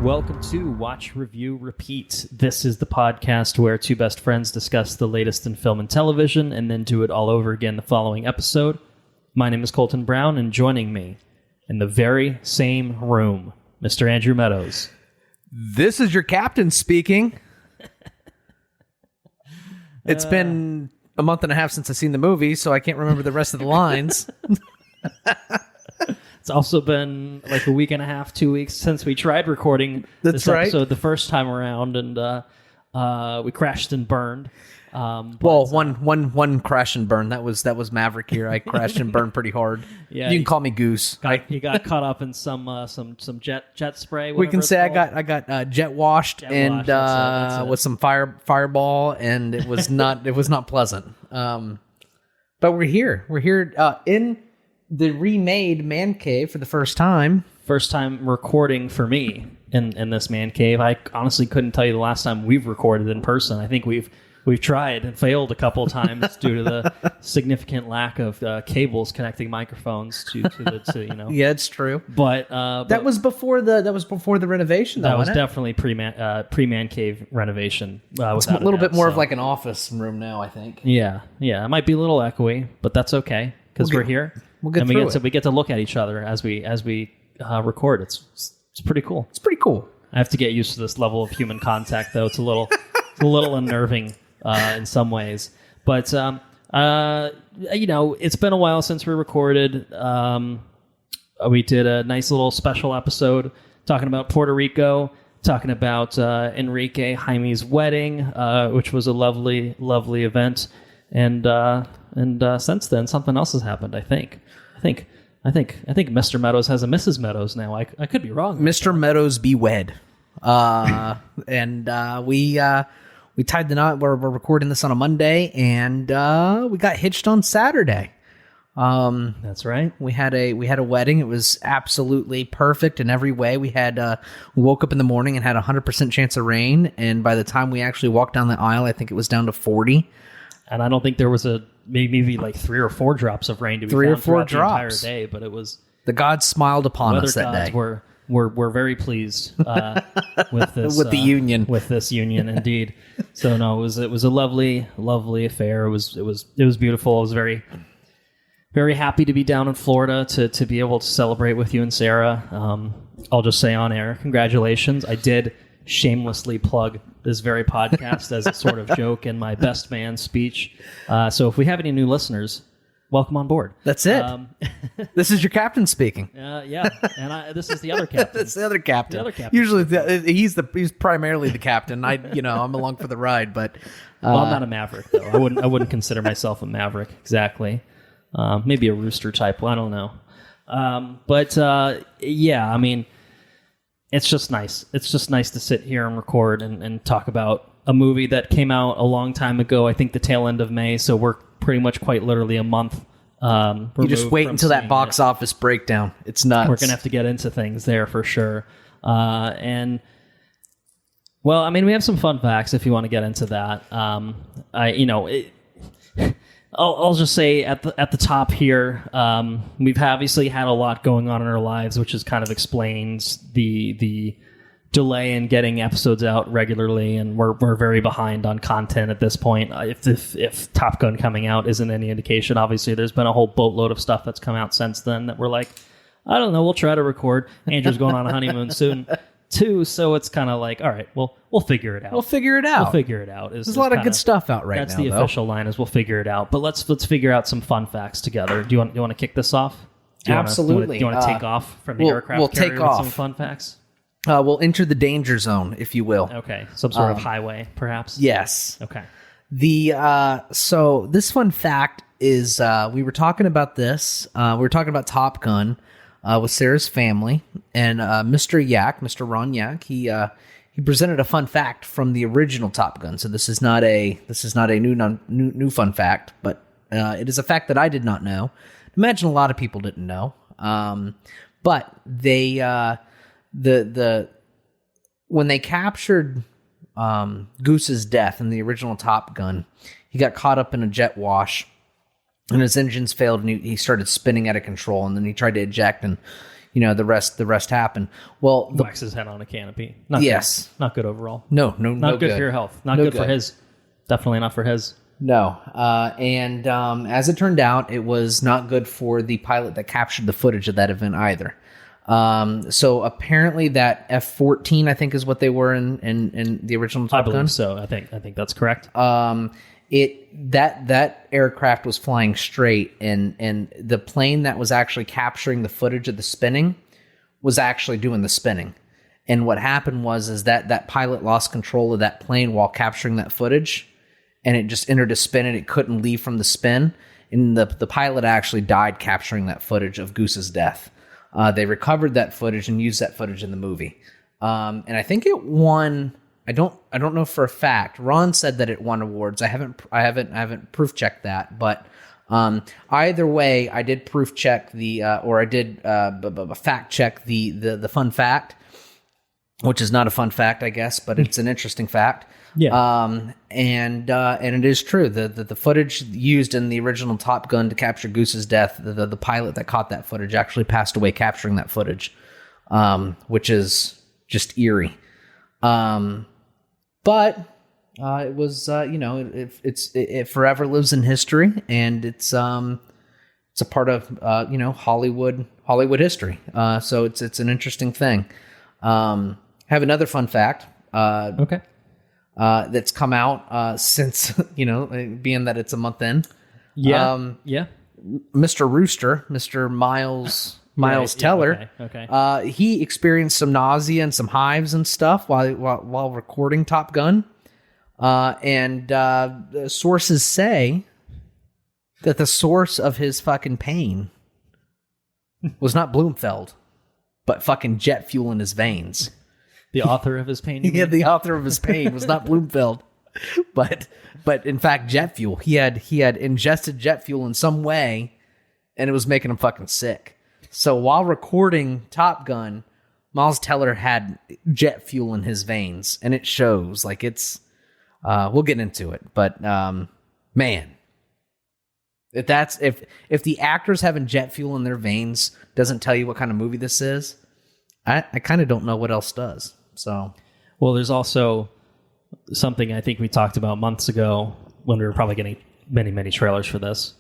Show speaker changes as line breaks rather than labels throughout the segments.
Welcome to Watch, Review, Repeat. This is the podcast where two best friends discuss the latest in film and television and then do it all over again the following episode. My name is Colton Brown, and joining me in the very same room, Mr. Andrew Meadows.
This is your captain speaking. It's been a month and a half since I've seen the movie, so I can't remember the rest of the lines.
It's also been like a week and a half, 2 weeks since we tried recording this episode the first time around, and we crashed and burned.
One crash and burn. That was Maverick here. I crashed and burned pretty hard. Yeah, you can call me Goose.
You got caught up in some jet spray.
We can say I got jet washed that's it. With some fireball, and it was not pleasant. But we're here. We're here in the remade man cave for the first time.
First time recording for me in this man cave. I honestly couldn't tell you the last time we've recorded in person. I think we've tried and failed a couple of times due to the significant lack of cables connecting microphones to
Yeah, it's true.
But
that was before the renovation.
That was definitely pre-man cave renovation.
It's a little bit more of like an office room now, I think.
Yeah. It might be a little echoey, but that's okay because we're here.
We'll get through it.
We get to look at each other as we record. It's pretty cool.
It's pretty cool.
I have to get used to this level of human contact, though. It's a little unnerving in some ways. But it's been a while since we recorded. We did a nice little special episode talking about Puerto Rico, talking about Enrique Jaime's wedding, which was a lovely, lovely event. And since then, something else has happened. I think Mr. Meadows has a Mrs. Meadows now. I could be wrong.
Mr. Meadows be wed. And we tied the knot. We're recording this on a Monday, and we got hitched on Saturday.
That's right.
We had a wedding. It was absolutely perfect in every way. We woke up in the morning and had 100% chance of rain, and by the time we actually walked down the aisle, I think it was down to 40.
And I don't think there was maybe like 3 or 4 drops of rain to be found throughout the entire day, but it was
the gods smiled upon us that day.
We're very pleased with this
with the union.
With this union, indeed. So no, it was a lovely, lovely affair. It was beautiful. I was very, very happy to be down in Florida to be able to celebrate with you and Sarah. I'll just say on air, congratulations. I did shamelessly plug this very podcast as a sort of joke in my best man speech. So if we have any new listeners, welcome on board.
That's it. This is your captain speaking.
Yeah, and this is the other captain.
That's the other captain. Usually he's primarily the captain. I'm along for the ride, but
well, I'm not a Maverick though. I wouldn't consider myself a Maverick exactly. Maybe a rooster type. Well, I don't know. But I mean, it's just nice. It's just nice to sit here and record and talk about a movie that came out a long time ago. I think the tail end of May. So we're pretty much quite literally a month.
You just wait until that box office breakdown. It's nuts.
We're gonna have to get into things there for sure. And well, I mean, we have some fun facts if you want to get into that. I'll just say at the top here, we've obviously had a lot going on in our lives, which is kind of explains the delay in getting episodes out regularly, and we're very behind on content at this point. If Top Gun coming out isn't any indication, obviously there's been a whole boatload of stuff that's come out since then that we're like, I don't know, we'll try to record. Andrew's going on a honeymoon soon too, so it's kind of like, all right, well, we'll figure it out.
There's a lot of good stuff out right now.
That's the official line is we'll figure it out. But let's figure out some fun facts together. Do you want to kick this off?
Absolutely.
Do you want to take off from the aircraft carrier with some fun facts?
We'll enter the danger zone, if you will.
Okay, some sort of highway, perhaps.
Yes.
Okay.
So this fun fact is we were talking about this. We were talking about Top Gun with Sarah's family, and Mr. Ron Yak, he presented a fun fact from the original Top Gun. So this is not a new fun fact, but it is a fact that I did not know. Imagine a lot of people didn't know. But they when they captured Goose's death in the original Top Gun, he got caught up in a jet wash, and his engines failed, and he started spinning out of control, and then he tried to eject, and the rest happened. Well,
Wax his head on a canopy. Not
yes.
Good. Not good overall.
No,
not good for your health. Not good for his. Definitely not for his.
No. And as it turned out, it was not good for the pilot that captured the footage of that event either. So apparently that F-14, I think, is what they were in the original Top Gun.
I believe so. I think that's correct.
That aircraft was flying straight, and the plane that was actually capturing the footage of the spinning was actually doing the spinning. And what happened was that pilot lost control of that plane while capturing that footage, and it just entered a spin, and it couldn't leave from the spin. And the pilot actually died capturing that footage of Goose's death. They recovered that footage and used that footage in the movie. And I think it won. I don't know for a fact. Ron said that it won awards. I haven't proof checked that, but either way, I did proof check I did fact check the fun fact, which is not a fun fact, I guess, but it's an interesting fact.
Yeah.
And it is true. The footage used in the original Top Gun to capture Goose's death, the pilot that caught that footage actually passed away capturing that footage, which is just eerie. But it was, it forever lives in history, and it's a part of, Hollywood history. So it's an interesting thing. I have another fun fact.
Okay.
That's come out since, being that it's a month in.
Yeah. Yeah.
Mr. Rooster, Mr. Miles Teller.
Yeah, okay.
He experienced some nausea and some hives and stuff while recording Top Gun. And sources say that the source of his fucking pain was not Bloomfeld, but fucking jet fuel in his veins.
The author of his pain?
Yeah, the author of his pain was not Bloomfeld, but in fact jet fuel. He had ingested jet fuel in some way, and it was making him fucking sick. So while recording Top Gun, Miles Teller had jet fuel in his veins, and it shows. Like, it's we'll get into it, but man, if the actors having jet fuel in their veins doesn't tell you what kind of movie this is, I kind of don't know what else does. So,
well, there's also something I think we talked about months ago when we were probably getting many trailers for this,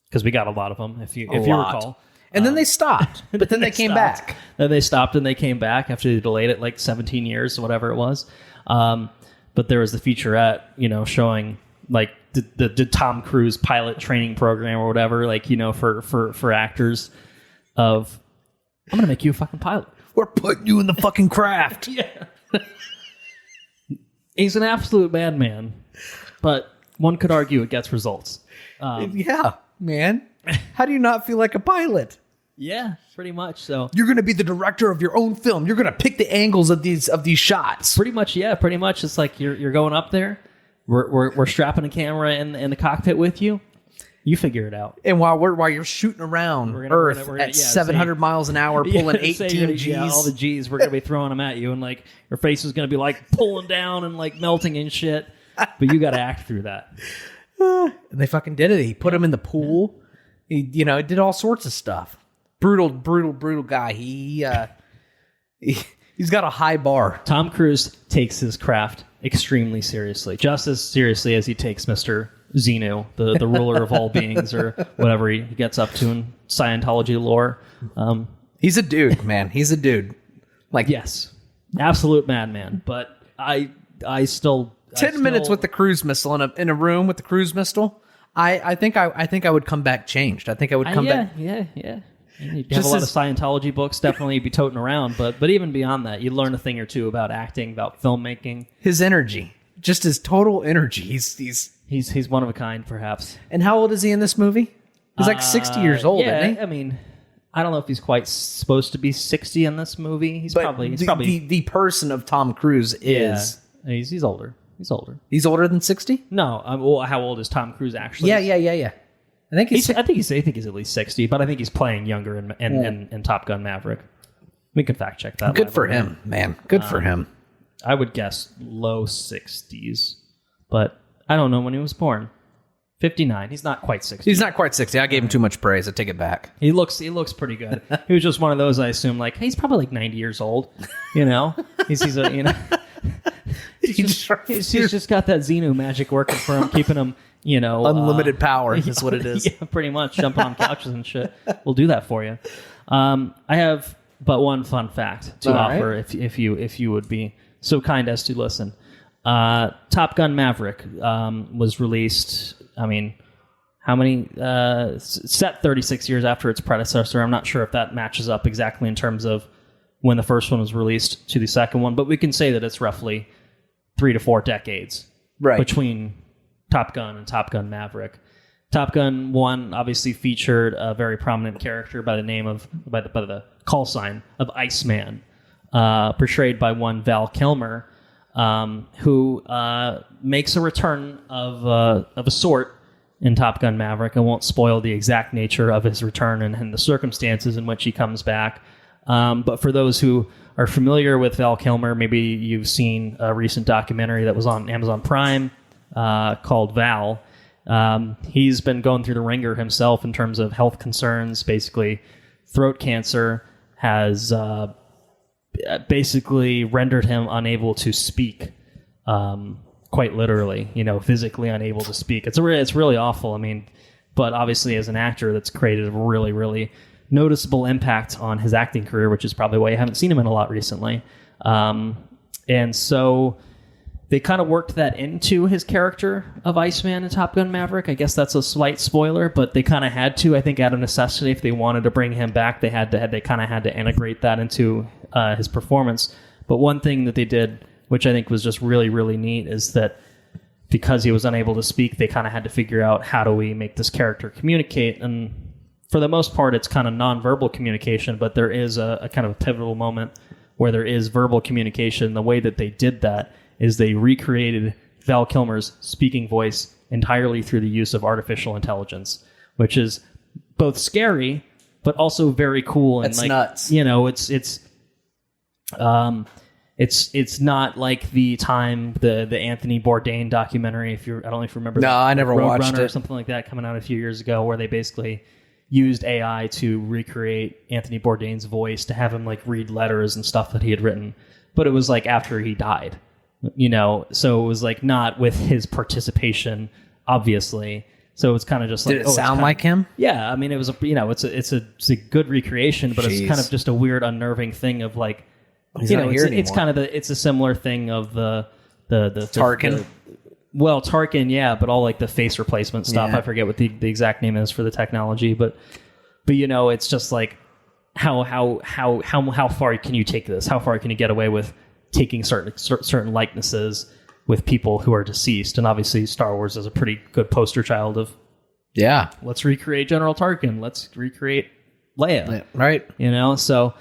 because we got a lot of them, if you recall.
And then they stopped, but then they came back.
Then they stopped and they came back after they delayed it like 17 years, whatever it was. But there was the featurette, showing like the Tom Cruise pilot training program or whatever, like, for actors of, I'm going to make you a fucking pilot.
We're putting you in the fucking craft.
Yeah. He's an absolute madman, but one could argue it gets results.
Yeah, man. How do you not feel like a pilot?
Yeah, pretty much. So
you're going to be the director of your own film. You're going to pick the angles of these shots.
Pretty much, yeah. Pretty much, it's like you're going up there. We're strapping a camera in the cockpit with you. You figure it out.
And while you're shooting around Earth at 700 miles an hour, pulling 18 G's.
Yeah, all the G's, we're going to be throwing them at you, and like your face is going to be like pulling down and like melting and shit. But you got to act through that.
And they fucking did it. He put him in the pool. He, did all sorts of stuff. Brutal guy. He's got a high bar.
Tom Cruise takes his craft extremely seriously, just as seriously as he takes Mr. Xenu, the ruler of all beings, or whatever he gets up to in Scientology lore.
He's a dude, man. He's a dude. Like,
yes, absolute madman. But I still
10 minutes with the cruise missile in a room with the cruise missile. I think I would come back changed. I think I would come back.
Yeah. You have a lot of Scientology books, definitely you'd be toting around, but even beyond that, you learn a thing or two about acting, about filmmaking.
His energy, just his total energy.
He's one of a kind, perhaps.
And how old is he in this movie? He's like 60 years old, isn't he?
I mean, I don't know if he's quite supposed to be 60 in this movie. He's probably
the person of Tom Cruise is.
Yeah, he's older. He's older.
He's older than 60?
No. Well, how old is Tom Cruise actually?
Yeah. I think he's
at least 60, but I think he's playing younger in Top Gun Maverick. We can fact check that.
Good for him, man. Good for him.
I would guess low 60s, but I don't know when he was born. 59. He's not quite 60.
He's not quite 60. I gave him too much praise. I take it back.
He looks pretty good. He was just one of those, I assume, like, hey, he's probably like 90 years old. You know, he's a, you know, he's just got that Xenu magic working for him, keeping him, you know,
unlimited power is what it is.
Yeah, pretty much jumping on couches and shit. We'll do that for you. I have but one fun fact to offer, if you would be so kind as to listen. Top Gun Maverick was released. I mean, how many? Set 36 years after its predecessor. I'm not sure if that matches up exactly in terms of when the first one was released to the second one, but we can say that it's roughly 3 to 4 decades between Top Gun and Top Gun Maverick. Top Gun 1 obviously featured a very prominent character by the call sign of Iceman, portrayed by one Val Kilmer, who makes a return of a sort in Top Gun Maverick. I won't spoil the exact nature of his return and the circumstances in which he comes back. But for those who are familiar with Val Kilmer, maybe you've seen a recent documentary that was on Amazon Prime called Val. He's been going through the ringer himself in terms of health concerns. Basically, throat cancer has basically rendered him unable to speak, quite literally, you know, physically unable to speak. It's really awful. I mean, but obviously as an actor, that's created a really, really noticeable impact on his acting career, which is probably why you haven't seen him in a lot recently. And so they kind of worked that into his character of Iceman in Top Gun Maverick. I guess that's a slight spoiler, but they kind of had to, I think, out of necessity. If they wanted to bring him back, they kind of had to integrate that into his performance. But one thing that they did, which I think was just really, really neat, is that because he was unable to speak, they kind of had to figure out, how do we make this character communicate? And for the most part, it's kind of nonverbal communication, but there is a kind of a pivotal moment where there is verbal communication. The way that they did that is they recreated Val Kilmer's speaking voice entirely through the use of artificial intelligence, which is both scary but also very cool. And
it's nuts.
You know, it's not like the Anthony Bourdain documentary. I don't know if you remember.
No, I never watched it.
Or something like that coming out a few years ago, where they basically used AI to recreate Anthony Bourdain's voice to have him like read letters and stuff that he had written, but it was like after he died. You know, so it was like not with his participation, obviously. So it was kind of just like,
did it sound like him?
Yeah, I mean, it was it's a good recreation, but It's kind of just a weird, unnerving thing of like,
he's not here anymore.
It's kind of it's a similar thing of the
Tarkin.
Tarkin, yeah, but all like the face replacement stuff.
Yeah.
I forget what the exact name is for the technology, but you know, it's just like how far can you take this? How far can you get away with taking certain likenesses with people who are deceased? And obviously Star Wars is a pretty good poster child of,
yeah,
let's recreate General Tarkin, let's recreate Leia.
Yeah, right.
You know, so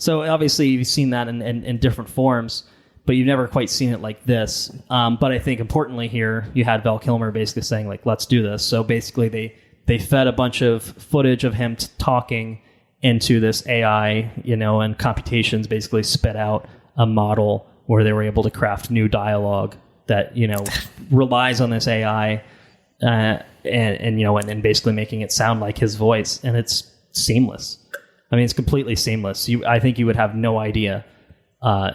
obviously you've seen that in different forms, but you've never quite seen it like this. But I think importantly here, you had Val Kilmer basically saying like, let's do this. So basically they fed a bunch of footage of him talking into this AI, you know, and computations basically spit out a model where they were able to craft new dialogue that, you know, relies on this AI, and you know, and basically making it sound like his voice, and it's seamless. I mean, it's completely seamless. I think you would have no idea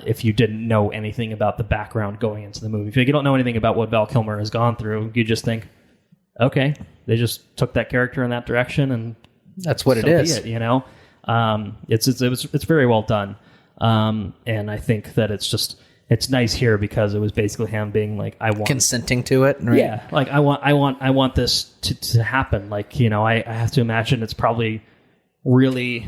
if you didn't know anything about the background going into the movie. If you don't know anything about what Val Kilmer has gone through, you just think, okay, they just took that character in that direction, and
that's what it is.
You know, it's very well done. And I think that it's nice here because it was basically him being like, I want
consenting to it. Right?
Yeah. Like I want this to happen. Like, you know, I have to imagine it's probably really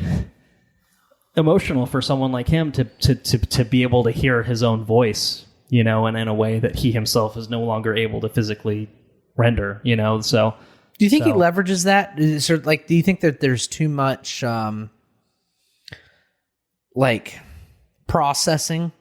emotional for someone like him to be able to hear his own voice, you know, and in a way that he himself is no longer able to physically render, you know? So
do you think he leverages that? Is there, like, do you think that there's too much, like, processing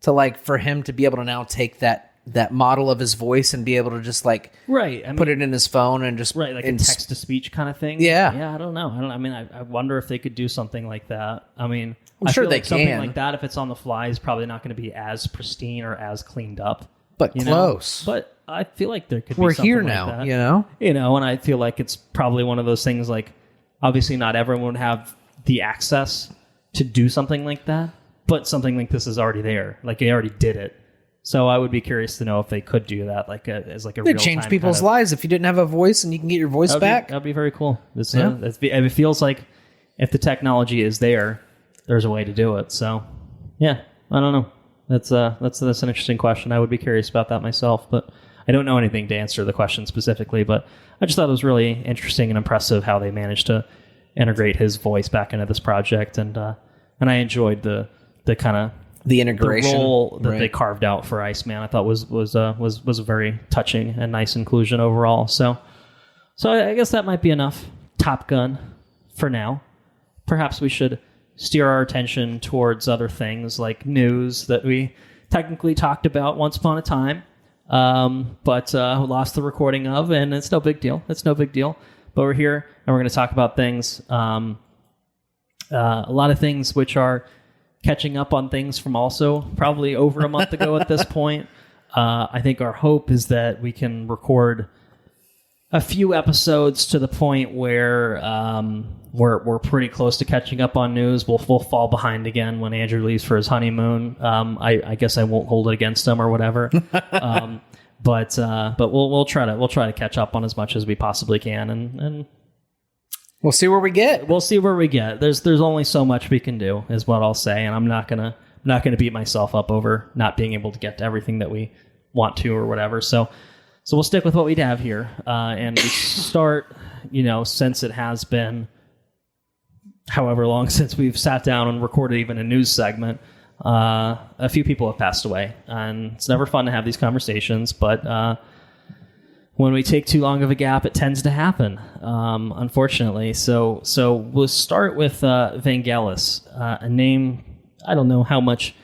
to like for him to be able to now take that model of his voice and be able to just like put it in his phone and just
like a text to speech kind of thing?
Yeah.
I don't know. I mean, I wonder if they could do something like that. I mean,
I'm sure
feel
they
like something
can.
like that, if it's on the fly, is probably not going to be as pristine or as cleaned up.
But close.
But I feel like there could be
We're
something
here
like
now,
that.
you know?
And I feel like it's probably one of those things like, obviously not everyone would have the access to do something like that, but something like this is already there. Like, they already did it. So I would be curious to know if they could do that, like as like a real
It'd change people's lives if you didn't have a voice and you can get your voice back.
That'd be very cool. It feels like if the technology is there, there's a way to do it. So, yeah, I don't know. That's an interesting question. I would be curious about that myself, but I don't know anything to answer the question specifically. But I just thought it was really interesting and impressive how they managed to integrate his voice back into this project, and I enjoyed the kind of
the integration,
the role that they carved out for Iceman. I thought was a very touching and nice inclusion overall. So I guess that might be enough Top Gun for now. Perhaps we should steer our attention towards other things like news that we technically talked about once upon a time, but lost the recording of, and it's no big deal. It's no big deal. But we're here, and we're going to talk about things, a lot of things which are catching up on things from also probably over a month ago at this point. I think our hope is that we can record a few episodes to the point where we're pretty close to catching up on news. We'll fall behind again when Andrew leaves for his honeymoon. I guess I won't hold it against him or whatever. But we'll try to catch up on as much as we possibly can, and
we'll see where we get.
We'll see where we get. There's only so much we can do, is what I'll say, and I'm not gonna beat myself up over not being able to get to everything that we want to or whatever. So we'll stick with what we have here, and we start. Since it has been however long since we've sat down and recorded even a news segment, a few people have passed away, and it's never fun to have these conversations, but when we take too long of a gap, it tends to happen, unfortunately. So we'll start with Vangelis, a name I don't know how much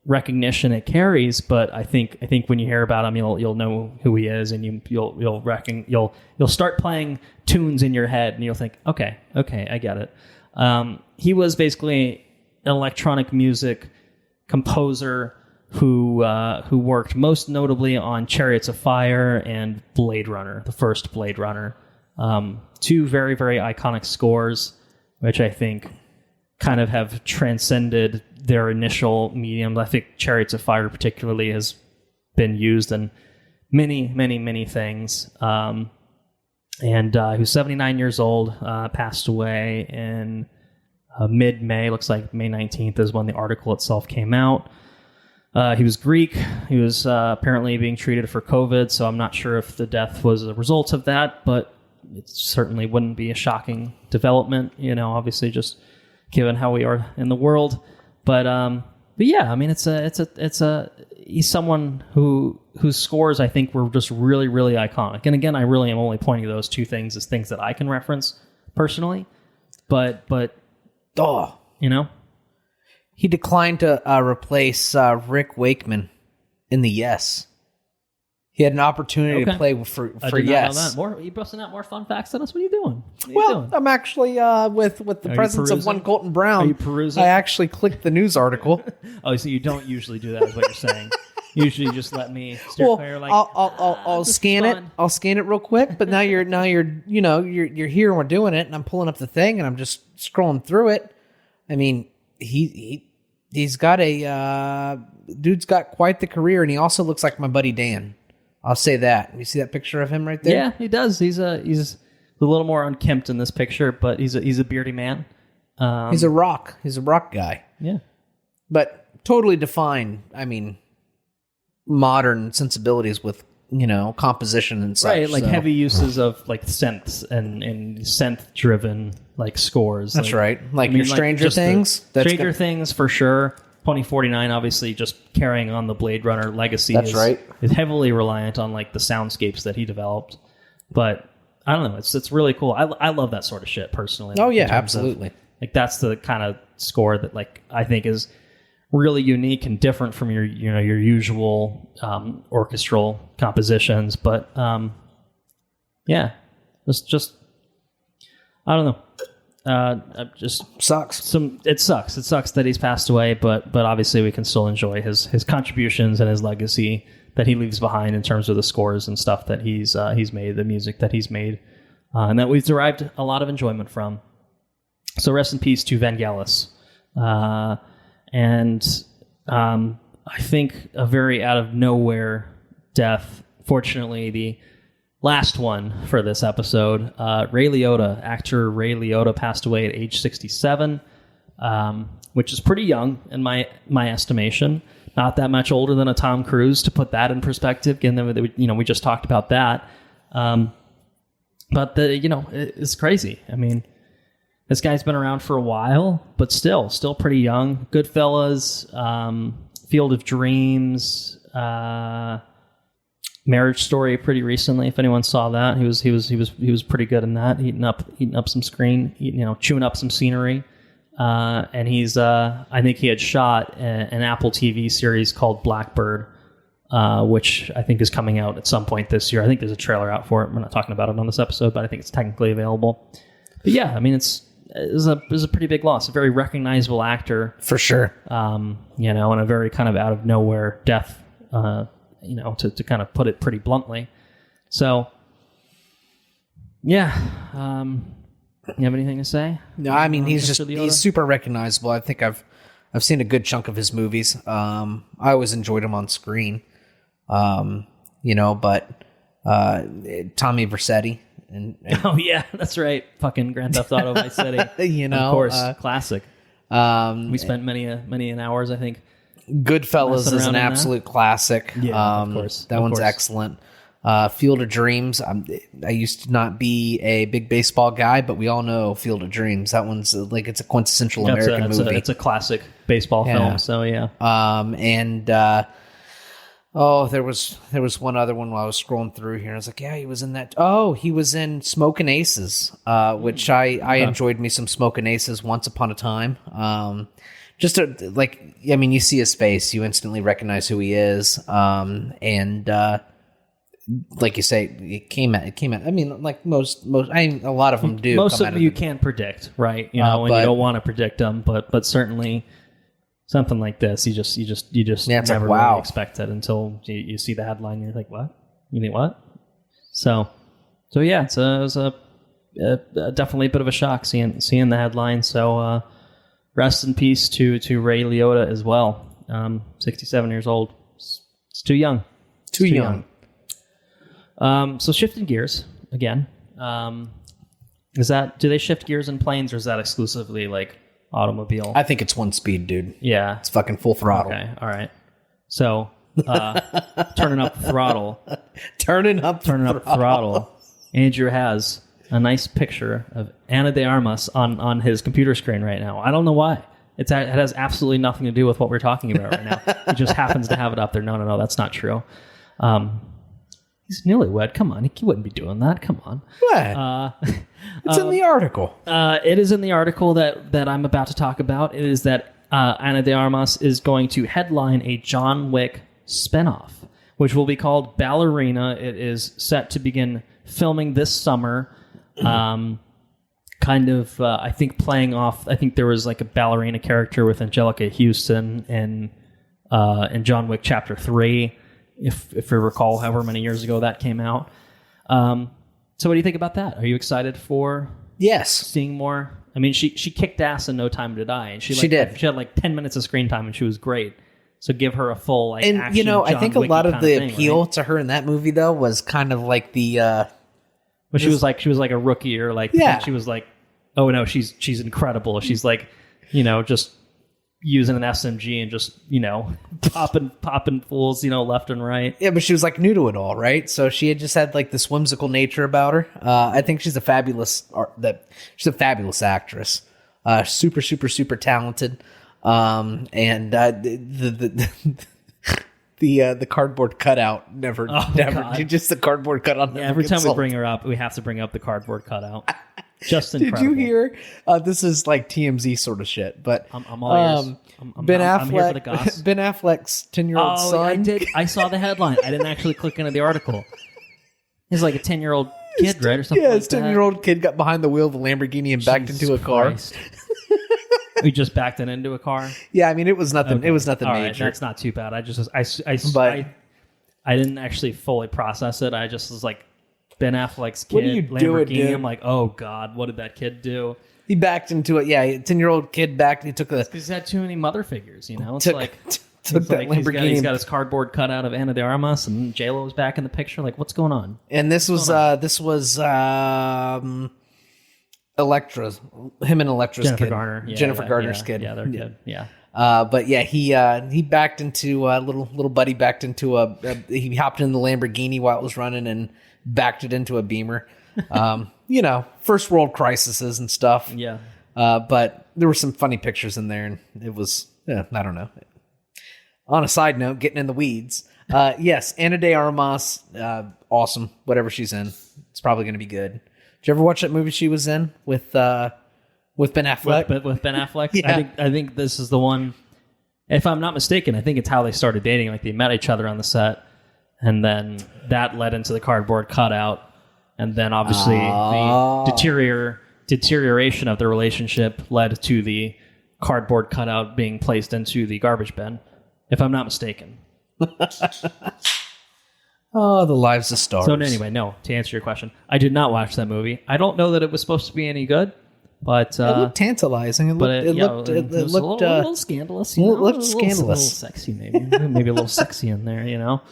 recognition it carries, but I think when you hear about him, you'll know who he is, and you'll start playing tunes in your head, and you'll think, okay, I get it. He was basically an electronic music composer who worked most notably on Chariots of Fire and Blade Runner, the first Blade Runner. Two very, very iconic scores, which I think kind of have transcended their initial medium. I think Chariots of Fire particularly has been used in many, many, many things. And he was 79 years old, passed away in mid-May. Looks like May 19th is when the article itself came out. He was Greek. He was apparently being treated for COVID, so I'm not sure if the death was a result of that, but it certainly wouldn't be a shocking development, obviously just given how we are in the world. But yeah, I mean, he's someone whose scores I think were just really, really iconic. And again, I really am only pointing to those two things as things that I can reference personally. But
he declined to replace Rick Wakeman in the Yes. He had an opportunity to play for Yes.
Are you busting out more fun facts than us? What are you doing?
I'm actually with the presence of one Colton Brown.
Are you perusing?
I actually clicked the news article.
Oh, so you don't usually do that, is what you're saying. Usually, just let me steer clear. Like,
I'll scan it. I'll scan it real quick. But now you're here and we're doing it, and I'm pulling up the thing and I'm just scrolling through it. I mean, he's got dude's got quite the career, and he also looks like my buddy Dan. I'll say that. You see that picture of him right there?
Yeah, he does. He's a little more unkempt in this picture, but he's a beardy man.
He's a rock guy.
Yeah,
but totally defined. I mean, modern sensibilities with composition and such.
Right, like heavy uses of like synths and synth driven like scores.
That's right. Like your Stranger Things.
Stranger Things for sure. 2049, obviously, just carrying on the Blade Runner legacy.
That's right.
Is heavily reliant on like the soundscapes that he developed. But I don't know. It's really cool. I love that sort of shit personally.
Oh yeah, absolutely.
Like that's the kind of score that like I think is really unique and different from your usual orchestral compositions. But yeah, it's just I don't know. Just
sucks.
It sucks that he's passed away, but obviously we can still enjoy his contributions and his legacy he leaves behind in terms of the scores and stuff that he's made, the music that he's made, and that we've derived a lot of enjoyment from. So rest in peace to Vangelis. And I think a very out of nowhere death. Fortunately, the last one for this episode, Ray Liotta, actor Ray Liotta, passed away at age 67, which is pretty young in my estimation. Not that much older than a Tom Cruise, to put that in perspective. Given that we just talked about that, but it's crazy. I mean, this guy's been around for a while, but still pretty young. Goodfellas, Field of Dreams, Marriage Story pretty recently. If anyone saw that, he was pretty good in that, eating up some screen, chewing up some scenery. And he's I think he had shot an Apple TV series called Blackbird, which I think is coming out at some point this year. I think there's a trailer out for it. We're not talking about it on this episode, but I think it's technically available. But yeah, I mean, it was a pretty big loss. A very recognizable actor,
for sure.
And a very kind of out of nowhere death. To kind of put it pretty bluntly. So, yeah. You have anything to say?
No, I mean, he's super recognizable. I think I've seen a good chunk of his movies. I always enjoyed him on screen. But Tommy Vercetti. And
oh yeah, that's right. Fucking Grand Theft Auto Vice City. Of course, classic. We spent many an hours, I think.
Goodfellas is an absolute classic.
Yeah, of course.
That one's excellent. Field of Dreams. I used to not be a big baseball guy, but we all know Field of Dreams. That one's it's a quintessential American movie.
It's a classic baseball film. So yeah.
There was one other one while I was scrolling through here. I was like, yeah, he was in that. Oh, he was in Smokin' Aces, which I enjoyed me some Smokin' Aces once upon a time. You see his face, you instantly recognize who he is. Like you say, it came out. I mean, like most, a lot of them do.
Most of them you can't predict, right? You don't want to predict them, but certainly something like this, you just never really expect it until you see the headline. And you're like, what? You mean what? So yeah, it was definitely a bit of a shock seeing the headline. So rest in peace to Ray Liotta as well. 67 years old. It's too young.
Too young.
So shifting gears again. Do they shift gears in planes, or is that exclusively like automobile?
I think it's one speed, dude.
Yeah.
It's fucking full throttle.
Okay. All right. So, turning up the throttle.
Turning up the throttle.
Andrew has a nice picture of Ana de Armas on his computer screen right now. I don't know why. It has absolutely nothing to do with what we're talking about right now. He just happens to have it up there. No, that's not true. He's newlywed. Come on, he wouldn't be doing that. Come on.
What? It's in the article.
It is in the article that I'm about to talk about. It is that Ana de Armas is going to headline a John Wick spinoff, which will be called Ballerina. It is set to begin filming this summer. I think playing off. I think there was like a ballerina character with Angelica Houston in John Wick Chapter 3. If you recall, however many years ago that came out. So what do you think about that? Are you excited for seeing more? I mean, she kicked ass in No Time to Die, and she did. She had like 10 minutes of screen time, and she was great. So give her a full action.
I think a lot of the appeal to her in that movie though was kind of like the.
But she was like a rookie, or like she was like, oh no, she's incredible. She's like, just using an SMG and just, popping fools, left and right.
Yeah, but she was like new to it all, right? So she had just had like this whimsical nature about her. I think she's a fabulous actress. Super, super, super talented. And the cardboard cutout never just the cardboard cutout.
Yeah, every time we bring her up, we have to bring up the cardboard cutout. Just incredible.
Did you hear? This is like TMZ sort of shit, but
I'm all ears.
Ben Affleck,
I'm here for the goss.
Ben Affleck's 10-year-old son.
I did. I saw the headline. I didn't actually click into the article. He's like a 10-year-old kid, right, or something.
Yeah, his 10-year-old kid got behind the wheel of a Lamborghini and backed into a car.
We just backed it into a car.
Yeah, I mean it was nothing. Okay. It was nothing
all
major.
Right, that's not too bad. I didn't actually fully process it. I just was like, Ben Affleck's kid,
What are you doing,
Lamborghini.
dude?
I'm like, oh God, what did that kid do?
He backed into it. Yeah, 10-year-old kid backed. He took the
Because he's had too many mother figures, you know? It's
took,
like,
took
it's
that
like
Lamborghini.
he's got his cardboard cutout of Ana de Armas, and J-Lo was back in the picture. Like, what's going on?
And this was Electra's, him and Electra's
Jennifer
kid.
Garner. Yeah,
Jennifer
yeah,
Garner's
yeah,
kid.
Yeah, they're good. Yeah.
But yeah, he backed into little buddy backed into he hopped in the Lamborghini while it was running and backed it into a Beamer. You know, first world crises and stuff.
Yeah.
But there were some funny pictures in there, and it was I don't know. On a side note, getting in the weeds. Yes, Ana de Armas, awesome. Whatever she's in, it's probably going to be good. Did you ever watch that movie she was in with Ben Affleck?
With Ben Affleck?
Yeah.
I think this is the one, if I'm not mistaken, I think it's how they started dating. Like, they met each other on the set, and then that led into the cardboard cutout, and then obviously the deterioration of the relationship led to the cardboard cutout being placed into the garbage bin, if I'm not mistaken.
Oh, the lives of stars.
So anyway, no, to answer your question, I did not watch that movie. I don't know that it was supposed to be any good, but
it looked tantalizing. It looked
a little scandalous. You know?
It looked
a
scandalous.
little sexy, maybe a little sexy in there. You know,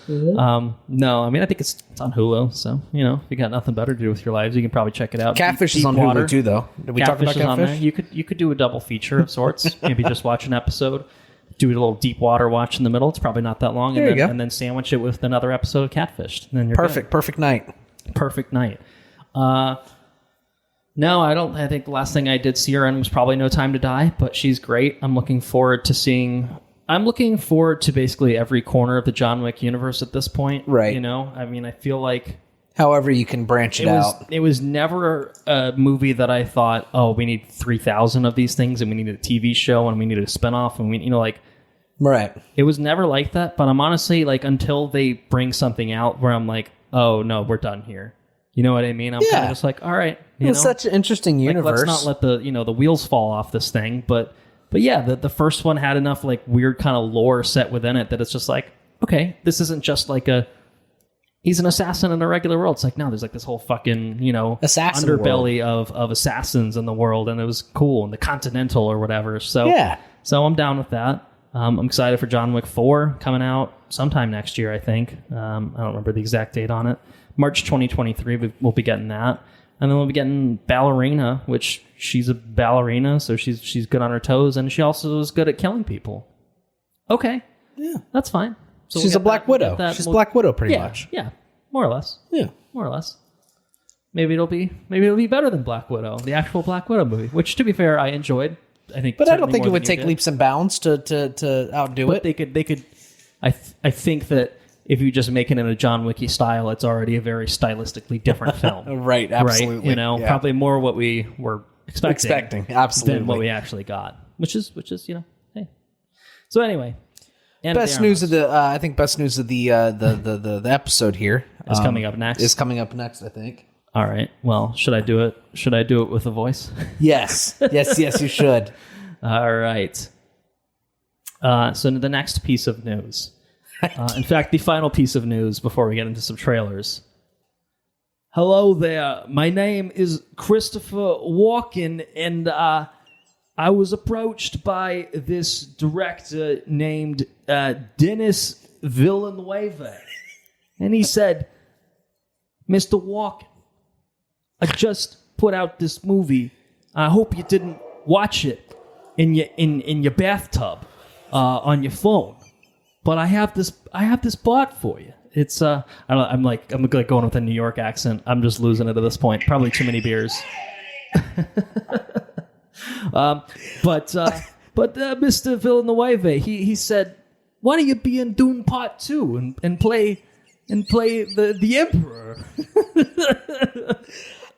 no, I mean, I think it's on Hulu, so you know, if you got nothing better to do with your lives, you can probably check it out.
Catfish is on
Deepwater.
Hulu too, though. Did we talk about
Catfish is on there.
Catfish?
You could do a double feature of sorts. Maybe just watch an episode. Do a little Deepwater watch in the middle. It's probably not that long.
There you go.
And then sandwich it with another episode of Catfish. And then you're
Perfect night.
Perfect night. No, I don't. I think the last thing I did see her in was probably No Time to Die, but she's great. I'm looking forward to basically every corner of the John Wick universe at this point.
Right.
You know, I mean, I feel like
However you can branch it out.
it was never a movie that I thought, oh, we need 3,000 of these things, and we need a TV show, and we need a spinoff, and we, you know, like,
Right.
it was never like that. But I'm honestly like, until they bring something out where I'm like, oh no, we're done here. You know what I mean? I'm kind of just like, all right, you
It's
know,
such an interesting universe.
like, let's not let the wheels fall off this thing. But yeah, the first one had enough like weird kind of lore set within it that it's just like, okay, this isn't just like he's an assassin in a regular world. It's like, no, there's like this whole fucking, you know,
Assassin
underbelly of assassins in the world, and it was cool, and the Continental or whatever. So
Yeah.
so I'm down with that. I'm excited for John Wick 4 coming out sometime next year, I think. I don't remember the exact date on it. March 2023, we'll be getting that. And then we'll be getting Ballerina, which she's a ballerina, so she's good on her toes, and she also is good at killing people. Okay.
Yeah.
That's fine. So
She's a Black Widow. She's Black Widow pretty much.
Yeah, more or less.
Yeah.
More or less. Maybe it'll be better than Black Widow, the actual Black Widow movie, which, to be fair, I enjoyed. I think,
But I don't think
more
it would
than you
take
did.
leaps and bounds to outdo
But
it.
they could. I think that if you just make it in a John Wicky style, it's already a very stylistically different film.
Right, absolutely.
Right? You know,
Yeah.
probably more what we were expecting
absolutely.
than what we actually got, which is you know, hey. So anyway,
Best news of the I think best news of the episode here
is coming up next.
Is coming up next, I think.
All right. Well, should I do it? Should I do it with a voice?
Yes. yes, you should.
All right. So the next piece of news. In fact, the final piece of news before we get into some trailers. Hello there. My name is Christopher Walken, and I was approached by this director named Denis Villeneuve. And he said, Mr. Walken, I just put out this movie. I hope you didn't watch it in your bathtub on your phone. But I have this part for you. It's I'm like going with a New York accent. I'm just losing it at this point. Probably too many beers. But Mr. Villeneuve, he said, why don't you be in Dune Part 2 and play the Emperor?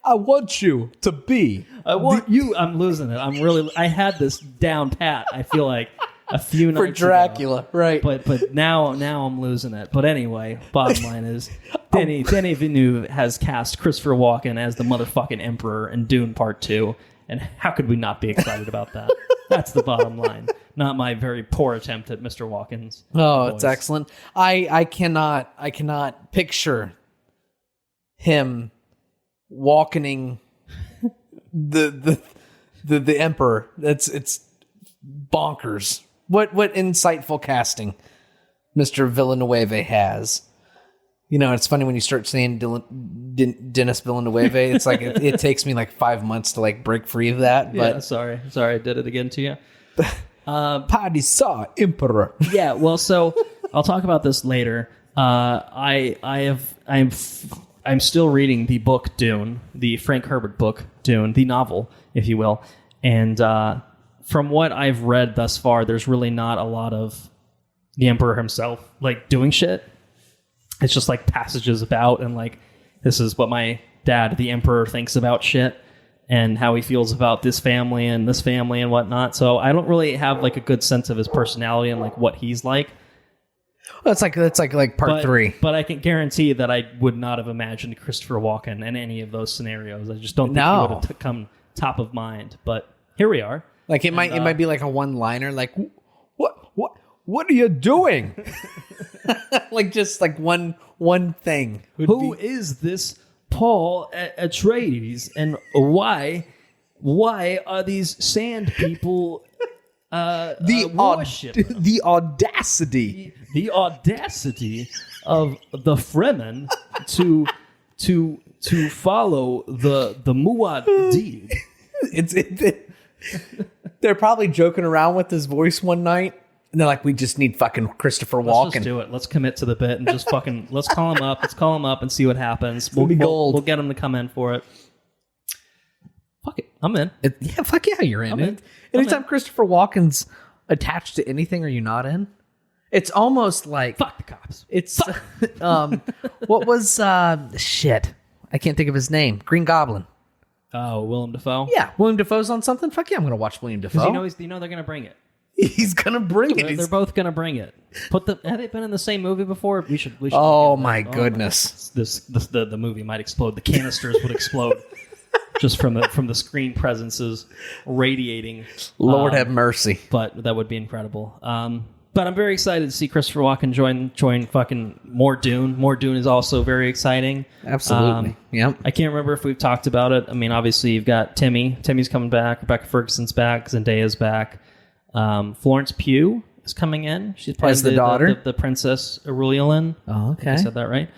I want you to be.
I'm losing it. I had this down pat. I feel like a few nights
For Dracula,
ago.
right.
But now I'm losing it. But anyway, bottom line is Denis Villeneuve has cast Christopher Walken as the motherfucking Emperor in Dune Part 2. And how could we not be excited about that? That's the bottom line. not my very poor attempt at Mr. Walken's.
Oh,
voice.
it's excellent. I cannot picture him walking the emperor. It's bonkers. What insightful casting Mr. Villanueva has. You know, it's funny when you start saying Dennis Villanueva. It's like it takes me like 5 months to like break free of that. But
Yeah, sorry, I did it again to you.
Padishah Emperor.
Yeah, well, so I'll talk about this later. I'm still reading the book Dune, the Frank Herbert book Dune, the novel, if you will. And from what I've read thus far, there's really not a lot of the Emperor himself like doing shit. It's just like passages about and like this is what my dad, the Emperor, thinks about shit and how he feels about this family and whatnot. So I don't really have like a good sense of his personality and like what he's like.
Well, that's like part 3.
But I can guarantee that I would not have imagined Christopher Walken in any of those scenarios. I just don't think he would have come top of mind. But here we are.
Like it might be like a one-liner, like what are you doing? Like just like one thing.
Who is this Paul Atreides, and why are these sand people worship?
The audacity
of the Fremen to follow the Muad'Dib.
They're probably joking around with his voice one night, and they're like, "We just need fucking Christopher Walken."
Let's just do it. Let's commit to the bit and just fucking let's call him up. Let's call him up and see what happens.
We'll be gold.
We'll get him to come in for it. Fuck it, I'm in.
Yeah, fuck yeah, you're in it. Anytime Christopher Walken's attached to anything, are you not in? It's almost like
Fuck the cops.
It's what was shit? I can't think of his name. Green Goblin.
Oh, Willem Dafoe.
Yeah, William Dafoe's on something. Fuck yeah, I'm gonna watch William Dafoe.
You know they're gonna bring it.
He's gonna bring it.
They're both gonna bring it. Have they been in the same movie before? We should.
Oh my goodness!
The movie might explode. The canisters would explode just from the screen presences radiating.
Lord have mercy.
But that would be incredible. But I'm very excited to see Christopher Walken join fucking more Dune. More Dune is also very exciting.
Absolutely. Yep.
I can't remember if we've talked about it. I mean, obviously you've got Timmy. Timmy's coming back. Rebecca Ferguson's back. Zendaya's back. Florence Pugh is coming in. She's playing
the daughter,
the Princess Aurelian.
Oh, okay.
I said that right.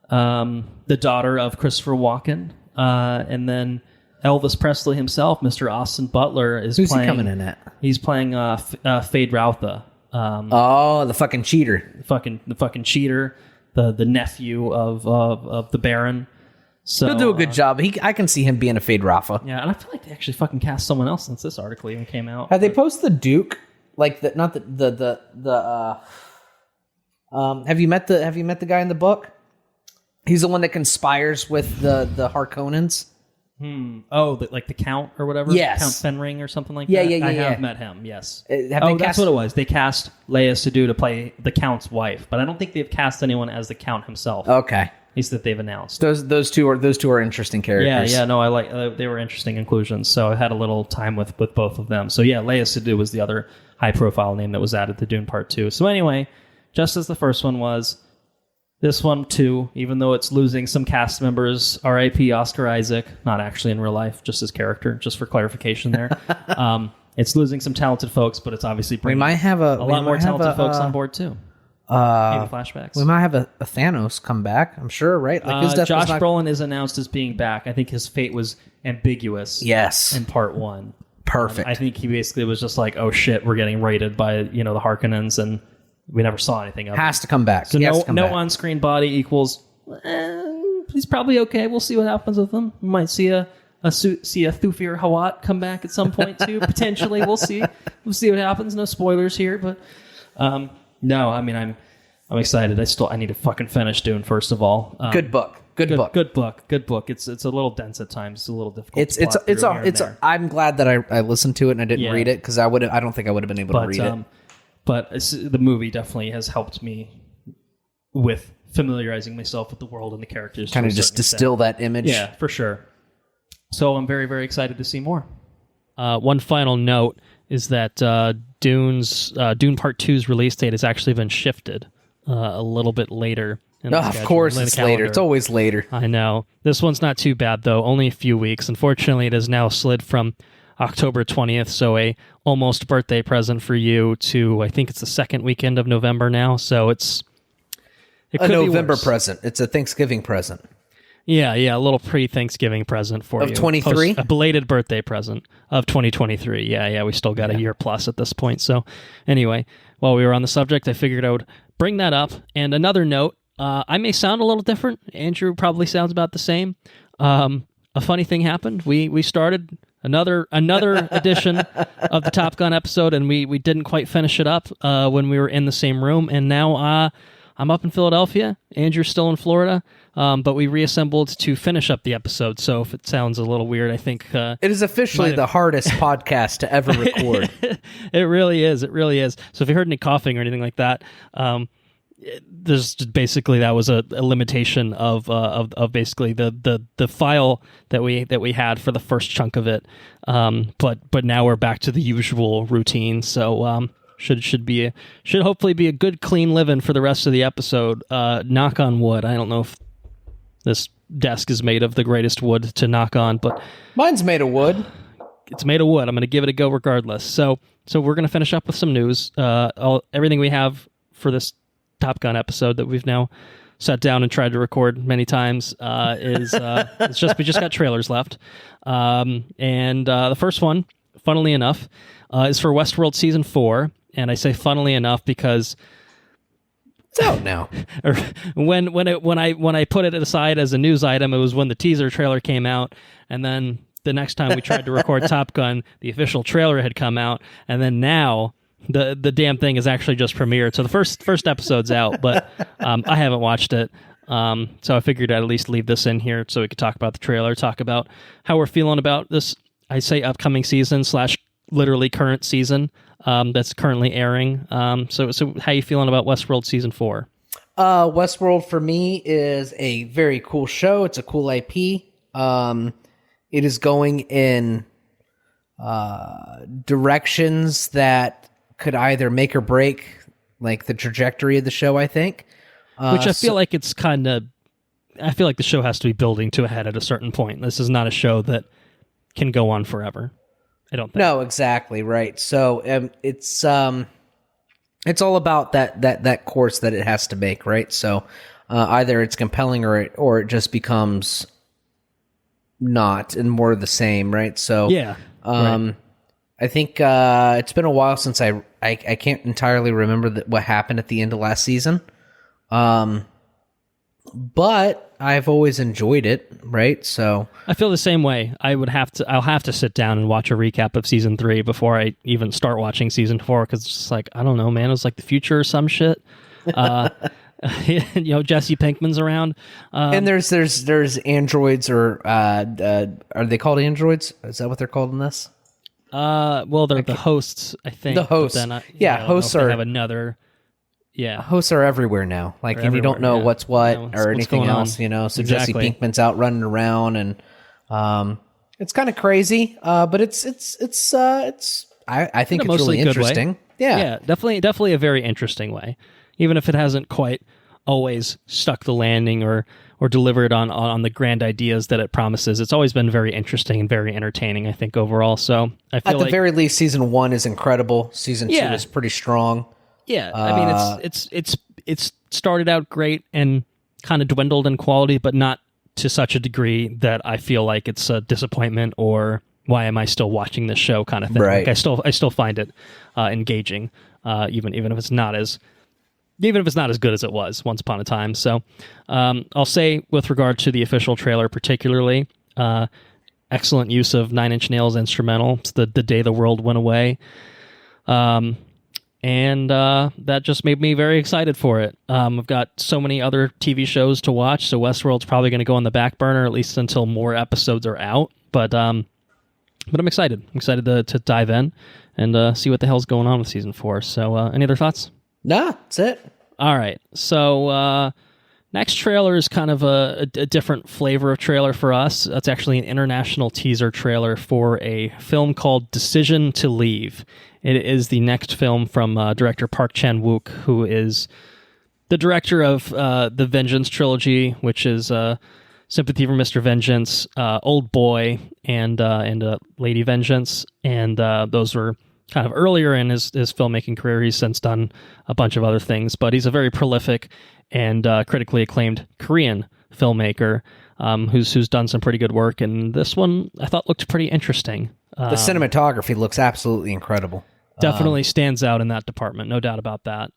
The daughter of Christopher Walken, and then Elvis Presley himself, Mr. Austin Butler, is
Who's
playing.
He coming in at?
He's playing Fade Routha.
The fucking cheater.
The fucking cheater. The nephew of the Baron. So
he'll do a good job. I can see him being a Fade Rafa.
Yeah, and I feel like they actually fucking cast someone else since this article even came out.
Have they posted the Duke? Like the not have you met the guy in the book? He's the one that conspires with the Harkonnens.
Oh, like the Count or whatever?
Yes.
Count Fenring or something like
Yeah,
that?
yeah.
I have met him, yes.
That's
what it was. They cast Leia Seydoux to play the Count's wife, but I don't think they've cast anyone as the Count himself.
Okay.
At least that they've announced.
Those two are interesting characters.
Yeah, no, I like they were interesting inclusions, so I had a little time with both of them. So yeah, Leia Seydoux was the other high-profile name that was added to Dune Part 2. So anyway, just as the first one was, this one, too, even though it's losing some cast members, R.I.P. Oscar Isaac, not actually in real life, just his character, just for clarification there. It's losing some talented folks, but it's obviously bringing a lot more talented folks on board, too. Maybe flashbacks.
We might have a Thanos come back, I'm sure, right? Like his death
Josh Brolin is announced as being back. I think his fate was ambiguous in Part 1.
Perfect.
I think he basically was just like, oh shit, we're getting raided by the Harkonnens, and we never saw anything of it.
Has to come back.
So no on-screen body equals. He's probably okay. We'll see what happens with him. We might see a Thufir Hawat come back at some point too. Potentially, we'll see. We'll see what happens. No spoilers here, but no. I mean, I'm excited. I need to fucking finish Dune first of all.
Good book. Good book.
It's a little dense at times. It's a little difficult.
I'm glad that I listened to it and I didn't read it because I don't think I would have been able to read it.
But the movie definitely has helped me with familiarizing myself with the world and the characters.
Kind of just distill that image.
Yeah, for sure. So I'm very, very excited to see more. One final note. is that Dune Part 2's release date has actually been shifted a little bit later.
Of course it's later. It's always later.
I know. This one's not too bad, though. Only a few weeks. Unfortunately, it has now slid from October 20th, so a almost birthday present for you, to, I think it's the second weekend of November now, so it could
a November
be worse.
present. It's a Thanksgiving present.
Yeah, a little pre-Thanksgiving present for you.
Of 23?
A belated birthday present of 2023. Yeah, we still got a year plus at this point. So anyway, while we were on the subject, I figured I would bring that up. And another note, I may sound a little different. Andrew probably sounds about the same. A funny thing happened. We started another edition of the Top Gun episode, and we didn't quite finish it up when we were in the same room. And now I'm up in Philadelphia. Andrew's still in Florida. But we reassembled to finish up the episode, so if it sounds a little weird, I think... it
is officially the hardest podcast to ever record.
It really is. So if you heard any coughing or anything like that, there's just basically that was a limitation of basically the file that we had for the first chunk of it. But now we're back to the usual routine, so... Should hopefully be a good clean living for the rest of the episode. Knock on wood. I don't know if this desk is made of the greatest wood to knock on, but
mine's made of wood.
It's made of wood. I'm going to give it a go regardless. So we're going to finish up with some news. Everything we have for this Top Gun episode that we've now sat down and tried to record many times is we just got trailers left. And the first one, funnily enough, is for Westworld Season 4. And I say funnily enough because
it's out now.
when I put it aside as a news item, it was when the teaser trailer came out, and then the next time we tried to record Top Gun, the official trailer had come out, and then now the damn thing is actually just premiered. So the first episode's out, but I haven't watched it. So I figured I'd at least leave this in here so we could talk about the trailer, talk about how we're feeling about this, I say upcoming season / literally current season that's currently airing. So how you feeling about Westworld Season 4?
Westworld for me is a very cool show. It's a cool IP. It is going in directions that could either make or break like the trajectory of the show, I think.
Which I feel like it's kind of... I feel like the show has to be building to a head at a certain point. This is not a show that can go on forever. I don't think. No,
exactly right. So it's all about that course that it has to make, right? So either it's compelling or it just becomes not and more of the same, right? So
yeah, right.
I think it's been a while since I can't entirely remember what happened at the end of last season, but I've always enjoyed it, right? So
I feel the same way. I'll have to sit down and watch a recap of season 3 before I even start watching season 4, because it's just like, I don't know, man, it was like the future or some shit. Jesse Pinkman's around,
and there's androids, or are they called androids? Is that what they're called in this?
Well, they're the hosts, I think.
The hosts, hosts are
have another. Yeah,
hosts are everywhere now. Like, and you don't know what's what or anything else, So
exactly.
Jesse Pinkman's out running around, and it's kind of crazy. But it's I think it's really interesting.
Yeah, definitely a very interesting way. Even if it hasn't quite always stuck the landing or delivered on the grand ideas that it promises, it's always been very interesting and very entertaining, I think, overall. So I feel
at the very least, season 1 is incredible. Season 2 is pretty strong.
Yeah, I mean, it's started out great and kind of dwindled in quality, but not to such a degree that I feel like it's a disappointment or why am I still watching this show kind of thing.
Right.
Like I still find it engaging, even if it's not as good as it was once upon a time. So I'll say, with regard to the official trailer particularly, excellent use of Nine Inch Nails instrumental. It's the Day the World Went Away. And that just made me very excited for it. I've got so many other TV shows to watch, so Westworld's probably going to go on the back burner, at least until more episodes are out. But I'm excited. I'm excited to dive in and see what the hell's going on with Season 4. So any other thoughts?
Nah, that's it.
All right. So Next trailer is kind of a different flavor of trailer for us. It's actually an international teaser trailer for a film called Decision to Leave. It is the next film from director Park Chan-wook, who is the director of the Vengeance trilogy, which is Sympathy for Mr. Vengeance, Old Boy, and Lady Vengeance. And those were kind of earlier in his filmmaking career. He's since done a bunch of other things, but he's a very prolific and critically acclaimed Korean filmmaker who's done some pretty good work. And this one I thought looked pretty interesting.
The cinematography looks absolutely incredible.
Definitely stands out in that department, no doubt about that.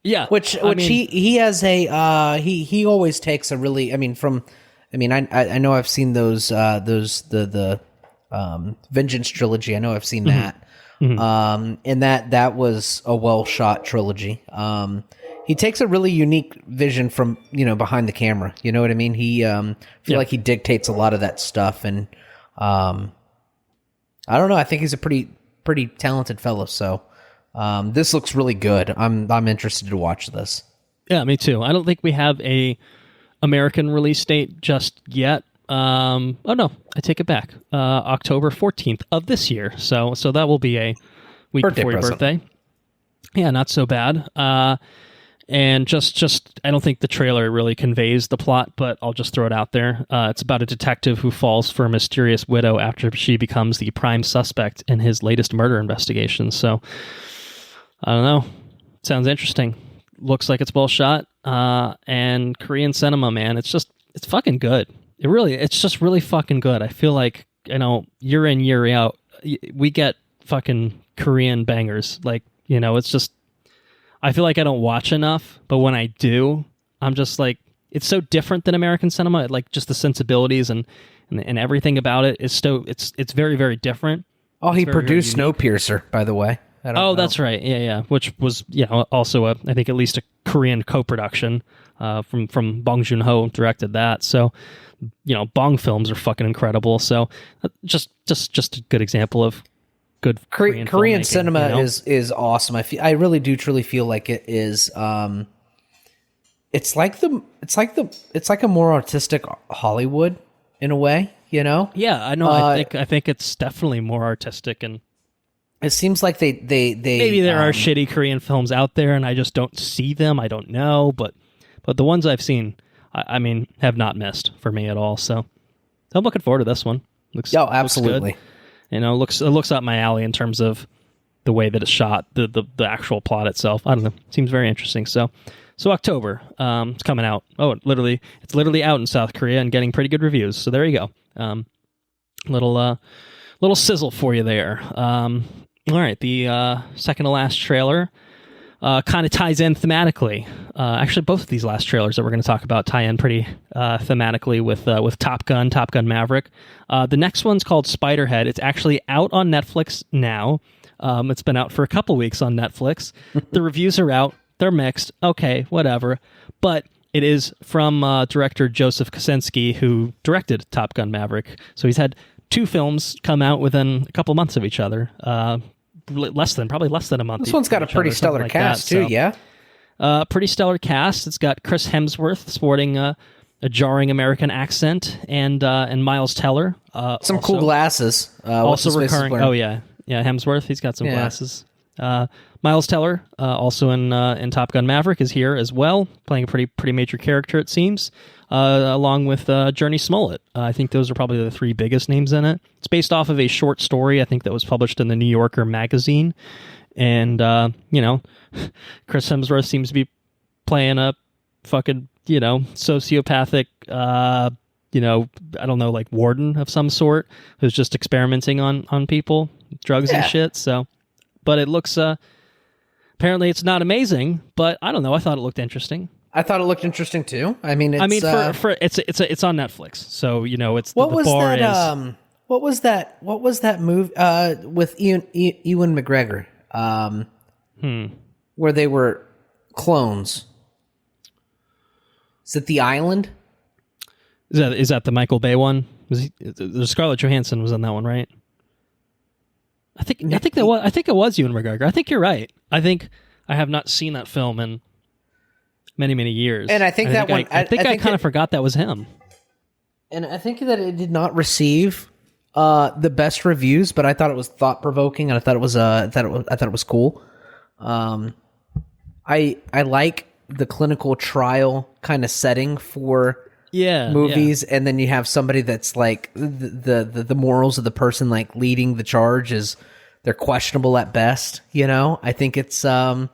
Yeah,
he has a he always takes a really. I know I've seen those the Vengeance trilogy. I know I've seen that. Mm-hmm. And that was a well shot trilogy. He takes a really unique vision from, behind the camera. You know what I mean? He feel like he dictates a lot of that stuff, and I don't know. I think he's a pretty talented fellow. So this looks really good. I'm interested to watch this.
Yeah, me too. I don't think we have a American release date just yet. Oh no, I take it back. October 14th of this year. So that will be a week before your birthday. Yeah, not so bad. And just I don't think the trailer really conveys the plot, but I'll just throw it out there. It's about a detective who falls for a mysterious widow after she becomes the prime suspect in his latest murder investigation. So I don't know. Sounds interesting. Looks like it's well shot. And Korean cinema, man, it's fucking good. It's just really fucking good. I feel like, year in, year out, we get fucking Korean bangers. Like, it's just, I feel like I don't watch enough, but when I do, I'm just like, it's so different than American cinema. Like, just the sensibilities and everything about it is it's very, very different.
Oh, he produced Snowpiercer, by the way.
That's right. Yeah. Which was, also I think at least a Korean co-production, from Bong Joon-ho directed that. So, Bong films are fucking incredible. So just a good example of good
Korean cinema is awesome. I really do truly feel like it is. It's like a more artistic Hollywood in a way.
Yeah, I know. I think it's definitely more artistic, and
it seems like they
maybe there are shitty Korean films out there, and I just don't see them. I don't know, but the ones I've seen, I mean, have not missed for me at all. So I'm looking forward to this one.
Absolutely.
Looks good. It looks up my alley in terms of the way that it's shot, the actual plot itself. I don't know. Seems very interesting. So October, it's coming out. Oh, it's literally out in South Korea and getting pretty good reviews. So there you go. Little sizzle for you there. All right, the second to last trailer kind of ties in thematically. Actually, both of these last trailers that we're going to talk about tie in pretty thematically with Top Gun Maverick. The next one's called Spiderhead. It's actually out on Netflix now. It's been out for a couple weeks on Netflix. The reviews are out. They're mixed. Okay, whatever. But it is from director Joseph Kosinski, who directed Top Gun Maverick. So he's had two films come out within a couple months of each other. Probably less than a month.
This one's got a pretty stellar cast too, yeah?
Pretty stellar cast. It's got Chris Hemsworth sporting a jarring American accent, and Miles Teller.
Some cool glasses.
Also recurring. Oh, yeah. Yeah, Hemsworth, he's got some glasses. Miles Teller, also in Top Gun Maverick, is here as well, playing a pretty major character, it seems, along with Journey Smollett. I think those are probably the three biggest names in it. It's based off of a short story, I think, that was published in the New Yorker magazine. And, Chris Hemsworth seems to be playing a fucking, sociopathic, I don't know, like warden of some sort, who's just experimenting on people, drugs and shit. So, but it looks, apparently it's not amazing, but I don't know. I thought it looked interesting.
I thought it looked interesting too. I mean, it's,
it's on Netflix, so it's
what
the
was
bar
that?
is.
What was that movie with Ewan McGregor? Where they were clones. Is it The Island?
Is that the Michael Bay one? Scarlett Johansson was in that one, right? I think it was Ewan McGregor. I think you're right. I think I have not seen that film in
many years.
And I think
I kind of forgot that was him.
And I think that it did not receive the best reviews, but I thought it was thought provoking, and I thought it was cool. I like the clinical trial kind of setting for movies, and then you have somebody that's like the morals of the person like leading the charge is they're questionable at best. I think it's almost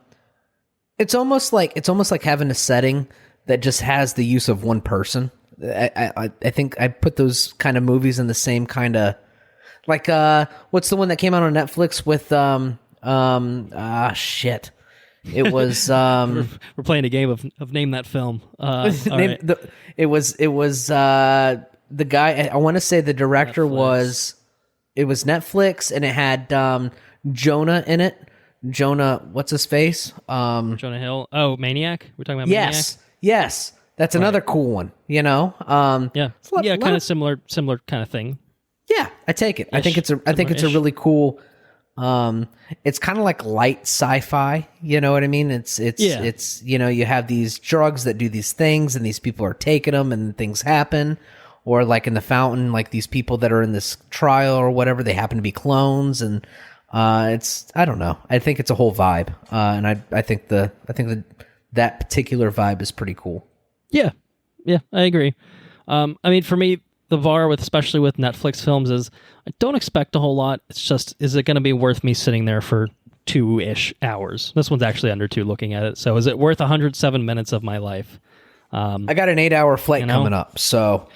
like having a setting that just has the use of one person. I think I put those kind of movies in the same kind of like what's the one that came out on Netflix with shit. It was
we're playing a game of name that film.
It was the guy. I want to say the director
Netflix.
It was Netflix, and it had Jonah in it. Jonah, what's his face?
Jonah Hill. Oh, Maniac. We're talking about
Yes. That's another cool one.
Yeah, kind of similar kind of thing.
Yeah, I take it. I think it's a really cool. It's kind of like light sci-fi. You know what I mean? It's you have these drugs that do these things, and these people are taking them, and things happen. Or like in The Fountain, like these people that are in this trial or whatever, they happen to be clones, and I don't know. I think it's a whole vibe, and I think that particular vibe is pretty cool.
Yeah, I agree. I mean, for me, the bar especially with Netflix films is I don't expect a whole lot. It's just, is it going to be worth me sitting there for 2-ish hours? This one's actually under 2 looking at it. So is it worth 107 minutes of my life?
I got an 8-hour flight coming up, so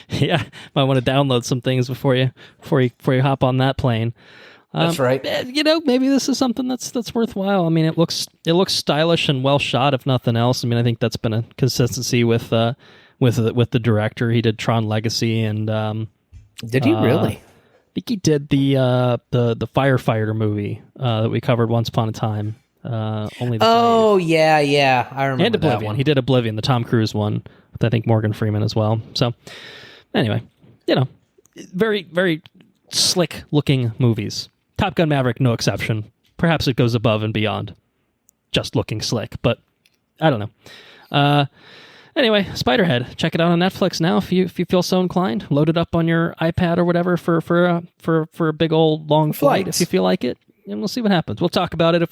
yeah, might want to download some things before you hop on that plane.
That's right.
Maybe this is something that's worthwhile. I mean, it looks stylish and well shot, if nothing else. I mean, I think that's been a consistency with the director. He did Tron Legacy, and
did he really?
I think he did the firefighter movie that we covered once upon a time. Only.
Yeah, I remember
and Oblivion.
that one.
He did Oblivion, the Tom Cruise one, with I think Morgan Freeman as well. So, anyway, very very slick looking movies. Top Gun Maverick, no exception. Perhaps it goes above and beyond just looking slick, but I don't know. Anyway, Spiderhead, check it out on Netflix now if you feel so inclined. Load it up on your iPad or whatever for a big old long flight if you feel like it, and we'll see what happens. We'll talk about it if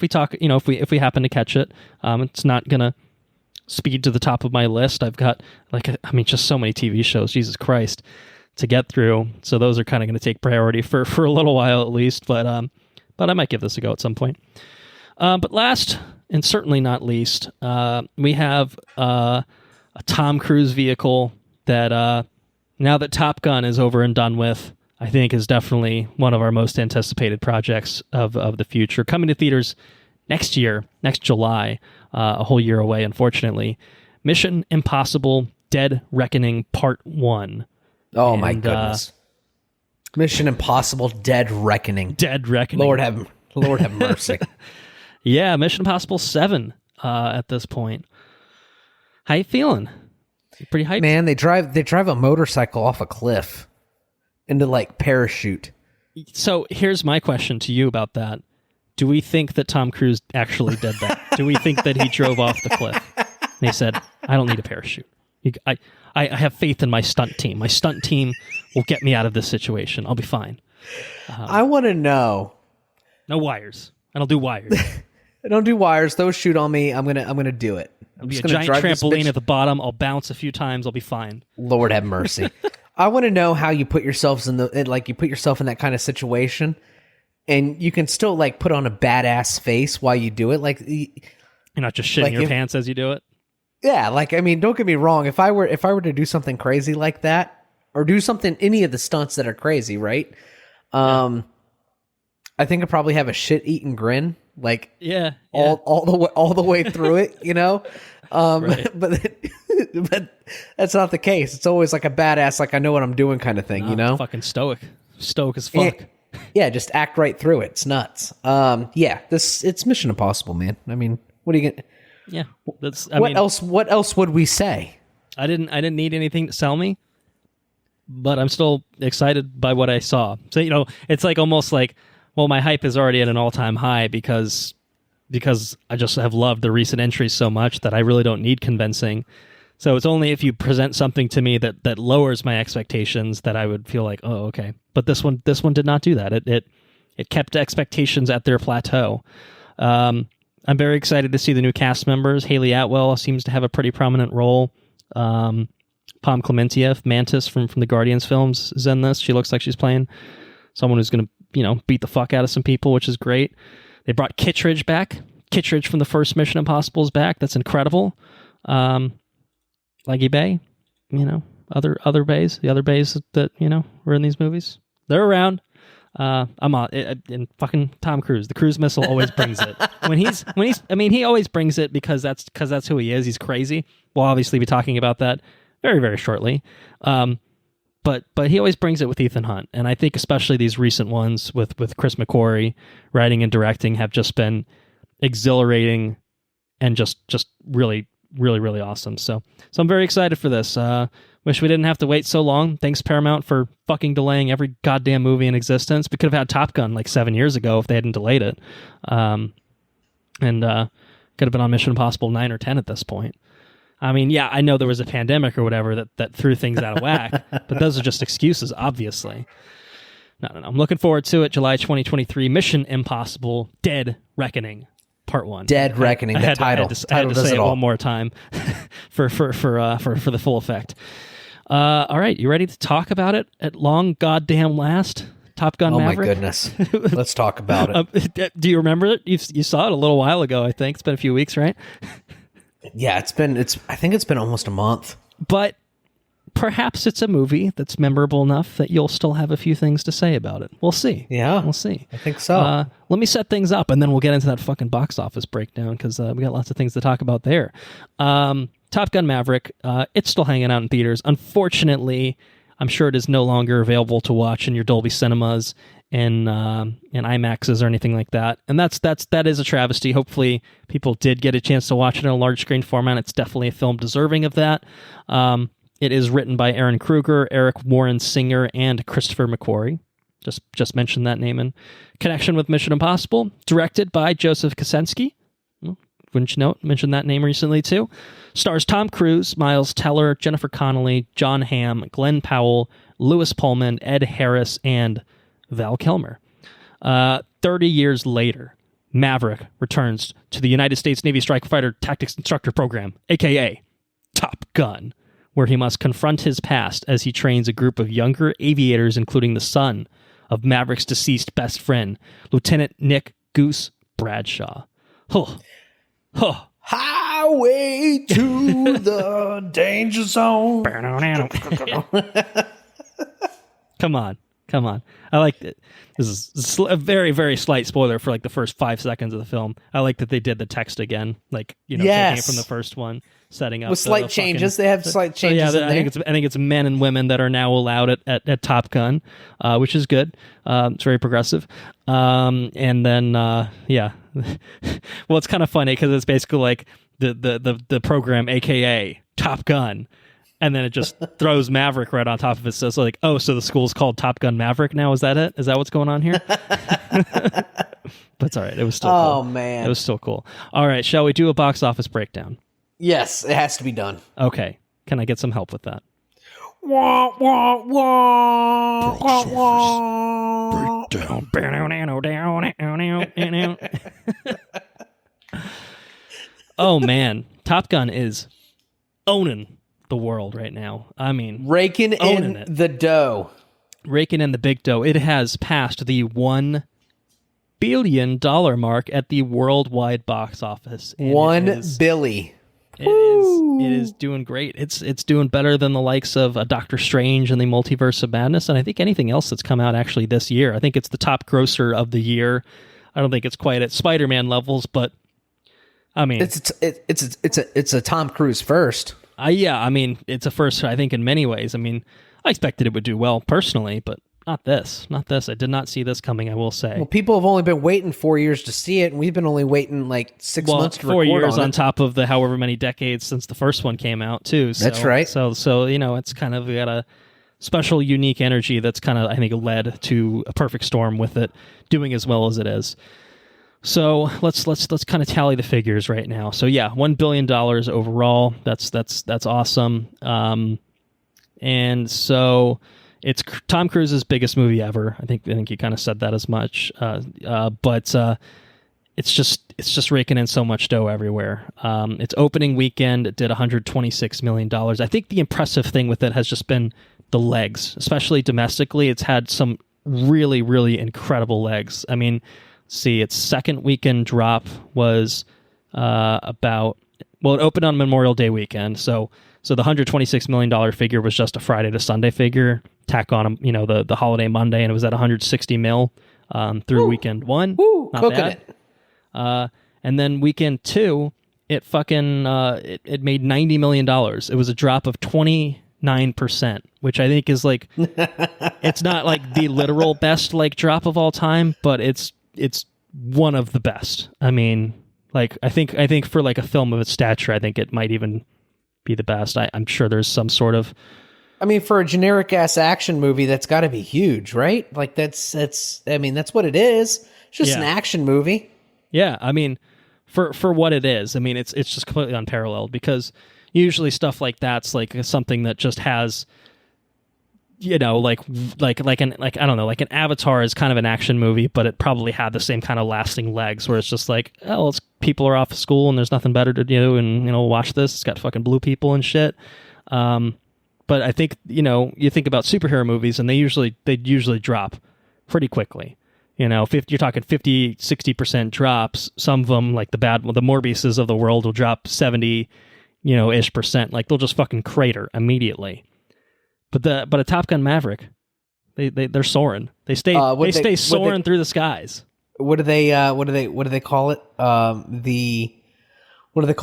we happen to catch it. It's not gonna speed to the top of my list. I've got just so many TV shows, Jesus Christ, to get through. So those are kind of going to take priority for a little while at least. But I might give this a go at some point. But last and certainly not least, we have a Tom Cruise vehicle that now that Top Gun is over and done with, I think is definitely one of our most anticipated projects of the future. Coming to theaters next July, a whole year away, unfortunately. Mission Impossible: Dead Reckoning Part 1.
Oh, my goodness. Mission Impossible: Dead Reckoning.
Dead Reckoning.
Lord have mercy.
Yeah, Mission Impossible 7 at this point. How you feeling? You pretty hyped?
Man, they drive a motorcycle off a cliff into like parachute.
So here's my question to you about that. Do we think that Tom Cruise actually did that? Do we think that he drove off the cliff? And he said, I don't need a parachute. I have faith in my stunt team. My stunt team will get me out of this situation. I'll be fine.
I want to know.
No wires. I don't do wires.
I don't do wires. Those shoot on me. I'm gonna do it.
There'll be a giant trampoline at the bottom. I'll bounce a few times. I'll be fine.
Lord have mercy. I want to know how you put yourselves in that kind of situation, and you can still like put on a badass face while you do it. Like
you're not just shitting your pants as you do it.
Yeah, like I mean, don't get me wrong. If I were to do something crazy like that, or do any of the stunts that are crazy, right? I think I'd probably have a shit-eating grin, like all the way through it, you know.
Right.
But that's not the case. It's always like a badass, like I know what I'm doing kind of thing, you know.
Fucking stoic as fuck.
Yeah, just act right through it. It's nuts. It's Mission Impossible, man. I mean, what are you gonna?
Yeah,
What else would we say?
I didn't need anything to sell me, but I'm still excited by what I saw. So it's like almost like, well, my hype is already at an all-time high because because I just have loved the recent entries so much that I really don't need convincing. So it's only if you present something to me that lowers my expectations that I would feel like, oh, okay. But this one did not do that. It kept expectations at their plateau. I'm very excited to see the new cast members. Haley Atwell seems to have a pretty prominent role. Pom Klementieff, Mantis from the Guardians films, is in this. She looks like she's playing someone who's going to, beat the fuck out of some people, which is great. They brought Kittredge back. Kittredge from the first Mission Impossible is back. That's incredible. Leggy Bay, other bays, the other bays that, were in these movies. They're around. I'm on and fucking Tom Cruise. The cruise missile always brings it. He always brings it because that's who he is. He's crazy. We'll obviously be talking about that very, very shortly. But he always brings it with Ethan Hunt. And I think especially these recent ones with Chris McQuarrie writing and directing have just been exhilarating and just really, really, really awesome. So I'm very excited for this. Wish we didn't have to wait so long. Thanks, Paramount, for fucking delaying every goddamn movie in existence. We could have had Top Gun like 7 years ago if they hadn't delayed it. And could have been on Mission Impossible 9 or 10 at this point. I mean, yeah, I know there was a pandemic or whatever that threw things out of whack, but those are just excuses, obviously. No. I'm looking forward to it. July 2023, Mission Impossible: Dead Reckoning, Part 1.
Dead Reckoning, the title.
I had to say it one more time for the full effect. All right, you ready to talk about it at long goddamn last? Top Gun Maverick?
Oh my goodness. Let's talk about
it. Do you remember it? You saw it a little while ago, I think. It's been a few weeks, right?
Yeah, I think it's been almost a month.
But perhaps it's a movie that's memorable enough that you'll still have a few things to say about it. We'll see.
Yeah.
We'll see.
I think so.
Let me set things up, and then we'll get into that fucking box office breakdown, because we got lots of things to talk about there. Top Gun Maverick, it's still hanging out in theaters. Unfortunately, I'm sure it is no longer available to watch in your Dolby Cinemas and IMAXs or anything like that. And that is a travesty. Hopefully people did get a chance to watch it in a large screen format. It's definitely a film deserving of that. It is written by Aaron Kruger, Eric Warren Singer, and Christopher McQuarrie. Just mentioned that name in connection with Mission Impossible. Directed by Joseph Kosinski. Wouldn't you know? Mentioned that name recently too. Stars Tom Cruise, Miles Teller, Jennifer Connelly, John Hamm, Glenn Powell, Lewis Pullman, Ed Harris, and Val Kilmer. 30 years later, Maverick returns to the United States Navy Strike Fighter Tactics Instructor Program, aka Top Gun, where he must confront his past as he trains a group of younger aviators, including the son of Maverick's deceased best friend, Lieutenant Nick Goose Bradshaw.
Highway to the danger zone.
Come on. I like it. This is a very, very slight spoiler for like the first 5 seconds of the film. I like that they did the text again, taking it from the first one, setting up
with slight changes. They have slight changes.
I think it's men and women that are now allowed at Top Gun, which is good. It's very progressive. And then well, it's kind of funny because it's basically like the program, aka Top Gun. And then it just throws Maverick right on top of it. So it's like, so the school's called Top Gun Maverick now? Is that it? Is that what's going on here? But it's all right. It was still cool.
Oh, man.
It was still cool. All right. Shall we do a box office breakdown?
Yes, it has to be done.
Okay. Can I get some help with that?
Wah, wah, wah, wah, wah.
Oh, man. Top Gun is owning the world right now. I mean,
raking in the dough.
Raking in the big dough. It has passed the $1 billion mark at the worldwide box office.
$1 billion.
It is doing great. It's doing better than the likes of Doctor Strange and the Multiverse of Madness, and I think anything else that's come out actually this year. I think it's the top grosser of the year. I don't think it's quite at Spider-Man levels, but I mean,
it's a Tom Cruise first.
I mean, it's a first, I think, in many ways. I mean, I expected it would do well personally, but not this. I did not see this coming, I will say.
Well, people have only been waiting 4 years to see it, and we've been only waiting like 6 months to record
4 years on
it.
top of the however many decades since the first one came out, too. So,
that's right.
So it's kind of got a special, unique energy that's kind of, I think, led to a perfect storm with it doing as well as it is. So let's kind of tally the figures right now. So yeah, $1 billion overall. That's awesome. And so it's Tom Cruise's biggest movie ever. I think you kind of said that as much. But it's just raking in so much dough everywhere. Its opening weekend, it did $126 million. I think the impressive thing with it has just been the legs, especially domestically. It's had some really, really incredible legs. I mean, see, its second weekend drop was it opened on Memorial Day weekend. So the $126 million figure was just a Friday to Sunday figure. Tack on, the holiday Monday, and it was at $160 mil through weekend one. Not bad. And then weekend two, it it made $90 million. It was a drop of 29%, which I think is like, it's not like the literal best like drop of all time, but it's one of the best. I mean, like I think for like a film of its stature, I think it might even be the best. I'm sure there's some sort of.
I mean, for a generic ass action movie, that's got to be huge, right? Like that's what it is. It's just an action movie. Yeah,
I mean, for what it is, I mean, it's just completely unparalleled, because usually stuff like that's like something that just has, like an Avatar is kind of an action movie, but it probably had the same kind of lasting legs, where it's just like, people are off of school and there's nothing better to do, and watch this. It's got fucking blue people and shit. But I think you think about superhero movies, and they usually drop pretty quickly. You're talking 50-60% drops. Some of them, like the Morbiuses of the world, will drop 70 ish percent. Like they'll just fucking crater immediately. But a Top Gun Maverick, they're soaring. They stay soaring through the skies.
What do they call it? What do they call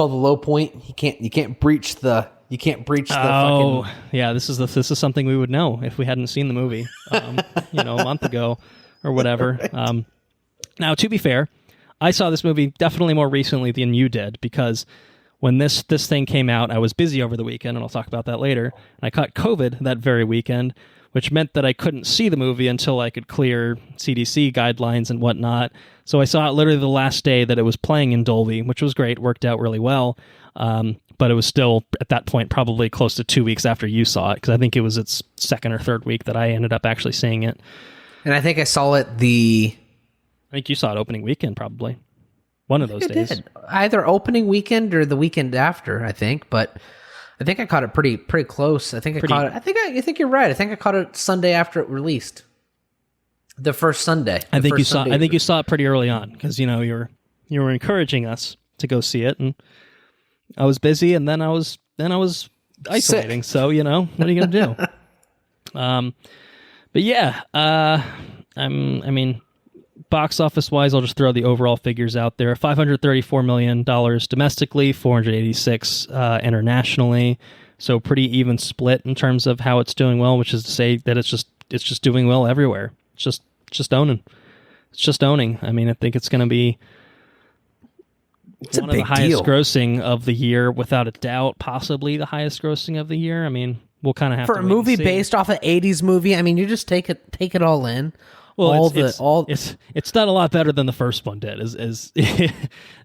the low point? You can't breach the fucking.
Yeah, this is something we would know if we hadn't seen the movie a month ago or whatever. Right. Now, to be fair, I saw this movie definitely more recently than you did, because when this thing came out, I was busy over the weekend, and I'll talk about that later. And I caught COVID that very weekend, which meant that I couldn't see the movie until I could clear CDC guidelines and whatnot. So I saw it literally the last day that it was playing in Dolby, which was great, worked out really well. But it was still, at that point, probably close to 2 weeks after you saw it, because I think it was its second or third week that I ended up actually seeing it.
And I think I saw it
I think you saw it opening weekend, probably. One of those days.
Did. Either opening weekend or the weekend after, I think. But I think I caught it pretty close. I think you're right. I think I caught it Sunday after it released. The first Sunday.
I think you saw it pretty early on, because you were encouraging us to go see it, and I was busy, and then I was isolating. Sick. So what are you gonna do? But yeah, I mean, box office wise, I'll just throw the overall figures out there: $534 million domestically, $486 internationally. So pretty even split in terms of how it's doing well, which is to say that it's just doing well everywhere. It's just owning. It's just owning. I mean, I think it's going to be one of the highest grossing of the year, without a doubt. Possibly the highest grossing of the year. I mean, we'll kind of have
for
to
a movie based off an '80s movie. I mean, you just take it all in.
Well, it's done a lot better than the first one did. Is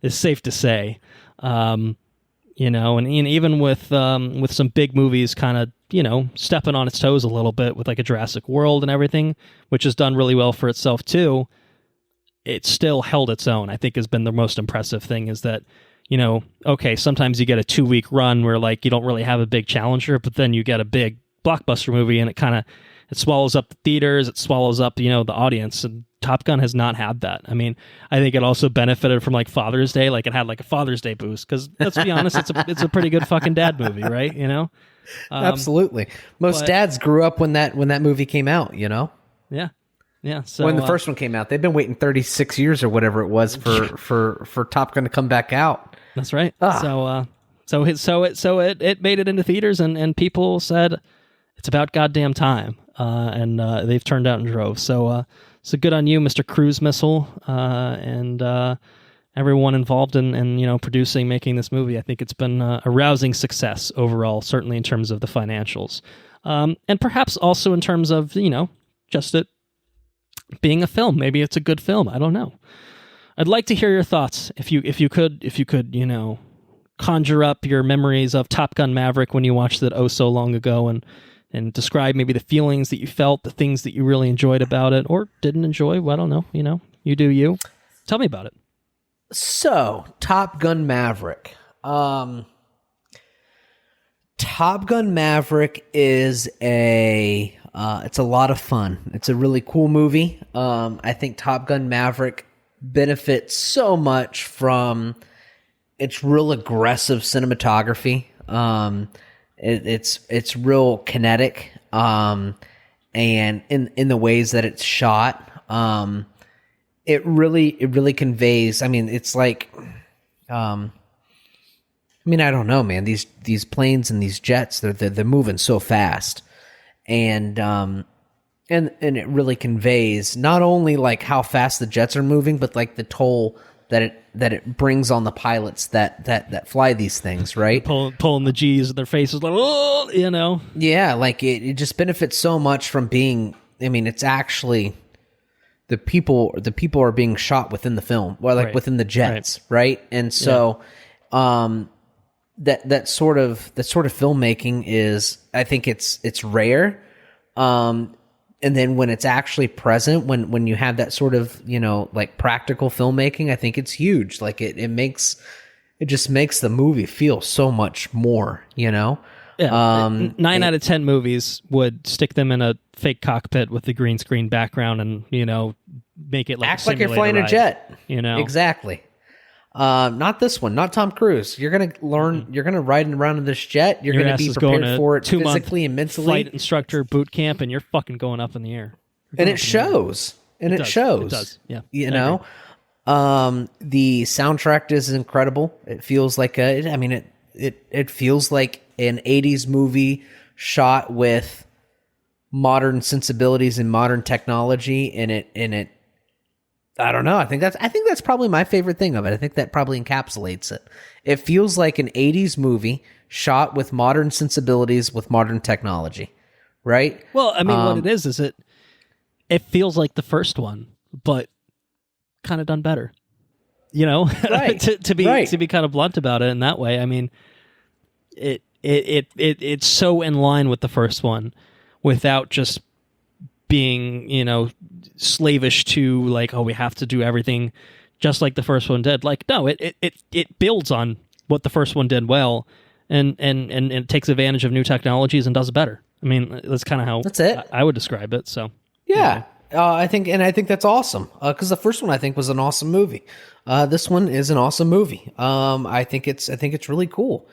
safe to say. And even with some big movies kind of stepping on its toes a little bit with like a Jurassic World and everything, which has done really well for itself too, it still held its own. I think has been the most impressive thing, is that okay, sometimes you get a 2-week run where like you don't really have a big challenger, but then you get a big blockbuster movie and it swallows up the theaters, it swallows up the audience, and Top Gun has not had that. I mean, I think it also benefited from like Father's Day, like it had like a Father's Day boost, because let's be honest, it's a pretty good fucking dad movie, right?
Absolutely. Most dads grew up when that movie came out.
Yeah. So
when the first one came out, they've been waiting 36 years or whatever it was for Top Gun to come back out.
That's right. So it made it into theaters, and people said it's about goddamn time. And they've turned out in droves. So good on you, Mr. Cruise Missile, and everyone involved in producing, making this movie. I think it's been a rousing success overall, certainly in terms of the financials, and perhaps also in terms of just it being a film. Maybe it's a good film. I don't know. I'd like to hear your thoughts. If you could, conjure up your memories of Top Gun Maverick when you watched it so long ago, and describe maybe the feelings that you felt, the things that you really enjoyed about it or didn't enjoy. Well, I don't know. You do you. Tell me about it.
So, Top Gun Maverick. Top Gun Maverick is it's a lot of fun. It's a really cool movie. I think Top Gun Maverick benefits so much from its real aggressive cinematography. It's real kinetic, and in the ways that it's shot, it really conveys. I mean, it's like, I don't know, man. These planes and these jets, they're moving so fast, and it really conveys not only like how fast the jets are moving, but like the toll that it brings on the pilots that fly these things, right?
Pulling the G's in their faces, like, oh,
Yeah, like it just benefits so much from being. I mean, it's actually the people are being shot within the film, or like within the jets, right? And so, that sort of filmmaking is, I think it's rare. And then when it's actually present, when you have that sort of, like practical filmmaking, I think it's huge. Like it just makes the movie feel so much more, Yeah.
9 out of 10 movies would stick them in a fake cockpit with the green screen background and, make it like
act like you're flying a jet. Exactly. Not this one, not Tom Cruise. You're going to learn, you're going to ride around in this jet. You're going to be prepared for it physically and mentally.
Flight instructor boot camp, and you're fucking going up in the air.
And it shows. And it shows. It does.
Yeah.
The soundtrack is incredible. It feels like it feels like an 80s movie shot with modern sensibilities and modern technology, and it I don't know. I think that's probably my favorite thing of it. I think that probably encapsulates it. It feels like an 80s movie shot with modern sensibilities with modern technology, right?
Well, I mean, what it is it feels like the first one, but kind of done better.
Right.
to be kind of blunt about it in that way. I mean, it's so in line with the first one without just being, slavish to like, oh, we have to do everything just like the first one did. Like, no, it builds on what the first one did well, and it takes advantage of new technologies and does it better. I mean, that's kind of how I would describe it. So
yeah, I think that's awesome because the first one I think was an awesome movie. This one is an awesome movie. I think it's really cool.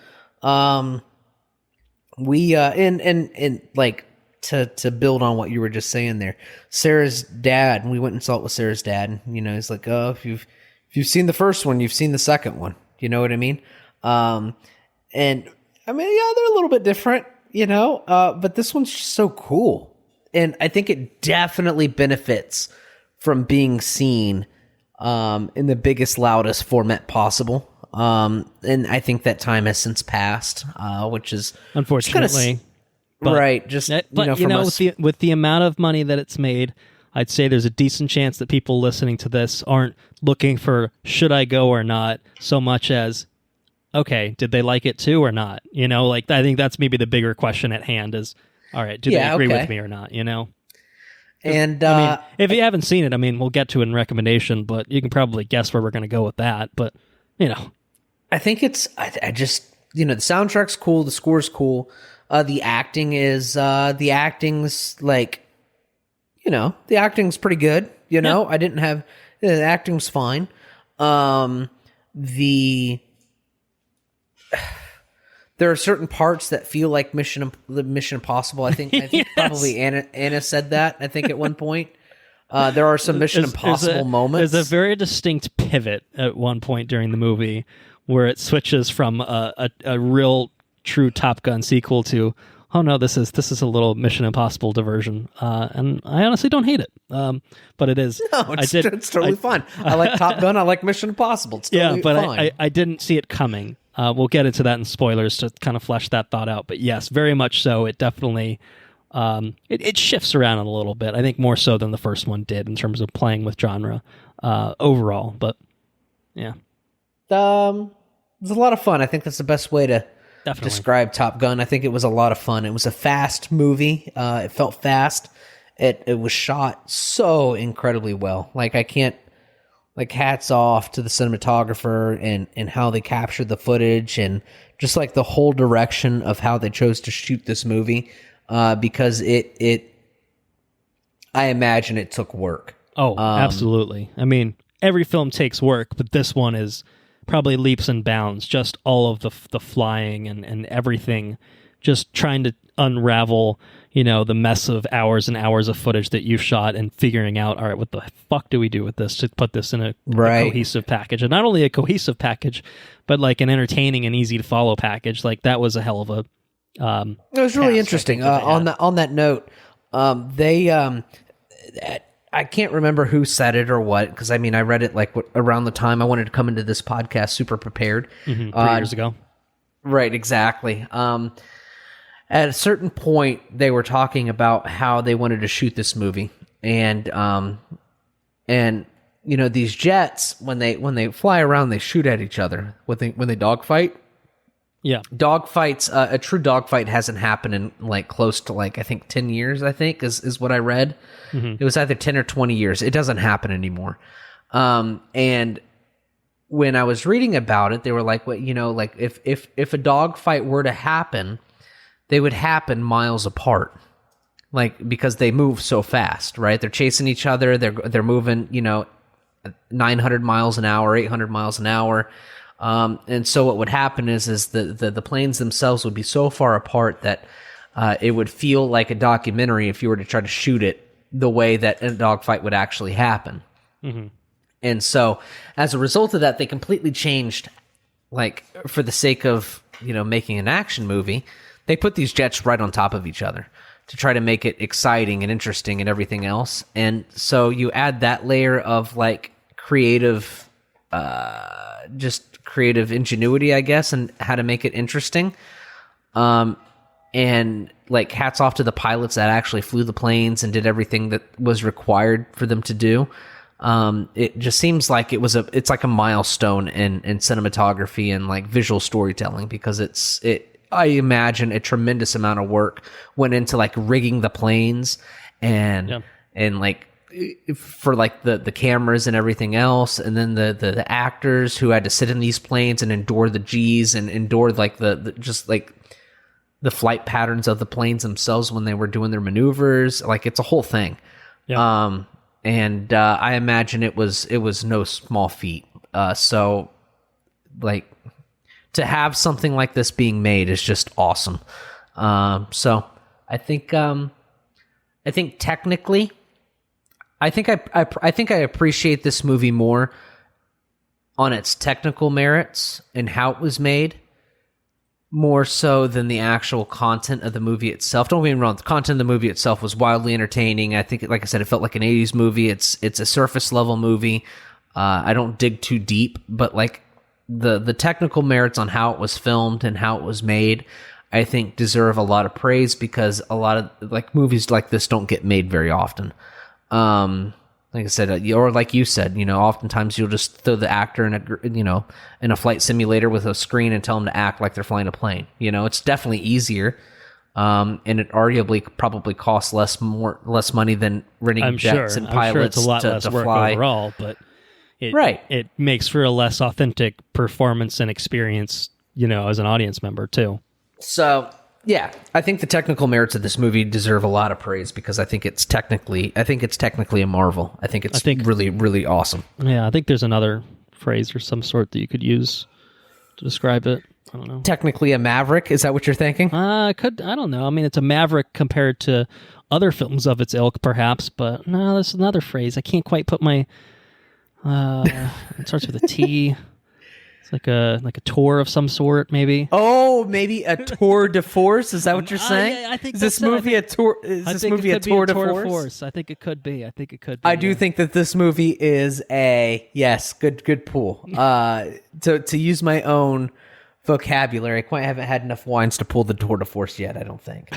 We and like. To build on what you were just saying there, Sarah's dad, and we went and saw it with Sarah's dad, and, he's like, oh, if you've seen the first one, you've seen the second one. You know what I mean? And I mean, yeah, they're a little bit different, but this one's just so cool. And I think it definitely benefits from being seen in the biggest, loudest format possible. And I think that time has since passed, which is
unfortunately.
Right,
with the amount of money that it's made, I'd say there's a decent chance that people listening to this aren't looking for should I go or not, so much as, okay, did they like it too or not? Like I think that's maybe the bigger question at hand is, all right, do they agree with me or not?
And
I mean, if you haven't seen it, I mean, we'll get to it in recommendation, but you can probably guess where we're going to go with that. But
I think it's I just the soundtrack's cool, the score's cool. The acting's like, the acting's pretty good. I didn't have the acting's fine. There are certain parts that feel like Mission Impossible. I think
Yes.
Probably Anna said that. I think at one point. There are some Mission Impossible moments.
There's a very distinct pivot at one point during the movie where it switches from a real true Top Gun sequel to, oh no, this is a little Mission Impossible diversion, and I honestly don't hate it, but it is.
No, it's totally fun. I like Top Gun. I like Mission Impossible. It's totally fun.
I didn't see it coming. We'll get into that in spoilers to kind of flesh that thought out. But yes, very much so. It definitely it shifts around a little bit. I think more so than the first one did in terms of playing with genre overall. But Yeah.
It was a lot of fun. I think that's the best way to
Definitely.
describe Top Gun. I think it was a lot of fun. It was a fast movie. It felt fast. It was shot so incredibly well. Like, I can't, like, hats off to the cinematographer and how they captured the footage and just like the whole direction of how they chose to shoot this movie. Because I imagine it took work.
Oh, absolutely. I mean, every film takes work, but this one is probably leaps and bounds. Just all of the flying and everything, just trying to unravel, the mess of hours and hours of footage that you shot and figuring out, all right, what the fuck do we do with this to put this in a cohesive package? And not only a cohesive package, but like an entertaining and easy to follow package. Like, that was a hell of a
it was really interesting. On that note, I can't remember who said it or what, because I mean, I read it like around the time I wanted to come into this podcast super prepared.
3 years ago.
Right, exactly. At a certain point, they were talking about how they wanted to shoot this movie, and these jets, when they fly around, they shoot at each other when they dogfight.
Yeah.
Dogfights, a true dogfight hasn't happened in like close to like, I think 10 years, I think is what I read. It was either 10 or 20 years. It doesn't happen anymore. And when I was reading about it, they were like, what, like if a dogfight were to happen, they would happen miles apart. Like, because they move so fast, right? They're chasing each other. They're moving, 900 miles an hour, 800 miles an hour. And so what would happen is the planes themselves would be so far apart that it would feel like a documentary if you were to try to shoot it the way that a dogfight would actually happen. Mm-hmm. And so as a result of that, they completely changed, like, for the sake of, making an action movie, they put these jets right on top of each other to try to make it exciting and interesting and everything else. And so you add that layer of like creative ingenuity, I guess, and how to make it interesting. And like, hats off to the pilots that actually flew the planes and did everything that was required for them to do. It just seems like it's like a milestone in cinematography and like visual storytelling, because I imagine a tremendous amount of work went into like rigging the planes and like for like the cameras and everything else, and then the actors who had to sit in these planes and endure the G's and endure like the just like the flight patterns of the planes themselves when they were doing their maneuvers. Like, it's a whole thing. And I imagine it was no small feat. So like, to have something like this being made is just awesome. So I think technically, I think I appreciate this movie more on its technical merits and how it was made, more so than the actual content of the movie itself. Don't get me wrong, the content of the movie itself was wildly entertaining. I think, like I said, it felt like an 80s movie. It's a surface level movie. I don't dig too deep, but like the technical merits on how it was filmed and how it was made, I think deserve a lot of praise, because a lot of like movies like this don't get made very often. Like I said, or like you said, oftentimes you'll just throw the actor in a flight simulator with a screen and tell them to act like they're flying a plane. It's definitely easier. And it arguably probably costs less money than renting jets and pilots.
I'm sure it's a lot less work
fly
overall, but it makes for a less authentic performance and experience, as an audience member too.
So yeah, I think the technical merits of this movie deserve a lot of praise, because I think it's technically a marvel. I think it's really, really awesome.
Yeah, I think there's another phrase or some sort that you could use to describe it. I don't know.
Technically a maverick? Is that what you're thinking?
I don't know. I mean, it's a maverick compared to other films of its ilk, perhaps, but no, there's another phrase. I can't quite put my... it starts with a T. It's like a tour of some sort, maybe.
Oh, maybe a tour de force? Is that what you're saying?
Yeah, I think
is this movie a tour? Is this movie a tour de force?
I think it could be.
I do think that this movie is good pull. To use my own vocabulary, I quite haven't had enough wines to pull the tour de force yet, I don't think.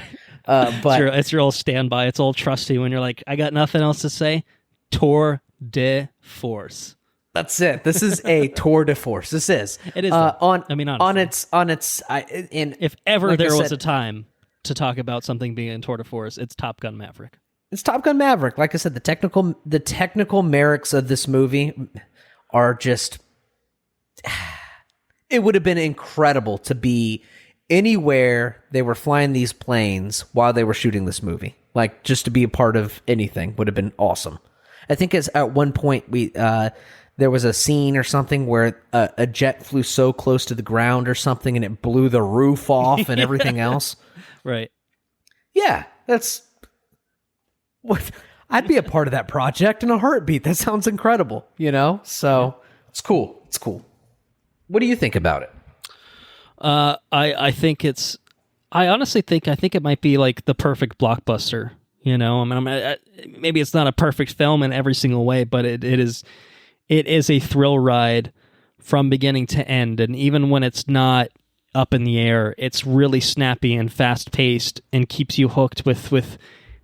But
it's your old standby. It's old trusty when you're like, I got nothing else to say. Tour de force.
That's it. This is a tour de force. This is.
It is.
On
Honestly.
in
If ever
like
there
I
was
said,
a time to talk about something being in tour de force, it's Top Gun Maverick.
it's Top Gun Maverick. Like I said, the technical merits of this movie are just. It would have been incredible to be anywhere they were flying these planes while they were shooting this movie. Like, just to be a part of anything would have been awesome. I think at one point there was a scene or something where a jet flew so close to the ground or something and it blew the roof off and everything else.
Right.
Yeah, that's what I'd be a part of that project in a heartbeat. That sounds incredible, So it's cool. It's cool. What do you think about it?
I think I honestly think it might be like the perfect blockbuster. I mean, maybe it's not a perfect film in every single way, but it is a thrill ride from beginning to end. And even when it's not up in the air, it's really snappy and fast paced and keeps you hooked with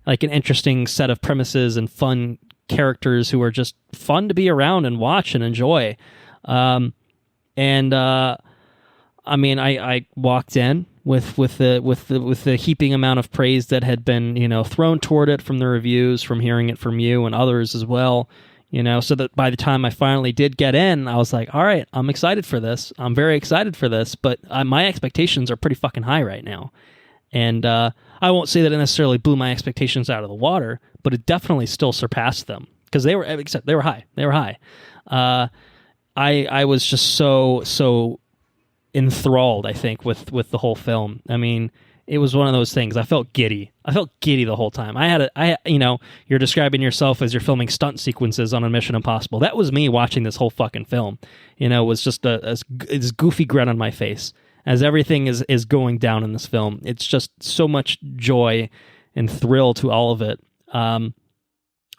like an interesting set of premises and fun characters who are just fun to be around and watch and enjoy. I mean, I walked in with the heaping amount of praise that had been, thrown toward it from the reviews, from hearing it from you and others as well, so that by the time I finally did get in, I was like, all right, I'm excited for this. I'm very excited for this, but my expectations are pretty fucking high right now. And I won't say that it necessarily blew my expectations out of the water, but it definitely still surpassed them because they were high. They were high. I was just so enthralled, I think, with the whole film. I mean, it was one of those things. I felt giddy the whole time. You're describing yourself as you're filming stunt sequences on a Mission Impossible. That was me watching this whole fucking film. It was just this goofy grin on my face as everything is going down in this film. It's just so much joy and thrill to all of it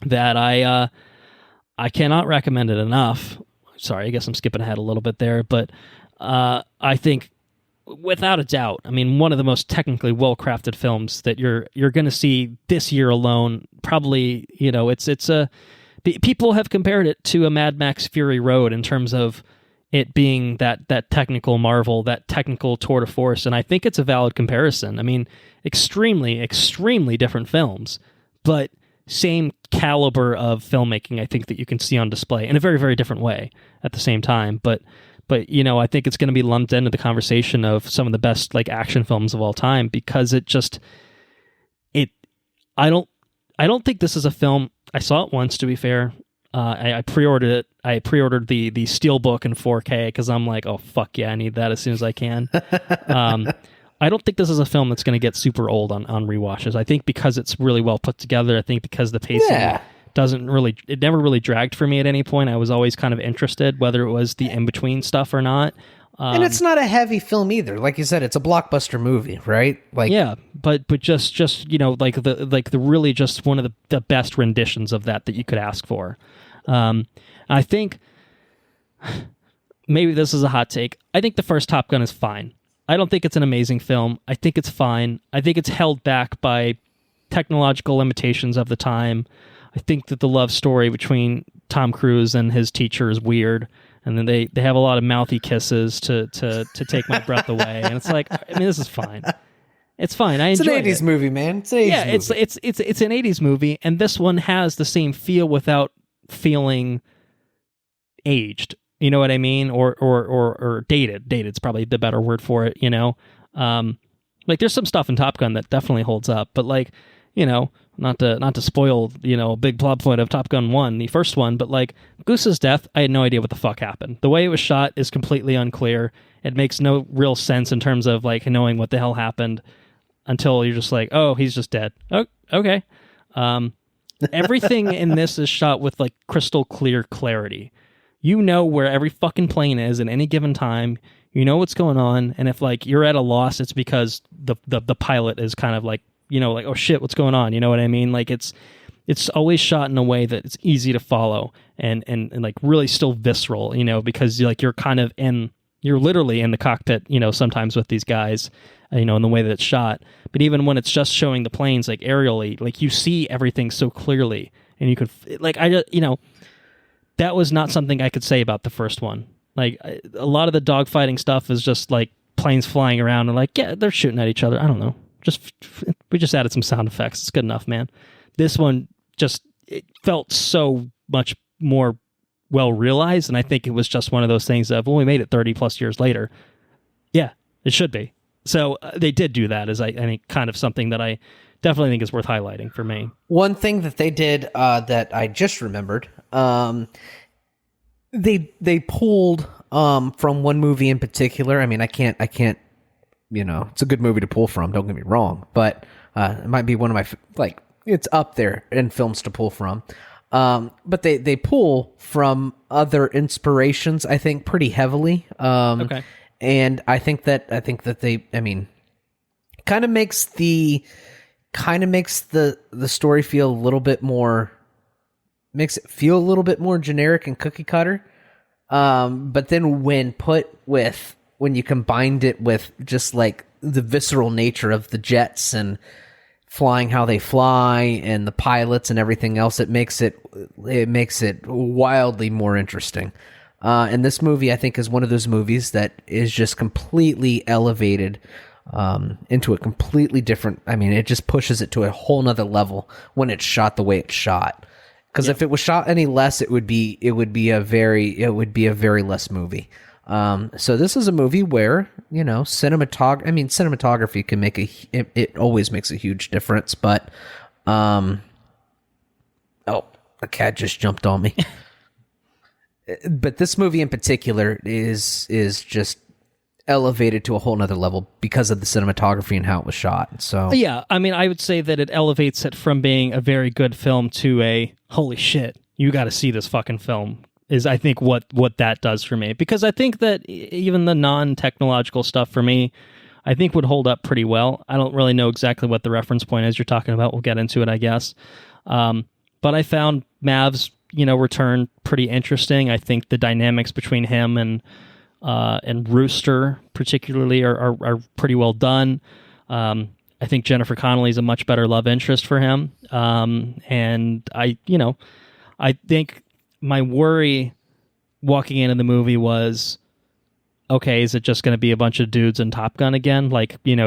that I cannot recommend it enough. Sorry, I guess I'm skipping ahead a little bit there, but I think, without a doubt, I mean, one of the most technically well-crafted films that you're going to see this year alone. Probably, people have compared it to a Mad Max Fury Road in terms of it being that technical marvel, that technical tour de force, and I think it's a valid comparison. I mean, extremely, extremely different films, but same caliber of filmmaking, I think, that you can see on display in a very, very different way at the same time. But I think it's going to be lumped into the conversation of some of the best like action films of all time because I don't think this is a film. I saw it once, to be fair. I pre-ordered it. I pre-ordered the Steelbook in 4K because I'm like, oh fuck yeah, I need that as soon as I can. I don't think this is a film that's going to get super old on rewatches. I think because it's really well put together. I think because the pacing it never really dragged for me at any point. I was always kind of interested, whether it was the in-between stuff or not.
And it's not a heavy film either. Like you said, it's a blockbuster movie, right? Like,
yeah, but just like the really just one of the best renditions of that you could ask for. I think maybe this is a hot take. I think the first Top Gun is fine. I don't think it's an amazing film. I think it's fine. I think it's held back by technological limitations of the time. I think that the love story between Tom Cruise and his teacher is weird, and then they have a lot of mouthy kisses to take my breath away. And it's like, I mean, this is fine. It's fine. I enjoy it.
It's an 80s movie, man. It's an 80s movie.
It's an 80s movie, and this one has the same feel without feeling aged. You know what I mean? Or dated. Dated's probably the better word for it. Like there's some stuff in Top Gun that definitely holds up, but like, not to spoil, a big plot point of Top Gun 1, the first one, but like Goose's death, I had no idea what the fuck happened. The way it was shot is completely unclear. It makes no real sense in terms of like knowing what the hell happened until you're just like, oh, he's just dead. Oh, okay. Everything in this is shot with like crystal clear clarity. You know where every fucking plane is at any given time. You know what's going on, and if like you're at a loss, it's because the pilot is kind of like, like, oh shit, what's going on? You know what I mean? Like it's always shot in a way that it's easy to follow and like really still visceral, because like you're literally in the cockpit, sometimes with these guys, in the way that it's shot. But even when it's just showing the planes like aerially, like you see everything so clearly, and you could like that was not something I could say about the first one. Like, a lot of the dogfighting stuff is just like planes flying around and like, yeah, they're shooting at each other. I don't know. We just added some sound effects. It's good enough, man. This one it felt so much more well realized, and I think it was just one of those things of, well, we made it 30 plus years later. Yeah, it should be. So they did do that, is I think kind of something that I definitely think is worth highlighting for me.
One thing that they did that I just remembered, they pulled from one movie in particular. I mean, I can't, it's a good movie to pull from, don't get me wrong, but it might be one of my, it's up there in films to pull from. But they pull from other inspirations, I think, pretty heavily.
Okay.
And I think that they, kind of makes the story feel a little bit more, makes it feel a little bit more generic and cookie cutter. But then when you combined it with just like the visceral nature of the jets and flying how they fly and the pilots and everything else, it makes it wildly more interesting. And this movie, I think, is one of those movies that is just completely elevated into a completely different. I mean, it just pushes it to a whole nother level when it's shot the way it's shot. Because if it was shot any less, it would be a very less movie. So this is a movie where, cinematography can it always makes a huge difference. But the cat just jumped on me. But this movie in particular is just elevated to a whole nother level because of the cinematography and how it was shot. So
yeah, I mean, I would say that it elevates it from being a very good film to a holy shit, you got to see this fucking film, is I think what that does for me. Because I think that even the non-technological stuff for me, I think would hold up pretty well. I don't really know exactly what the reference point is you're talking about. We'll get into it, I guess. But I found Mav's return pretty interesting. I think the dynamics between him and Rooster particularly are pretty well done. I think Jennifer Connelly is a much better love interest for him. And I think my worry walking into the movie was, okay, is it just going to be a bunch of dudes in Top Gun again?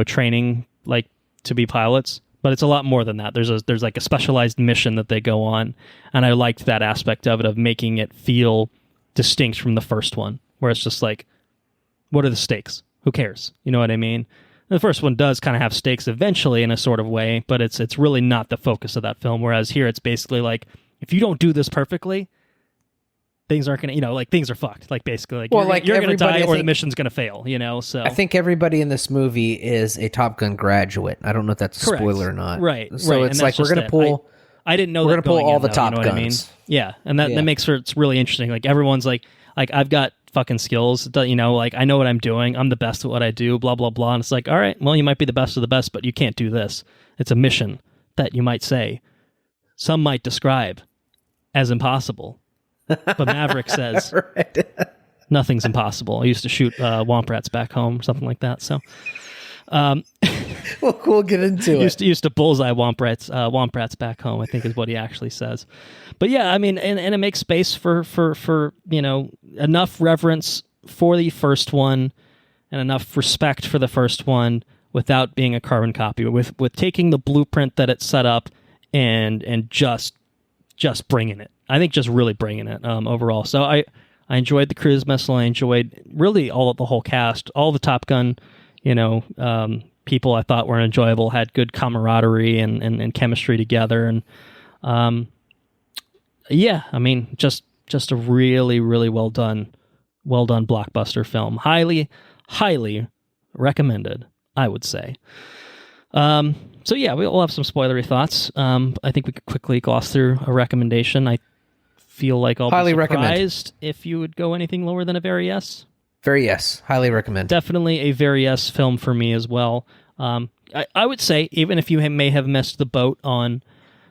Training to be pilots? But it's a lot more than that. There's like a specialized mission that they go on. And I liked that aspect of it, of making it feel distinct from the first one, where it's just like, what are the stakes? Who cares? You know what I mean? The first one does kind of have stakes eventually in a sort of way, but it's really not the focus of that film. Whereas here, it's basically like, if you don't do this perfectly, things aren't going to, things are fucked. Like, basically, you're going to die or the mission's going to fail, So
I think everybody in this movie is a Top Gun graduate. I don't know if that's a spoiler or not.
Right.
So it's like, we're going to pull...
I didn't know
we're
that
going to pull all the
though,
Top
you know
Guns.
What I mean? Yeah, and that makes it's really interesting. Like, everyone's like I've got fucking skills, I know what I'm doing. I'm the best at what I do, blah, blah, blah. And it's like, all right, well, you might be the best of the best, but you can't do this. It's a mission that you might say, some might describe as impossible. But Maverick says, nothing's impossible. I used to shoot womp rats back home, something like that. So,
we'll get into it.
Used to bullseye womp rats back home, I think is what he actually says. But yeah, I mean, and it makes space for enough reverence for the first one and enough respect for the first one without being a carbon copy, with taking the blueprint that it set up and just bringing it. I think just really bringing it overall. So I enjoyed the cruise missile. I enjoyed really the whole cast, all the Top Gun, people I thought were enjoyable, had good camaraderie and chemistry together. And just a really, really well done blockbuster film. Highly, highly recommended, I would say. So yeah, we'll have some spoilery thoughts. I think we could quickly gloss through a recommendation. I feel like I'll
highly
be surprised
recommend.
If you would go anything lower than a very yes.
Very yes. Highly recommend.
Definitely a very yes film for me as well. I would say, even if you may have missed the boat on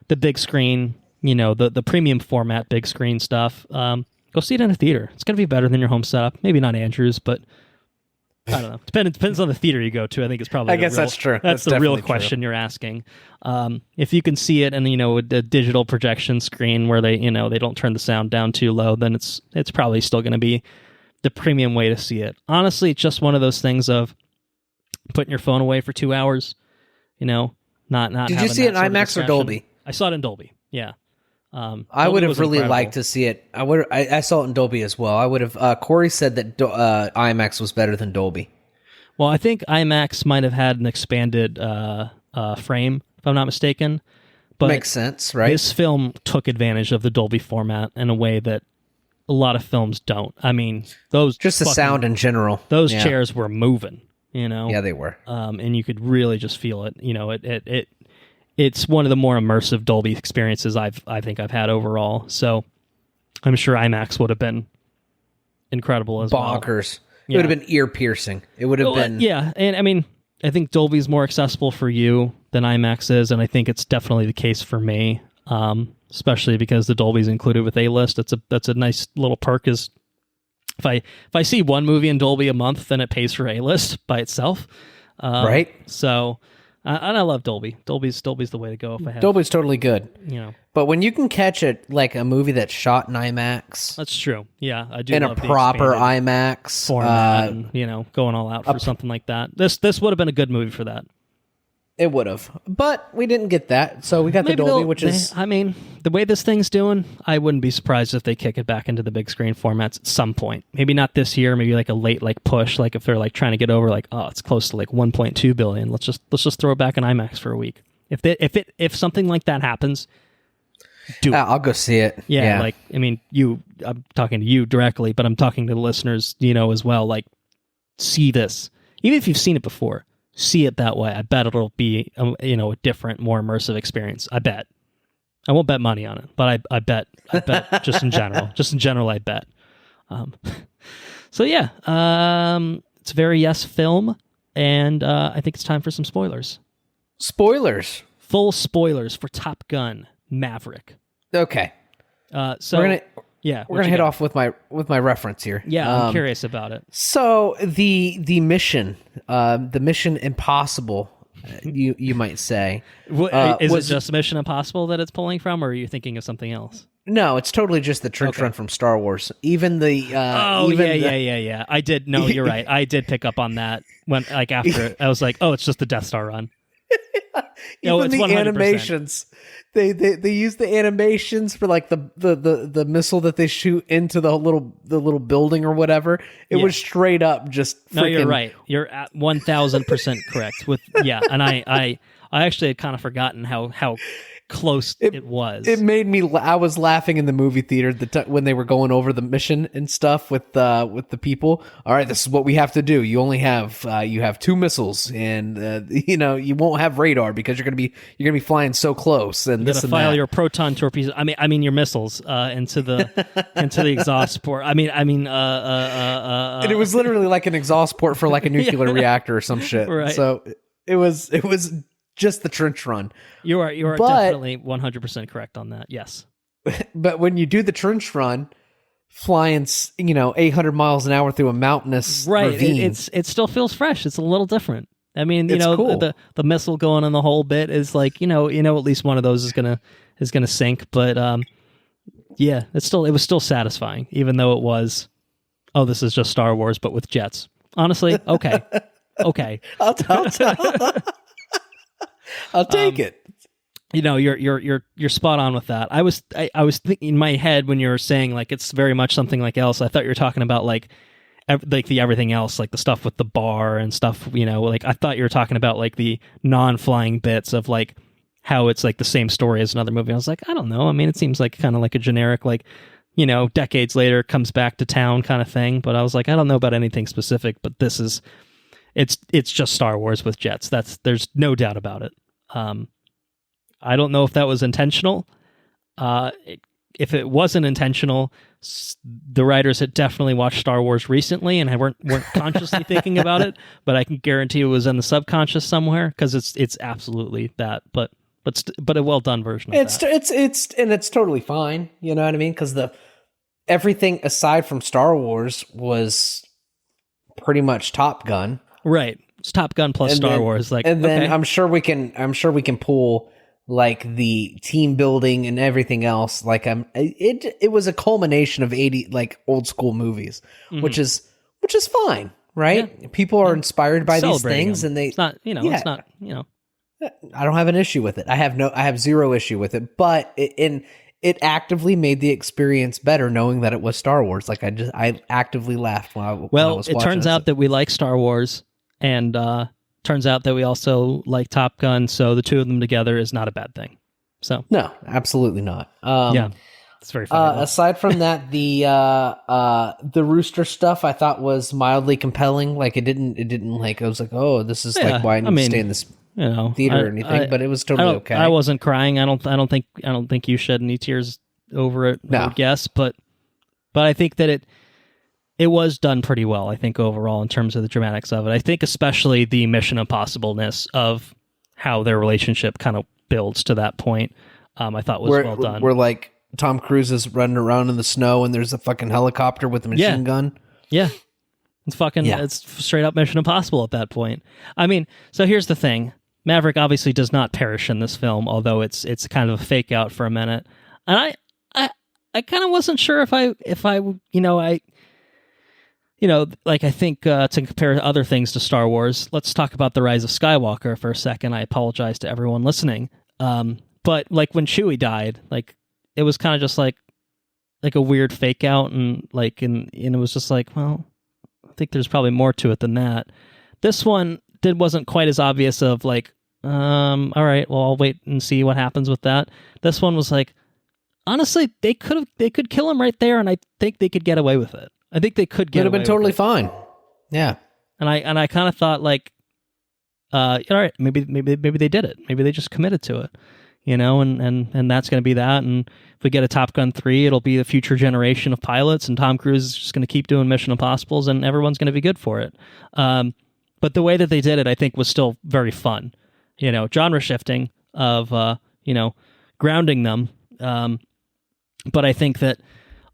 the big screen, the premium format big screen stuff, go see it in a theater. It's going to be better than your home setup. Maybe not Andrew's, but I don't know. Depends on the theater you go to. I think it's probably.
I guess that's true.
That's the real question you're asking. If you can see it in a digital projection screen where they don't turn the sound down too low, then it's probably still going to be the premium way to see it. Honestly, it's just one of those things of putting your phone away for 2 hours. Not.
Did you see it in IMAX or Dolby?
I saw it in Dolby. Yeah.
I would have really liked to see it. I saw it in Dolby as well. I would have. Corey said that IMAX was better than Dolby.
Well, I think IMAX might have had an expanded frame, if I'm not mistaken. But
makes sense, right?
This film took advantage of the Dolby format in a way that a lot of films don't. I mean, those
just the sound in general.
Those chairs were moving.
Yeah, they were.
And you could really just feel it. It's one of the more immersive Dolby experiences I think I've had overall. So I'm sure IMAX would have been incredible as well.
Bonkers. It would have been ear piercing. It would have been.
Yeah, and I mean, I think Dolby's more accessible for you than IMAX is, and I think it's definitely the case for me. Especially because the Dolby's included with A-List. That's a nice little perk. Is if I see one movie in Dolby a month, then it pays for A-List by itself.
Right.
So. And I love Dolby. Dolby's the way to go. If I have,
Dolby's totally good.
But
when you can catch it like a movie that's shot in IMAX,
that's true. Yeah, I do.
In a proper IMAX
format, and, going all out for something like that. This would have been a good movie for that.
It would have, but we didn't get that, so we got the Dolby, which is.
I mean, the way this thing's doing, I wouldn't be surprised if they kick it back into the big screen formats at some point. Maybe not this year. Maybe like a late push. Like if they're trying to get over it's close to 1.2 billion. Let's just throw it back in IMAX for a week. If something like that happens, do it.
I'll go see it.
Yeah. I mean, I'm talking to you directly, but I'm talking to the listeners, as well. See this, even if you've seen it before. See it that way. I bet it'll be a different, more immersive experience. I bet. I won't bet money on it, but I bet just in general I bet. So yeah, it's a very yes film, and I think it's time for some spoilers.
Spoilers.
Full spoilers for Top Gun Maverick.
Okay.
So
we're gonna hit off with my reference here.
Yeah, I'm curious about it.
So the mission Impossible, you might say,
is it just Mission Impossible that it's pulling from, or are you thinking of something else?
No, it's totally just the trench run from Star Wars. Even the
yeah. I did. No, you're right. I did pick up on that when after it. I was like, oh, it's just the Death Star run.
Even
it's
the
100%.
animations, they use the animations for the missile that they shoot into the little building or whatever. It was straight up just.
No, you're right. You're at 1,000% correct. And I actually had kind of forgotten how close it was.
It made me. I was laughing in the movie theater when they were going over the mission and stuff with the people. All right, this is what we have to do. You only have you have 2 missiles, and you won't have radar because you're gonna be flying so close. And
you gotta file your proton torpedoes. I mean your missiles into the exhaust port. And
it was literally like an exhaust port for like a nuclear reactor or some shit.
Right.
So it was. Just the trench run.
You are definitely 100% correct on that. Yes.
But when you do the trench run, flying 800 miles an hour through a mountainous ravine,
it still feels fresh. It's a little different. I mean,
cool.
the missile going in the whole bit is at least one of those is gonna sink. But yeah, it was still satisfying, even though it was, oh, this is just Star Wars but with jets. Honestly, okay.
I'll take it.
You're spot on with that. I was thinking in my head when you were saying it's very much something like else. I thought you were talking about the everything else, like the stuff with the bar and stuff. I thought you were talking about the non-flying bits of how it's the same story as another movie. I was like, I don't know. I mean, it seems kind of like a generic decades later comes back to town kind of thing. But I was like, I don't know about anything specific. But this is. It's just Star Wars with jets. There's no doubt about it. I don't know if that was intentional. If it wasn't intentional, the writers had definitely watched Star Wars recently and weren't consciously thinking about it. But I can guarantee it was in the subconscious somewhere because it's absolutely that. But a well done version of that.
It's totally fine. You know what I mean? Because everything aside from Star Wars was pretty much Top Gun.
Right. It's Top Gun plus Star Wars. Like,
and then
okay.
I'm sure we can pull like the team building and everything else. Like it was a culmination of 80 like old school movies, which is fine, right? Yeah. People are inspired by these things, and
it's not, it's not,
I don't have an issue with it. I have zero issue with it, but it actively made the experience better knowing that it was Star Wars. Like I actively laughed when I was watching
it turns out that we like Star Wars, and turns out that we also like Top Gun, so the two of them together is not a bad thing. So
no, absolutely not.
It's very funny.
Aside from that, the rooster stuff I thought was mildly compelling. Like it didn't like, I was like, oh, this is like why I need to stay in this theater or anything, but it was totally okay.
I wasn't crying. I don't think you shed any tears over it. No. I would guess, but I think that it was done pretty well. I think overall in terms of the dramatics of it. I think especially the Mission Impossible-ness of how their relationship kind of builds to that point. I thought was well done.
We're like Tom Cruise is running around in the snow and there's a fucking helicopter with a machine gun.
Yeah. It's straight up Mission Impossible at that point. I mean, so here's the thing. Maverick obviously does not perish in this film, although it's kind of a fake out for a minute. And I kind of wasn't sure if I I think to compare other things to Star Wars, let's talk about The Rise of Skywalker for a second. I apologize to everyone listening. But like when Chewie died, like it was kind of just like a weird fake out, and it was just like, well, I think there's probably more to it than that. This one wasn't quite as obvious of like, all right, well, I'll wait and see what happens with that. This one was like, honestly, they could kill him right there, and I think they could get away with it. I think they could get away with it.
Would have been totally fine. Yeah.
And I kind of thought like, all right, maybe they did it. Maybe they just committed to it, and that's going to be that. And if we get a Top Gun 3, it'll be the future generation of pilots, and Tom Cruise is just going to keep doing Mission Impossibles, and everyone's going to be good for it. But the way that they did it, I think, was still very fun. Genre shifting of, grounding them. But I think that,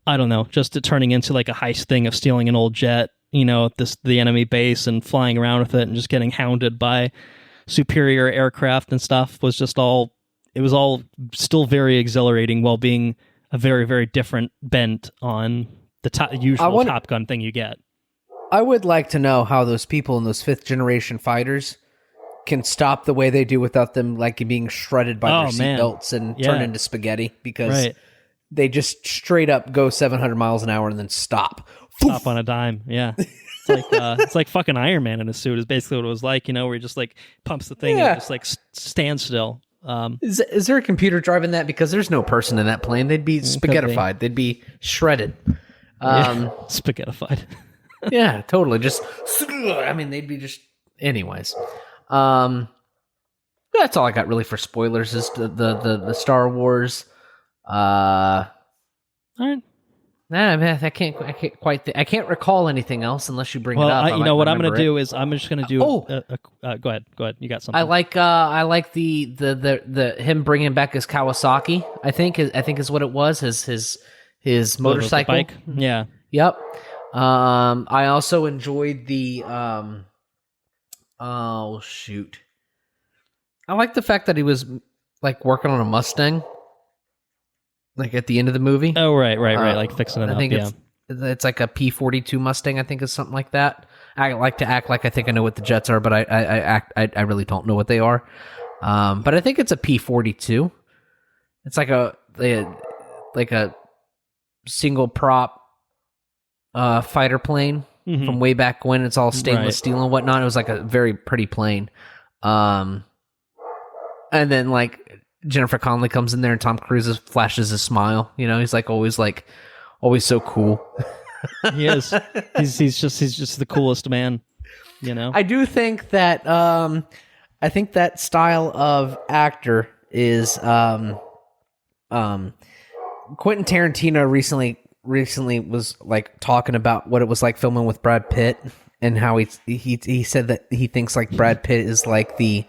I don't know, just turning into like a heist thing of stealing an old jet, the enemy base and flying around with it and just getting hounded by superior aircraft and stuff was just all still very exhilarating while being a very, very different bent on the usual Top Gun thing you get.
I would like to know how those people in those 5th generation fighters can stop the way they do without them like being shredded by their seatbelts and turn into spaghetti, because they just straight up go 700 miles an hour and then stop.
Stop on a dime. Yeah. It's like fucking Iron Man in a suit is basically what it was like, where he just like pumps the thing and just like stands still.
Is there a computer driving that? Because there's no person in that plane. They'd be spaghettified. They'd be shredded.
Spaghettified.
Yeah, totally. Just, they'd be just, anyways. That's all I got really for spoilers is the Star Wars. All right. I can't recall anything else unless you bring it up.
What I'm going to do is I'm just going to do. Go ahead. You got something?
I like the him bringing back his Kawasaki. I think is what it was. His motorcycle
bike. Yeah.
Yep. I also enjoyed the oh shoot. I like the fact that he was like working on a Mustang, like at the end of the movie.
Oh right, like fixing it up.
I think it's like a P-42 Mustang. I think is something like that. I like to act like I think I know what the jets are, but I really don't know what they are. But I think it's a P-42. It's like a single prop fighter plane from way back when. It's all stainless steel and whatnot. It was like a very pretty plane. And then like Jennifer Connelly comes in there and Tom Cruise flashes a smile. He's like always so cool.
He is. He's just the coolest man.
I do think that that style of actor is Quentin Tarantino recently was like talking about what it was like filming with Brad Pitt and how he said that he thinks like Brad Pitt is like he's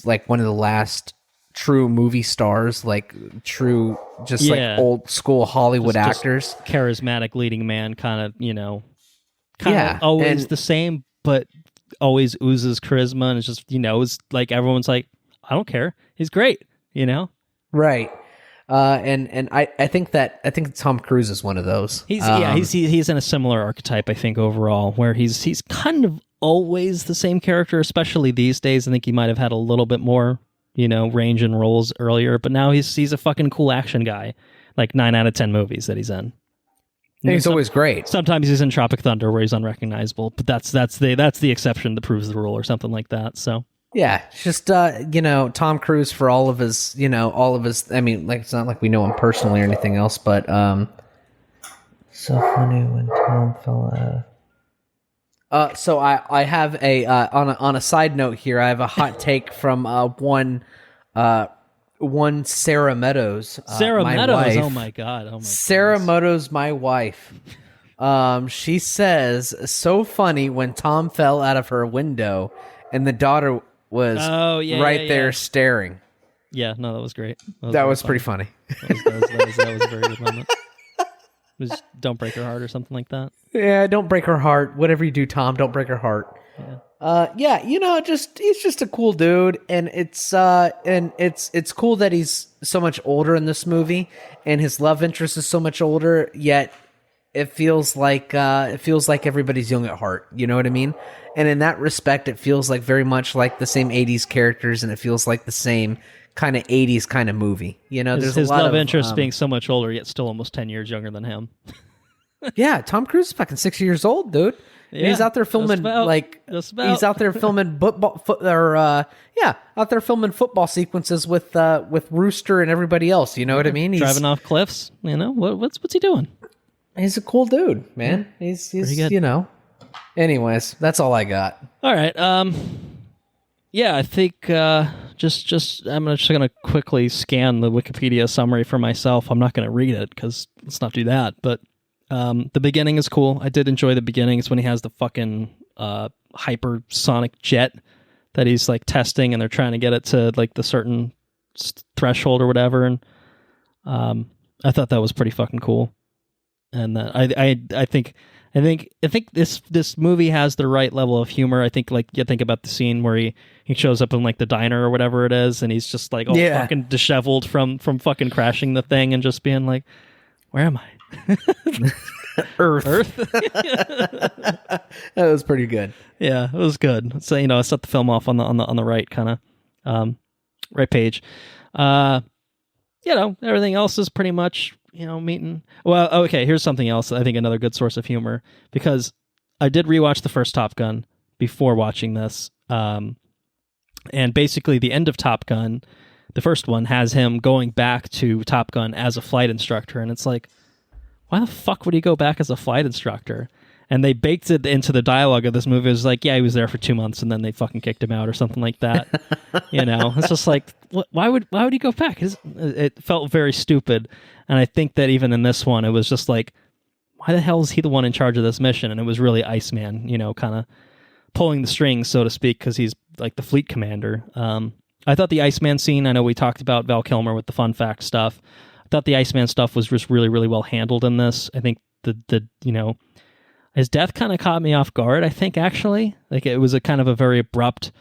like one of the last true movie stars, like true, just
Yeah.
like old school Hollywood
Just
actors.
charismatic leading man, kind of, kind
Yeah,
of always
and-
the same, but always oozes charisma, and it's just, it's like everyone's like, I don't care, he's great,
Right. And I think Tom Cruise is one of those.
He's in a similar archetype, I think, overall, where he's kind of always the same character, especially these days. I think he might have had a little bit more, range and roles earlier, but now he's a fucking cool action guy, like 9 out of 10 movies that he's in.
And he's always great.
Sometimes he's in Tropic Thunder where he's unrecognizable, but that's the exception that proves the rule, or something like that. So
Yeah, it's just Tom Cruise for all of his. I mean, like, it's not like we know him personally or anything else, but so funny when Tom fell out. So I have on a side note here. I have a hot take from one Sarah Meadows.
Sarah
my
Meadows,
wife.
oh my god,
Sarah Meadows, my wife. She says, so funny when Tom fell out of her window and the daughter was there staring.
Yeah, no, that was great.
That was pretty funny.
That was a very good moment. It was Don't Break Her Heart or something like that.
Yeah, don't break her heart. Whatever you do, Tom, don't break her heart.
Yeah.
He's just a cool dude, and it's cool that he's so much older in this movie, and his love interest is so much older. Yet it feels like everybody's young at heart. You know what I mean? And in that respect, it feels like very much like the same '80s characters, and it feels like the same kind of '80s kind of movie. There's
his
a lot
love
of
interest being so much older, yet still almost 10 years younger than him.
Yeah, Tom Cruise is fucking 60 years old, dude. And he's out there filming he's out there filming out there filming football sequences with Rooster and everybody else. You know what I mean? He's
driving off cliffs. What's he doing?
He's a cool dude, man. He's
good.
Anyways, that's all I got.
All right. Yeah, I think I'm just gonna quickly scan the Wikipedia summary for myself. I'm not gonna read it because let's not do that. But the beginning is cool. I did enjoy the beginning. It's when he has the fucking hypersonic jet that he's like testing, and they're trying to get it to like the certain threshold or whatever. And I thought that was pretty fucking cool. And I think this movie has the right level of humor. I think, like, you think about the scene where he shows up in like the diner or whatever it is, and he's just like all fucking disheveled from fucking crashing the thing and just being like, "Where am I?"
Earth.
That
was pretty good.
Yeah, it was good. So I set the film off on the right kind of right page. Everything else is pretty much meeting. Well, okay. Here's something else. I think another good source of humor, because I did rewatch the first Top Gun before watching this, and basically the end of Top Gun, the first one, has him going back to Top Gun as a flight instructor, and it's like, why the fuck would he go back as a flight instructor? And they baked it into the dialogue of this movie. It was like, yeah, he was there for 2 months and then they fucking kicked him out or something like that. It's just like, why would he go back? It felt very stupid. And I think that even in this one, it was just like, why the hell is he the one in charge of this mission? And it was really Iceman, kind of pulling the strings, so to speak, because he's like the fleet commander. I thought the Iceman scene, I know we talked about Val Kilmer with the fun fact stuff. I thought the Iceman stuff was just really, really well handled in this. I think his death kind of caught me off guard, I think, actually. Like, it was a kind of a very abrupt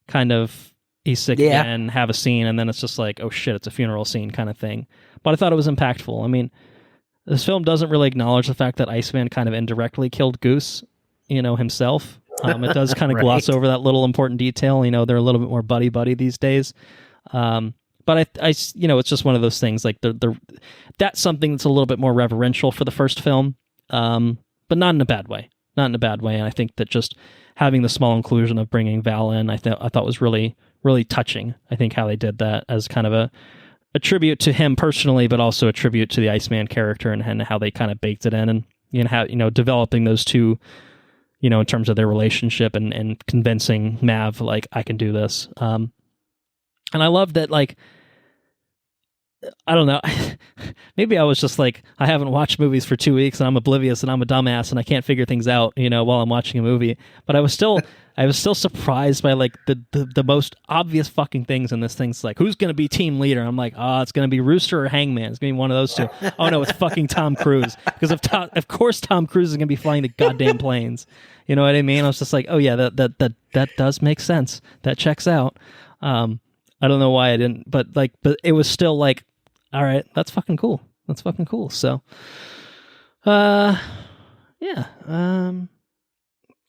kind of, he's sick again, have a scene, and then it's just like, oh shit, it's a funeral scene kind of thing. But I thought it was impactful. I mean, this film doesn't really acknowledge the fact that Iceman kind of indirectly killed Goose, himself. It does kind of gloss over that little important detail. They're a little bit more buddy-buddy these days. But I it's just one of those things, like, that's something that's a little bit more reverential for the first film. But not in a bad way. And I think that just having the small inclusion of bringing Val in, I thought was really, really touching. I think how they did that as kind of a tribute to him personally, but also a tribute to the Iceman character, and how they kind of baked it in, and how developing those two, in terms of their relationship and convincing Mav, like, I can do this. And I love that, like, I don't know. Maybe I was just like, I haven't watched movies for 2 weeks and I'm oblivious and I'm a dumbass and I can't figure things out, while I'm watching a movie. But I was still surprised by like the most obvious fucking things in this thing. It's like, who's going to be team leader? I'm like, it's going to be Rooster or Hangman. It's going to be one of those two. Oh no, it's fucking Tom Cruise. Because of course Tom Cruise is going to be flying the goddamn planes. You know what I mean? I was just like, oh yeah, that does make sense. That checks out. I don't know why I didn't, but it was still like, all right, that's fucking cool. That's fucking cool. So, yeah.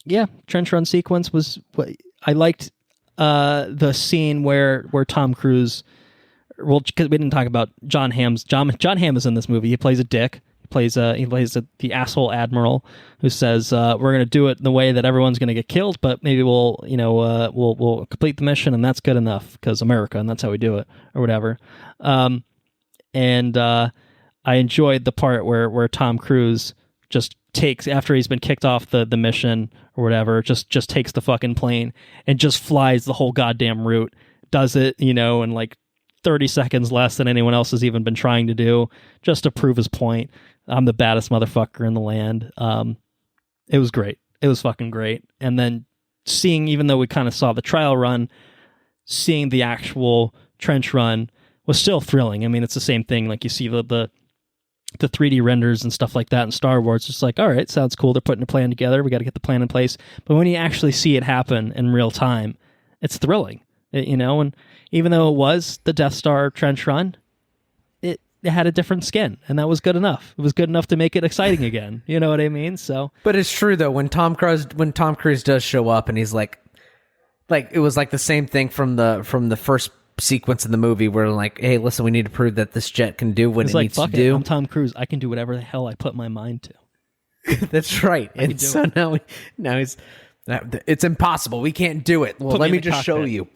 Yeah, trench run sequence was what I liked. The scene where Tom Cruise, well, because we didn't talk about John Hamm is in this movie. He plays a dick. He plays the asshole admiral who says we're going to do it in the way that everyone's going to get killed, but maybe we'll complete the mission and that's good enough because America and that's how we do it or whatever. And I enjoyed the part where Tom Cruise just takes, after he's been kicked off the mission or whatever, just takes the fucking plane and just flies the whole goddamn route, does it, in like 30 seconds less than anyone else has even been trying to do, just to prove his point. I'm the baddest motherfucker in the land. It was great. It was fucking great. And then seeing, even though we kind of saw the trial run, seeing the actual trench run was still thrilling. I mean, it's the same thing. Like you see the 3D renders and stuff like that in Star Wars. It's like, all right, sounds cool. They're putting a plan together. We got to get the plan in place. But when you actually see it happen in real time, it's thrilling, and even though it was the Death Star trench run, it had a different skin, and that was good enough. It was good enough to make it exciting again. You know what I mean? So,
but it's true though, when Tom Cruise does show up and he's like it was like the same thing from the first sequence in the movie where like, hey, listen, we need to prove that this jet can do what it needs to do.
I'm Tom Cruise. I can do whatever the hell I put my mind to.
That's right. And so now he's, it's impossible. We can't do it. Well, let me just show you.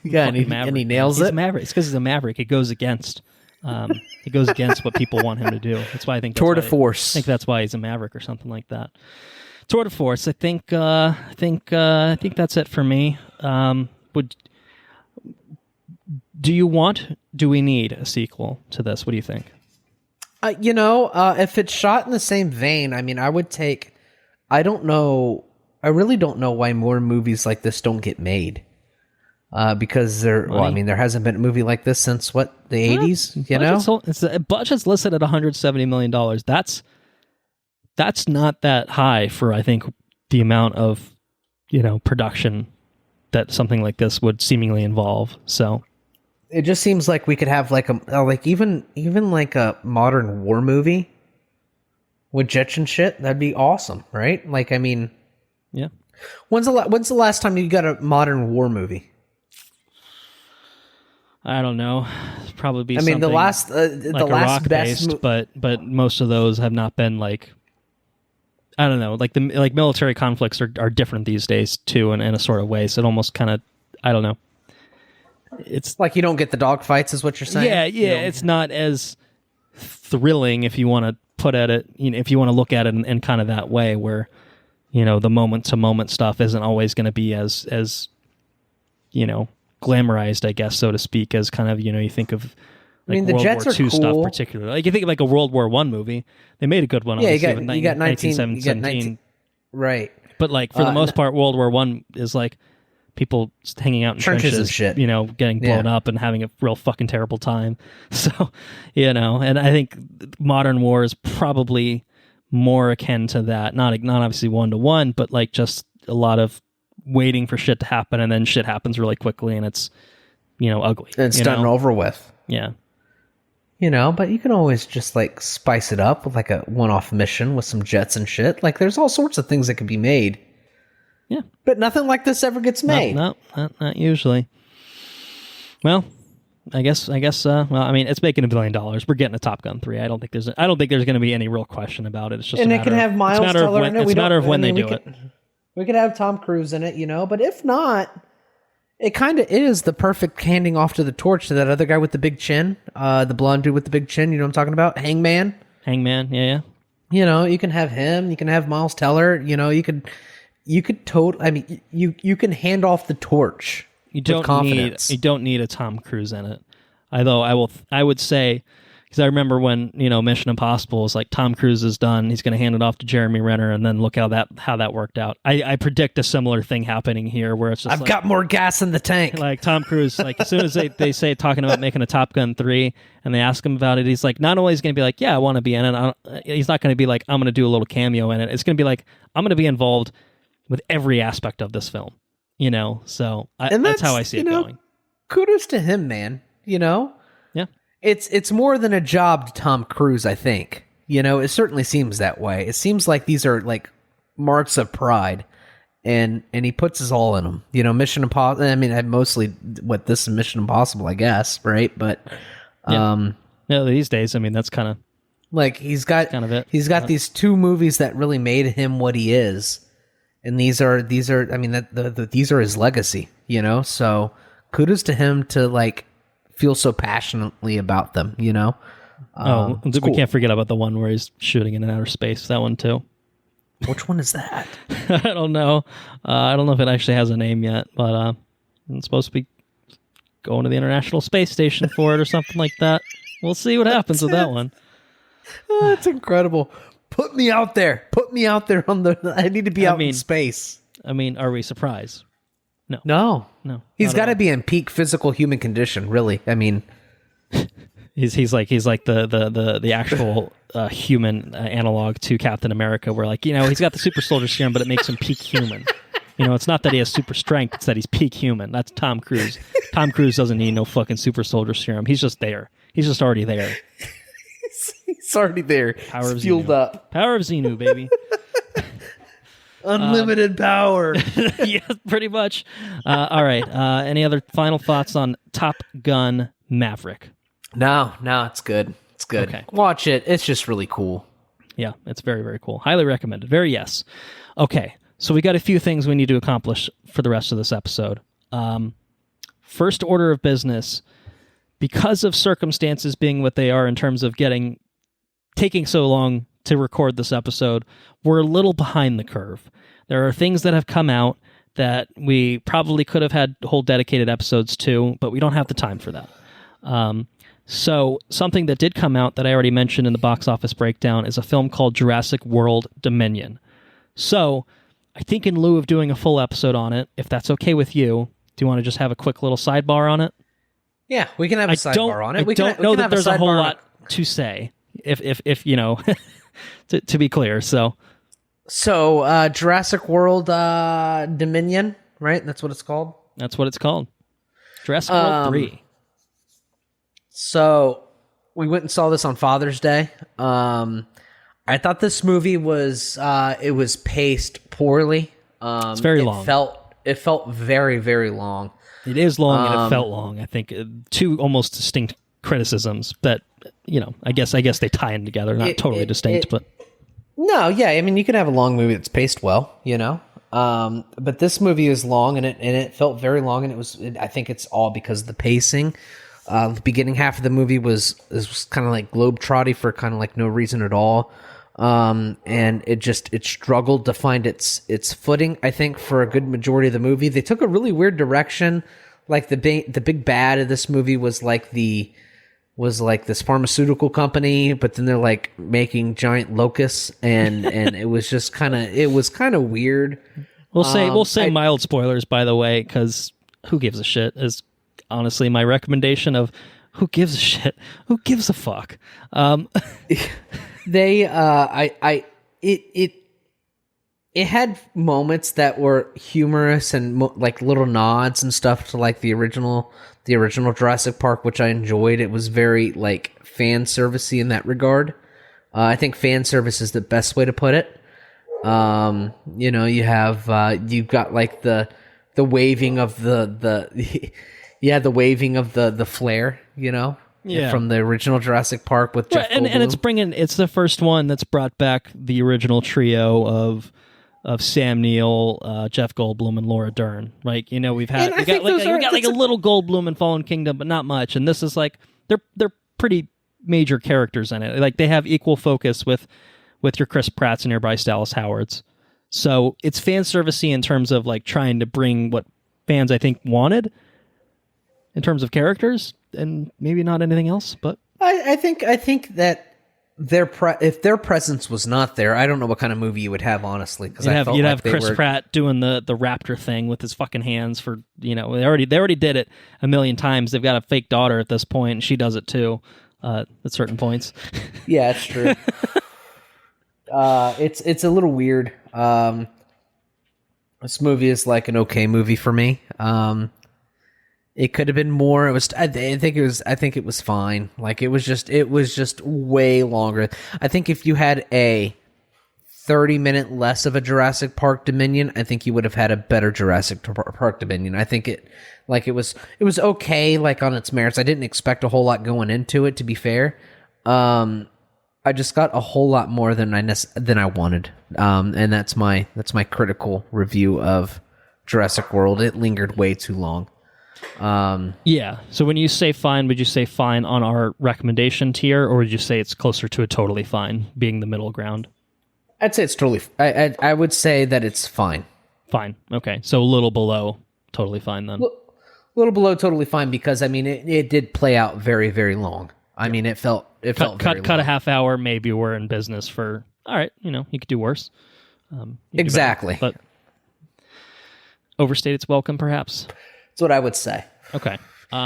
Yeah, and he nails it.
He's a Maverick. It's because he's a Maverick. It goes against what people want him to do. That's why I think
Tour de force.
I think that's why he's a Maverick or something like that. Tour de force. I think that's it for me. Do we need a sequel to this? What do you think?
If it's shot in the same vein, I mean, I really don't know why more movies like this don't get made. Because there hasn't been a movie like this since the 80s,
Budget's listed at $170 million. That's not that high for, I think, the amount of, production that something like this would seemingly involve. So
it just seems like we could have even a modern war movie with jets and shit. That'd be awesome, right? Like, I mean,
yeah.
When's the last time you got a modern war movie?
I don't know. It'd probably be.
I mean, the last
best, but most of those have not been like. I don't know. Like military conflicts are different these days too, in a sort of way. So it almost kind of, I don't know. It's
like you don't get the dogfights, is what you're saying.
Yeah. It's not as thrilling if you want to put at it. If you want to look at it in kind of that way, where the moment to moment stuff isn't always going to be as glamorized, I guess, so to speak, as kind of you think of. Like
the
World
jets
War II
are cool.
stuff, particularly. Like you think of like a World War I movie, they made a good one.
Yeah, you got 1917, right?
But like for the most part, World War I is like people hanging out in trenches
and shit.
Getting blown up and having a real fucking terrible time. So, and I think modern war is probably more akin to that. Not obviously 1-to-1, but like just a lot of waiting for shit to happen, and then shit happens really quickly, and it's ugly.
And it's done and over with.
Yeah.
But you can always just like spice it up with like a one-off mission with some jets and shit. Like there's all sorts of things that can be made.
Yeah.
But nothing like this ever gets made.
No, not usually. Well, I guess. Well, I mean, it's making $1 billion. We're getting a Top Gun 3. I don't think there's going to be any real question about it. It's just
it can have Miles Teller in it.
It's a matter of when they do it.
We could have Tom Cruise in it, But if not, it kind of is the perfect handing off to the torch to that other guy with the big chin, the blonde dude with the big chin. You know what I'm talking about? Hangman,
yeah.
You can have him. You can have Miles Teller. You could I mean, you can hand off the torch.
You don't need a Tom Cruise in it. Although I would say, because I remember when Mission Impossible was like Tom Cruise is done, he's going to hand it off to Jeremy Renner, and then look how that worked out. I predict a similar thing happening here, where it's just
I've got more gas in the tank.
Like Tom Cruise, like as soon as they say talking about making a Top Gun 3, and they ask him about it, he's like, not only is he going to be like, yeah, I want to be in it. He's not going to be like, I'm going to do a little cameo in it. It's going to be like, I'm going to be involved with every aspect of this film. So that's how I see it going.
Kudos to him, man.
Yeah.
It's more than a job to Tom Cruise, I think. It certainly seems that way. It seems like these are like marks of pride, and he puts his all in them. Mission Impossible. I mean, mostly what this is Mission Impossible, I guess, right? But
these days, I mean, that's kind of
like he's got
kind of it.
He's got these two movies that really made him what he is, and these are. I mean, these are his legacy. So kudos to him to like feel so passionately about them,
we
cool.
can't forget about the one where he's shooting in outer space. That one too.
Which one is that?
I don't know. I don't know if it actually has a name yet, but it's supposed to be going to the International Space Station for it or something like that. We'll see what happens with that one.
Oh, that's incredible. Put me out there. Put me out there I need to be out in space.
I mean, are we surprised?
No. He's got to
all.
be in peak physical human condition, really. I mean,
he's like the actual human analog to Captain America, where like he's got the super soldier serum, but it makes him peak human. It's not that he has super strength; it's that he's peak human. That's Tom Cruise. Tom Cruise doesn't need no fucking super soldier serum. He's just there. He's just already there.
He's already there.
Power of
fueled
Xenu.
up.
Power of Xenu, baby.
Unlimited power.
Yeah, pretty much. All right. Any other final thoughts on Top Gun Maverick?
No, it's good. It's good.
Okay.
Watch it. It's just really cool.
Yeah, it's very, very cool. Highly recommended. Very yes. Okay, so we got a few things we need to accomplish for the rest of this episode. First order of business, because of circumstances being what they are in terms of taking so long to record this episode, we're a little behind the curve. There are things that have come out that we probably could have had whole dedicated episodes to, but we don't have the time for that. So something that did come out that I already mentioned in the box office breakdown is a film called Jurassic World Dominion. So I think in lieu of doing a full episode on it, if that's okay with you, do you want to just have a quick little sidebar on it?
Yeah, we can have a sidebar on it.
I don't know that there's a whole lot to say, if to be clear. So
Jurassic World Dominion, right? That's what it's called?
That's what it's called. Jurassic World 3.
So we went and saw this on Father's Day. I thought this movie was it was paced poorly.
It's very long.
It felt very, very long.
It is long and it felt long. I think two almost distinct criticisms that I guess they tie in together. Not totally distinct, but
no, yeah. I mean, you can have a long movie that's paced well, but this movie is long and it felt very long, and I think it's all because of the pacing. The beginning half of the movie was kind of like globetrotty for kind of like no reason at all. And it struggled to find its footing, I think, for a good majority of the movie. They took a really weird direction. Like the big bad of this movie was like this pharmaceutical company, but then they're like making giant locusts, and it was just kind of weird.
We'll say mild spoilers, by the way, because who gives a shit is honestly my recommendation of who gives a shit, who gives a fuck. It had moments that were humorous and like little nods and stuff to like the original Jurassic Park, which I enjoyed. It was very like fan servicey in that regard. I think fan service is the best way to put it. You've got like the waving of the waving of the flare, from the original Jurassic Park with Jeff Goldblum. And it's the first one that's brought back the original trio of Sam Neill, Jeff Goldblum, and Laura Dern. Like, we got a little Goldblum in Fallen Kingdom, but not much. And this is like they're pretty major characters in it. Like they have equal focus with your Chris Pratts and your Bryce Dallas Howards. So it's fan servicey in terms of like trying to bring what fans I think wanted in terms of characters. and maybe not anything else. But
I think that if their presence was not there, I don't know what kind of movie you would have, honestly. Because
you'd have Chris Pratt doing the raptor thing with his fucking hands for they already did it a million times. They've got a fake daughter at this point, and she does it too at certain points.
Yeah, it's true. It's a little weird. This movie is like an okay movie for me. It could have been more. I think it was fine. Like it was just way longer. I think if you had a 30-minute less of a Jurassic Park Dominion, I think you would have had a better Jurassic Park Dominion. I think it was okay, like on its merits. I didn't expect a whole lot going into it, to be fair. I just got a whole lot more than I wanted. And that's my critical review of Jurassic World. It lingered way too long.
Yeah. So when you say fine, would you say fine on our recommendation tier, or would you say it's closer to a totally fine, being the middle ground?
I'd say it's totally. I would say that it's fine.
Fine. Okay. So a little below totally fine then.
A little below totally fine, because I mean it did play out very, very long. I mean it felt
cut a half hour. Maybe we're in business for all right. You could do worse.
Exactly.
But overstayed its welcome, perhaps.
That's what I would say.
Okay.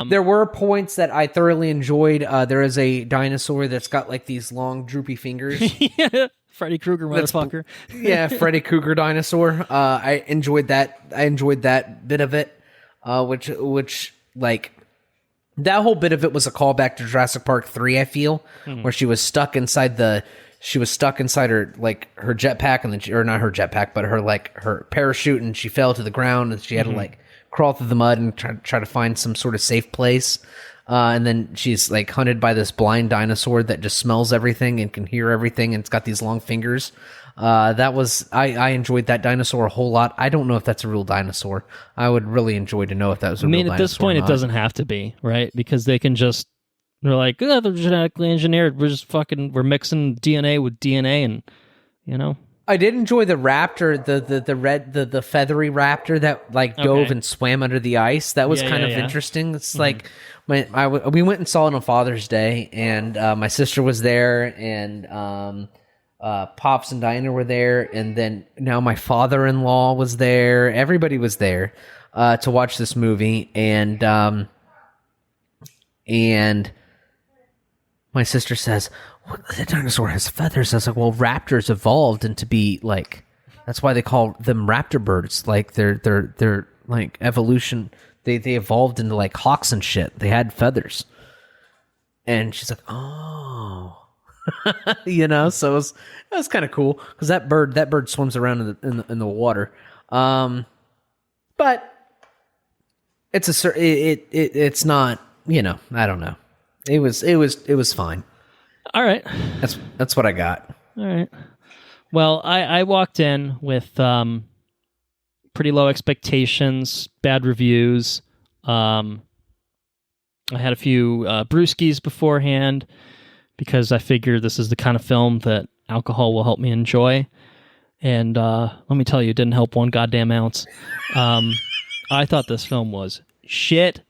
There were points that I thoroughly enjoyed. There is a dinosaur that's got like these long droopy fingers.
Yeah, Freddy Krueger motherfucker.
Yeah, Freddy Krueger dinosaur. I enjoyed that. I enjoyed that bit of it. Which like that whole bit of it was a callback to Jurassic Park 3, I feel, where she was stuck inside her jetpack, and then or not her jetpack, but her parachute, and she fell to the ground, and she had to crawl through the mud and try to find some sort of safe place. And then she's like hunted by this blind dinosaur that just smells everything and can hear everything, and it's got these long fingers. I enjoyed that dinosaur a whole lot. I don't know if that's a real dinosaur. I would really enjoy to know if that was a real dinosaur.
At this point, it doesn't have to be, right? Because they're like, oh, they're genetically engineered. We're mixing DNA with DNA, and
I did enjoy the raptor, the feathery raptor that dove and swam under the ice. That was kind of interesting. It's like we went and saw it on Father's Day, and my sister was there, and Pops and Diana were there, and then now my father-in-law was there. Everybody was there to watch this movie, and my sister says, "What, the dinosaur has feathers?" I was like, "Well, raptors evolved into be like, that's why they call them raptor birds. Like they're like evolution. They evolved into like hawks and shit. They had feathers." And she's like, "Oh." So it was kind of cool, because that bird swims around in the water, but it's not, I don't know. It was fine.
All right,
that's what I got.
All right. Well, I walked in with pretty low expectations, bad reviews. I had a few brewskis beforehand, because I figured this is the kind of film that alcohol will help me enjoy. And let me tell you, it didn't help one goddamn ounce. I thought this film was shit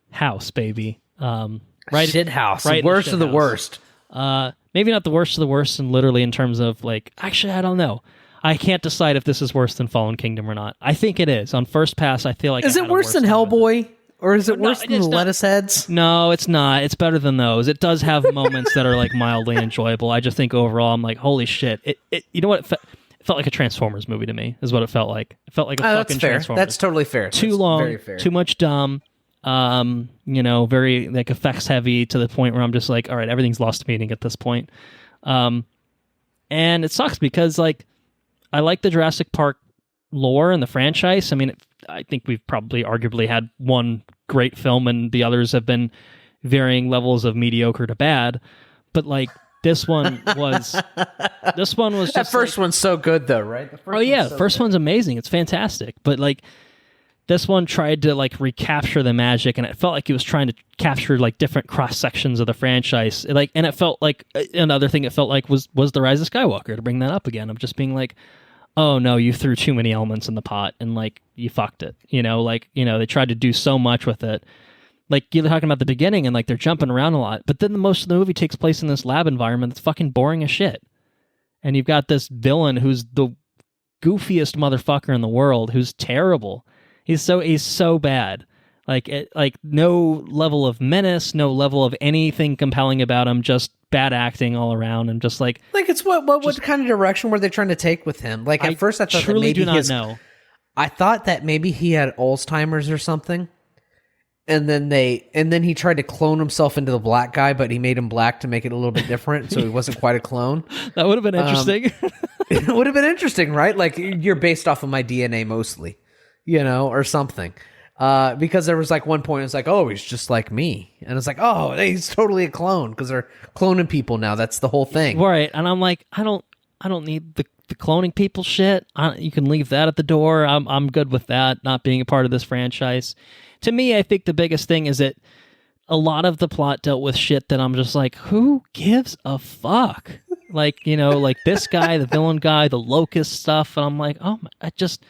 house, baby. Right,
shit house.
Right,
worst of the worst.
Maybe not the worst of the worst, and literally in terms of actually, I don't know. I can't decide if this is worse than Fallen Kingdom or not. I think it is. On first pass, I feel like
is it worse than Hellboy? Or is it worse than the lettuce heads?
No, it's not. It's better than those. It does have moments that are mildly enjoyable. I just think overall, I'm like, holy shit! It you know what? It felt like a Transformers movie to me. Is what it felt like. It felt like a fucking Transformers.
That's totally fair.
Too long. Very fair. Too much dumb. Very effects heavy, to the point where I'm just like, all right, everything's lost meaning at this point. And it sucks, because I like the Jurassic Park lore and the franchise. I mean, I think we've probably arguably had one great film, and the others have been varying levels of mediocre to bad. But this one was just
that first one's so good though, right?
The first one's amazing. It's fantastic. But this one tried to recapture the magic, and it felt like it was trying to capture different cross sections of the franchise. And it felt like another thing. It felt like was the Rise of Skywalker, to bring that up again. I'm just being like, oh no, you threw too many elements in the pot, and you fucked it. They tried to do so much with it. like you're talking about the beginning and like they're jumping around a lot, but then most of the movie takes place in this lab environment that's fucking boring as shit. And you've got this villain who's the goofiest motherfucker in the world, who's terrible. He's so bad. Like no level of menace, no level of anything compelling about him, just bad acting all around, and just like
it's what kind of direction were they trying to take with him? Like at first I thought
truly
that maybe
do not know.
I thought that maybe he had Alzheimer's or something. And then he tried to clone himself into the black guy, but he made him black to make it a little bit different, so he wasn't quite a clone.
That would have been interesting.
It would have been interesting, right? Like, you're based off of my DNA mostly, or something. Because there was like one point, it's like, oh, he's just like me. And it's like, oh, he's totally a clone because they're cloning people now. That's the whole thing.
Right. And I'm like, I don't need the cloning people shit. You can leave that at the door. I'm good with that, not being a part of this franchise. To me, I think the biggest thing is that a lot of the plot dealt with shit that I'm just like, who gives a fuck? Like, like this guy, the villain guy, the locust stuff. And I'm like, oh, just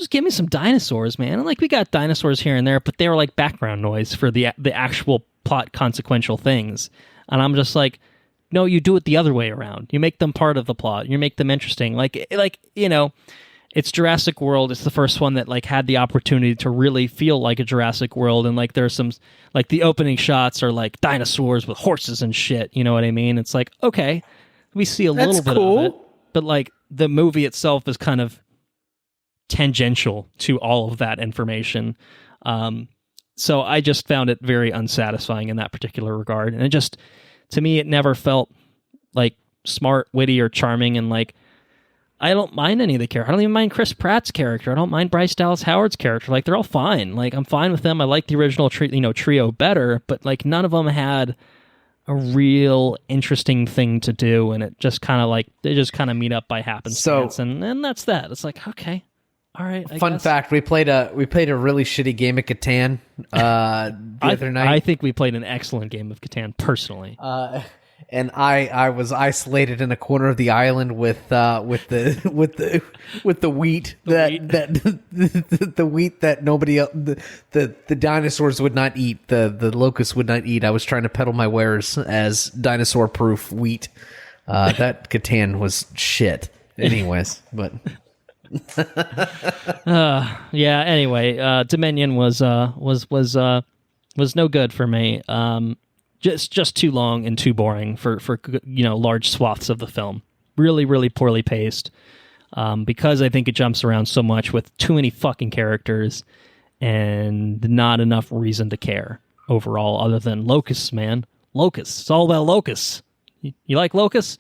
give me some dinosaurs, man. And like, we got dinosaurs here and there, but they were like background noise for the actual plot consequential things. And I'm just like, no, you do it the other way around. You make them part of the plot. You make them interesting. It's Jurassic World. It's the first one that like had the opportunity to really feel like a Jurassic World. And like there's some, like the opening shots are like dinosaurs with horses and shit. You know what I mean? It's like, okay, we see a little bit of it, but like the movie itself is kind of tangential to all of that information. So I just found it very unsatisfying in that particular regard. And it just, to me, it never felt like smart, witty, or charming. And like, I don't mind any of the characters. I don't even mind Chris Pratt's character. I don't mind Bryce Dallas Howard's character. Like, they're all fine. Like, I'm fine with them. I like the original trio better, but like none of them had a interesting thing to do, and it just kind of like they just kind of meet up by happenstance, and that's that. It's like, okay, all right.
Fun fact: we played a really shitty game of Catan the other night.
I think we played an excellent game of Catan personally.
And I was isolated in a corner of the island with the wheat the wheat that nobody else, the dinosaurs would not eat, the locusts would not eat. I was trying to peddle my wares as dinosaur proof wheat. That Catan was shit. Anyways, but
yeah. Anyway, Dominion was no good for me. Just too long and too boring for large swaths of the film. Really, really poorly paced. Because I think it jumps around so much with too many fucking characters and not enough reason to care overall, other than locusts, man. Locusts. It's all about locusts. You like locusts?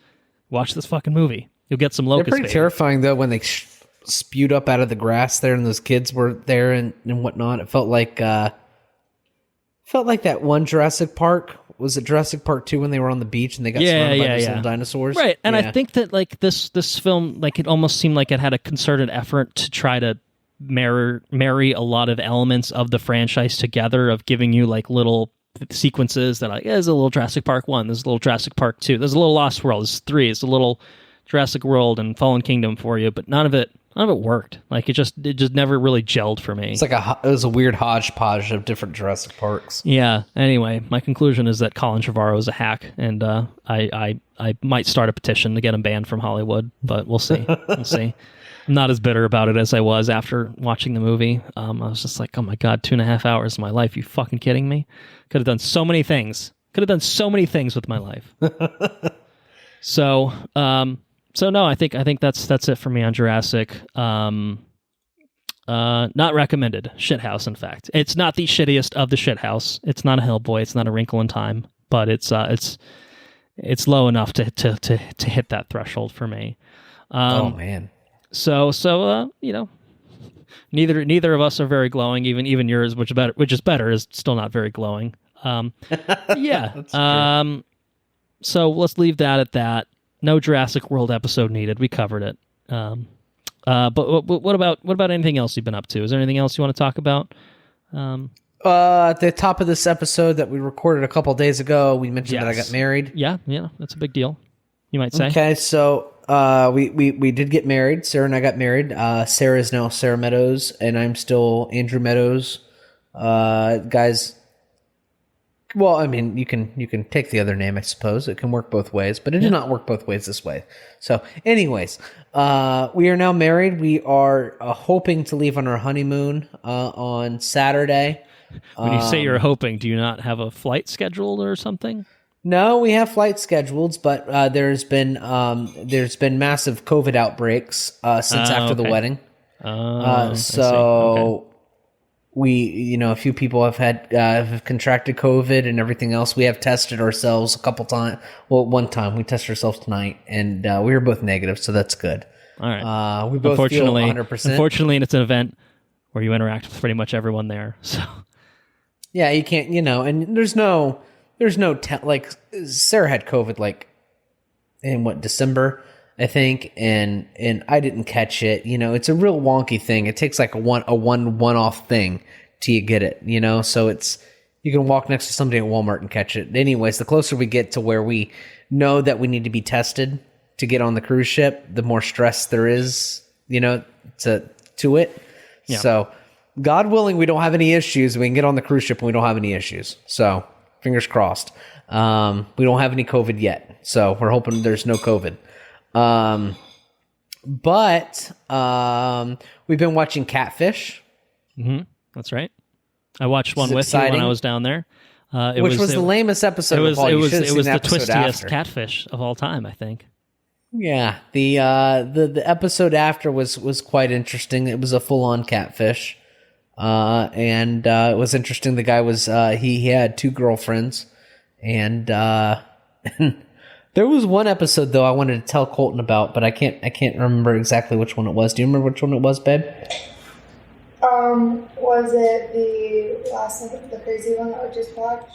Watch this fucking movie. You'll get some locusts.
They're pretty terrifying though when they spewed up out of the grass there and those kids were there and whatnot. It felt like that one Jurassic Park. Was it Jurassic Park 2 when they were on the beach and they got surrounded by those little dinosaurs?
Right, and I think that like this film, like it almost seemed like it had a concerted effort to try to marry a lot of elements of the franchise together, of giving you like little sequences that like, there's a little Jurassic Park 1, there's a little Jurassic Park 2, there's a little Lost World, there's 3, it's a little Jurassic World and Fallen Kingdom for you, but none of it worked. Like it just never really gelled for me.
It's like it was a weird hodgepodge of different Jurassic Parks.
Yeah. Anyway, my conclusion is that Colin Trevorrow is a hack, and I might start a petition to get him banned from Hollywood, but we'll see. We'll see. I'm not as bitter about it as I was after watching the movie. I was just like, oh my God, 2.5 hours of my life. You fucking kidding me? Could have done so many things. With my life. So no, I think that's it for me on Jurassic. Not recommended. Shithouse, in fact. It's not the shittiest of the shithouse. It's not a Hellboy. It's not a Wrinkle in Time. But it's low enough to hit that threshold for me.
Oh man.
So neither of us are very glowing. Even yours, which is better, is still not very glowing. Yeah. So let's leave that at that. No Jurassic World episode needed. We covered it. But what about anything else you've been up to? Is there anything else you want to talk about?
At the top of this episode that we recorded a couple days ago, we mentioned that I got married.
Yeah, that's a big deal, you might say.
Okay, so we did get married. Sarah and I got married. Sarah is now Sarah Meadows, and I'm still Andrew Meadows. Guys, Well, I mean, you can take the other name, I suppose. It can work both ways, but it did not work both ways this way. So, anyways, we are now married. We are hoping to leave on our honeymoon on Saturday.
When you say you're hoping, do you not have a flight scheduled or something?
No, we have flight schedules, but there's been massive COVID outbreaks since after the wedding. So we, a few people have contracted COVID and everything else. We have tested ourselves a couple times. Well, one time we tested ourselves tonight, and we were both negative, so that's good.
All right.
We both feel 100%.
Unfortunately, it's an event where you interact with pretty much everyone there. So
yeah, you can't, and there's no like Sarah had COVID like in December, I think, and I didn't catch it. It's a real wonky thing. It takes like a one-off thing till you get it, so you can walk next to somebody at Walmart and catch it. Anyways, the closer we get to where we know that we need to be tested to get on the cruise ship, the more stress there is, to it. Yeah. So God willing, we don't have any issues. We can get on the cruise ship and we don't have any issues. So fingers crossed. We don't have any COVID yet. So we're hoping there's no COVID. But we've been watching Catfish.
Mm-hmm. That's right. I watched one with you when I was down there.
Which was the lamest episode of all.
It was the twistiest Catfish of all time, I think.
Yeah, the episode after was quite interesting. It was a full on Catfish, and it was interesting. The guy was he had 2 girlfriends, and there was one episode though I wanted to tell Colton about, but I can't remember exactly which one it was. Do you remember which one it was, babe?
Was it the last one, the crazy one that we just watched?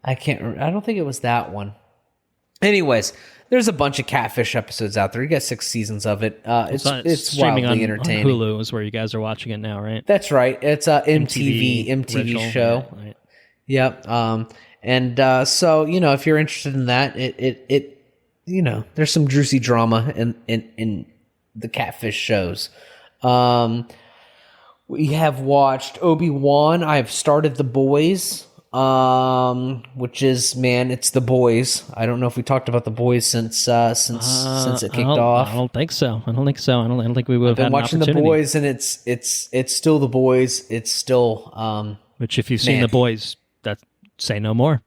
I don't think it was that one. Anyways, there's a bunch of Catfish episodes out there. You got 6 seasons of it. It's
streaming
wildly
on
entertaining.
Hulu is where you guys are watching it now, right?
That's right. It's a MTV
original,
show.
Right.
Yep. So if you're interested in that, it there's some juicy drama in the Catfish shows. We have watched Obi-Wan. I've started The Boys, which is, it's The Boys. I don't know if we talked about The Boys since it kicked off.
I don't think so. I don't think we would have had
been watching The Boys, and it's still The Boys. It's still
which, if you've seen The Boys, say no more.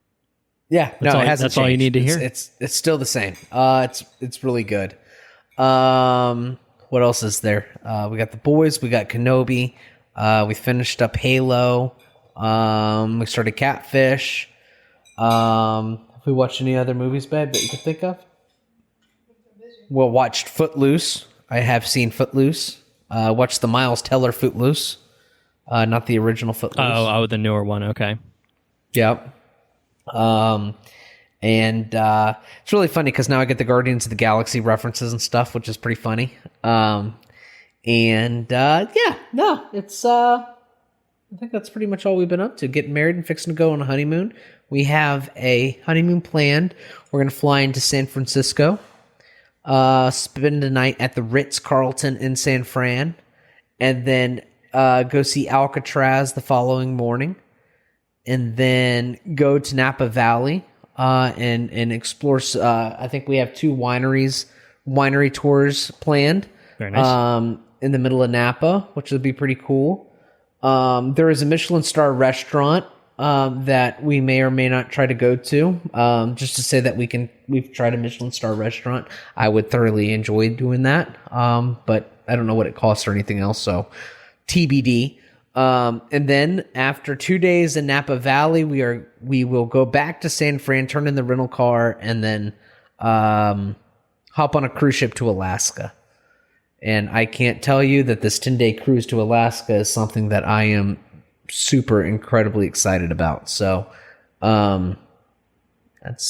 Yeah, it hasn't
that's
changed.
all you need to hear.
It's still the same. It's really good. What else is there? We got The Boys. We got Kenobi. We finished up Halo. We started Catfish. Have we watched any other movies, babe, that you could think of? Well, watched Footloose. I have seen Footloose. Watched the Miles Teller Footloose. Not the original Footloose.
Oh, the newer one. Okay.
Yep. It's really funny because now I get the Guardians of the Galaxy references and stuff, which is pretty funny. It's I think that's pretty much all we've been up to. Getting married and fixing to go on a honeymoon. We have a honeymoon planned. We're going to fly into San Francisco, spend the night at the Ritz-Carlton in San Fran, and then go see Alcatraz the following morning, and then go to Napa Valley and explore. I think we have 2 winery tours planned.
Very nice.
In the middle of Napa, which would be pretty cool. There is a Michelin star restaurant that we may or may not try to go to. Just to say that we've tried a Michelin star restaurant. I would thoroughly enjoy doing that. But I don't know what it costs or anything else, so TBD. And then after 2 days in Napa Valley, we will go back to San Fran, turn in the rental car, and then hop on a cruise ship to Alaska. And I can't tell you that this 10-day cruise to Alaska is something that I am super incredibly excited about. So that's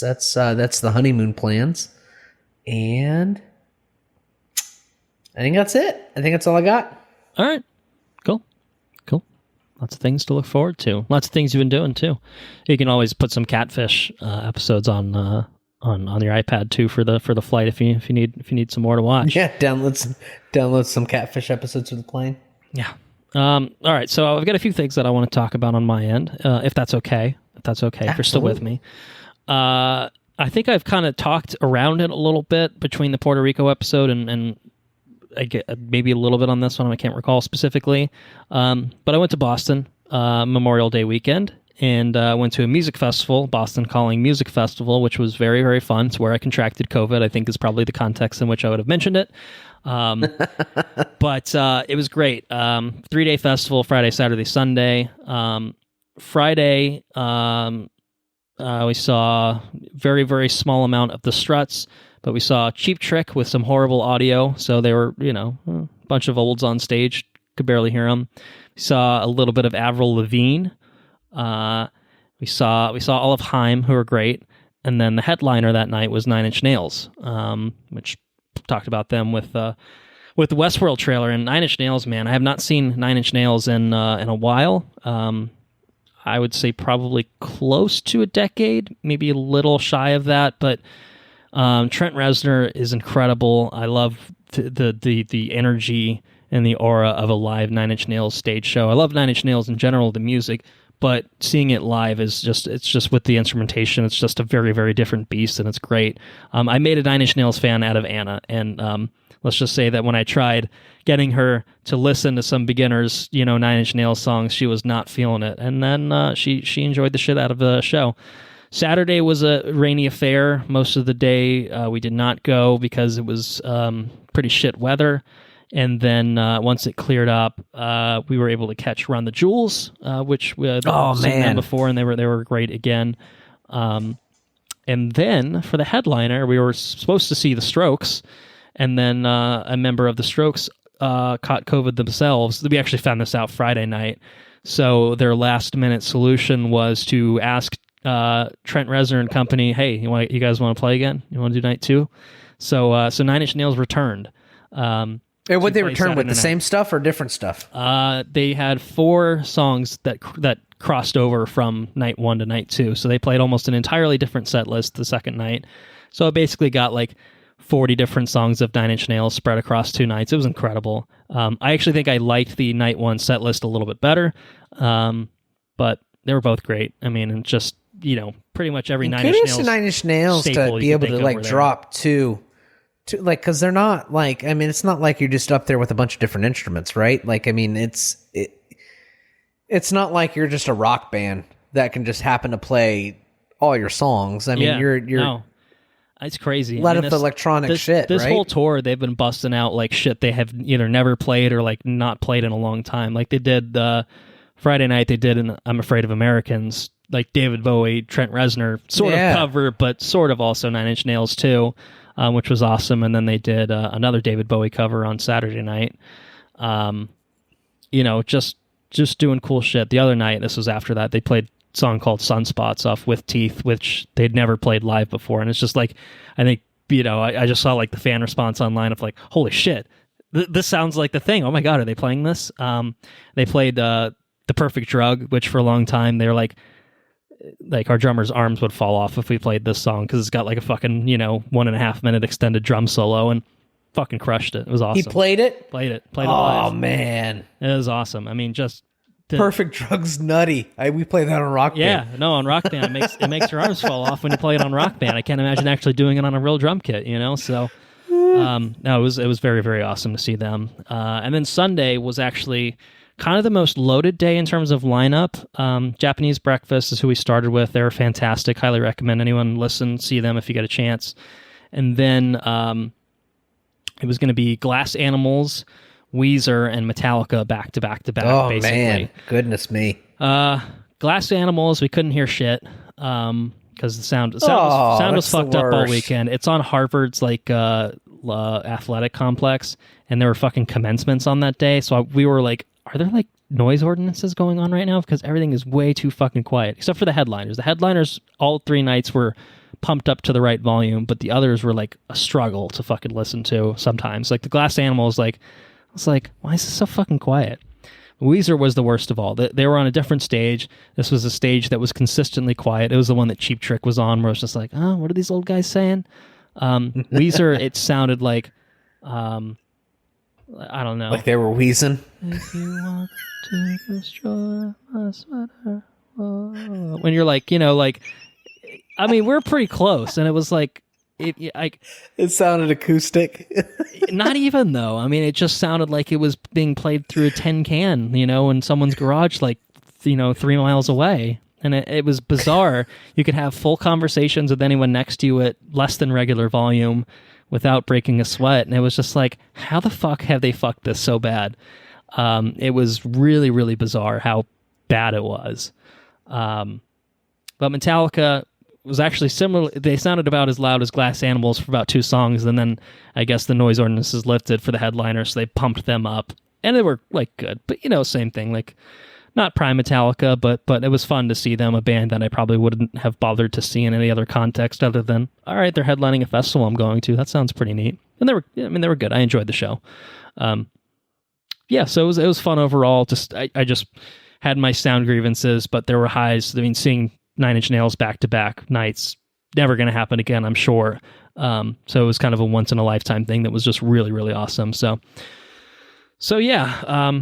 the honeymoon plans. And I think that's it. I think that's all I got.
All right. Cool. Lots of things to look forward to. Lots of things you've been doing too. You can always put some Catfish episodes on your iPad too for the flight if you need some more to watch.
Yeah, download some Catfish episodes for the plane.
Yeah. All right. So I've got a few things that I want to talk about on my end, if that's okay. if that's okay, if you're still with me. I think I've kind of talked around it a little bit between the Puerto Rico episode and I get maybe a little bit on this one. I can't recall specifically. But I went to Boston Memorial Day weekend and went to a music festival, Boston Calling Music Festival, which was very, very fun. It's where I contracted COVID, I think is probably the context in which I would have mentioned it. But it was great. 3-day festival, Friday, Saturday, Sunday. Friday, we saw very, very small amount of the Struts, but we saw Cheap Trick with some horrible audio. So they were, a bunch of olds on stage. Could barely hear them. We saw a little bit of Avril Lavigne. We saw all of Haim, who are great. And then the headliner that night was Nine Inch Nails, which talked about them with the Westworld trailer. And Nine Inch Nails, man, I have not seen Nine Inch Nails in a while. I would say probably close to a decade, maybe a little shy of that. But Trent Reznor is incredible. I love the energy and the aura of a live Nine Inch Nails stage show. I love Nine Inch Nails in general, the music, but seeing it live is just with the instrumentation, it's just a very, very different beast, and it's great. I made a Nine Inch Nails fan out of Anna, and let's just say that when I tried getting her to listen to some beginners, Nine Inch Nails songs, she was not feeling it. And then she enjoyed the shit out of the show. Saturday was a rainy affair. Most of the day we did not go because it was pretty shit weather. And then once it cleared up, we were able to catch Run the Jewels, which we had seen them before, and they were great again. And then for the headliner, we were supposed to see the Strokes. And then a member of the Strokes caught COVID themselves. We actually found this out Friday night. So their last-minute solution was to ask Trent Reznor and company, hey, you guys want to play again? You want to do night 2? So Nine Inch Nails returned.
And would they return with the same stuff or different stuff?
They had 4 songs that crossed over from night 1 to night 2. So they played almost an entirely different set list the second night. So it basically got like 40 different songs of Nine Inch Nails spread across 2 nights. It was incredible. I actually think I liked the night 1 set list a little bit better, but they were both great. I mean, and just, pretty much every Nine Inch Nails
to Nine Inch Nails to be able to drop two, because they're not like, I mean, it's not like you're just up there with a bunch of different instruments, right? Like, I mean, it's not like you're just a rock band that can just happen to play all your songs. I mean, you're
no. It's crazy.
A lot of electronic shit,
This
right?
whole tour, they've been busting out like shit they have either never played or like not played in a long time. Like they did Friday night, they did an I'm Afraid of Americans, like David Bowie, Trent Reznor, sort of cover, but sort of also Nine Inch Nails too, which was awesome. And then they did another David Bowie cover on Saturday night. Just doing cool shit. The other night, this was after that, they played song called Sunspots off With Teeth, which they'd never played live before. And it's just like, I think, I just saw like the fan response online of like, holy shit, this sounds like the thing. Oh my God, are they playing this? They played The Perfect Drug, which for a long time, they were like our drummer's arms would fall off if we played this song because it's got like a fucking, 1.5 minute extended drum solo and fucking crushed it. It was awesome.
He played it?
Played it live.
Oh, man.
It was awesome. I mean, just...
Perfect Drug's nutty. We play that on Rock Band.
Yeah, no, on Rock Band, it makes your arms fall off when you play it on Rock Band. I can't imagine actually doing it on a real drum kit, So, no, it was very, very awesome to see them. And then Sunday was actually kind of the most loaded day in terms of lineup. Japanese Breakfast is who we started with. They were fantastic. Highly recommend anyone listen, see them if you get a chance. And then it was going to be Glass Animals, Weezer, and Metallica back to back to back.
Oh,
basically.
man. Goodness me.
Glass Animals, we couldn't hear shit because the sound was fucked up all weekend. It's on Harvard's athletic complex, and there were fucking commencements on that day. So we were like, are there like noise ordinances going on right now? Because everything is way too fucking quiet, except for the headliners. The headliners all 3 nights were pumped up to the right volume, but the others were like a struggle to fucking listen to sometimes. Like the Glass Animals, I was like, why is this so fucking quiet? Weezer was the worst of all. They were on a different stage. This was a stage that was consistently quiet. It was the one that Cheap Trick was on, where it was just like, oh, what are these old guys saying? Weezer, it sounded like, I don't know.
Like they were wheezing?
If you want to destroy my sweater, when you're like, I mean, we're pretty close, and it was like,
It sounded acoustic.
not even though. I mean, it just sounded like it was being played through a tin can, in someone's garage, 3 miles away. And it was bizarre. You could have full conversations with anyone next to you at less than regular volume without breaking a sweat. And it was just like, how the fuck have they fucked this so bad? It was really, really bizarre how bad it was. But Metallica was actually similar. They sounded about as loud as Glass Animals for about 2 songs, and then I guess the noise ordinance is lifted for the headliner, so they pumped them up, and they were good. But same thing, not prime Metallica, but it was fun to see them, a band that I probably wouldn't have bothered to see in any other context other than, all right, they're headlining a festival I'm going to. That sounds pretty neat. And they were good. I enjoyed the show. So it was fun overall. I just had my sound grievances, but there were highs. I mean, seeing Nine Inch Nails back-to-back nights, never going to happen again, I'm sure. So it was kind of a once-in-a-lifetime thing that was just really, really awesome. So yeah.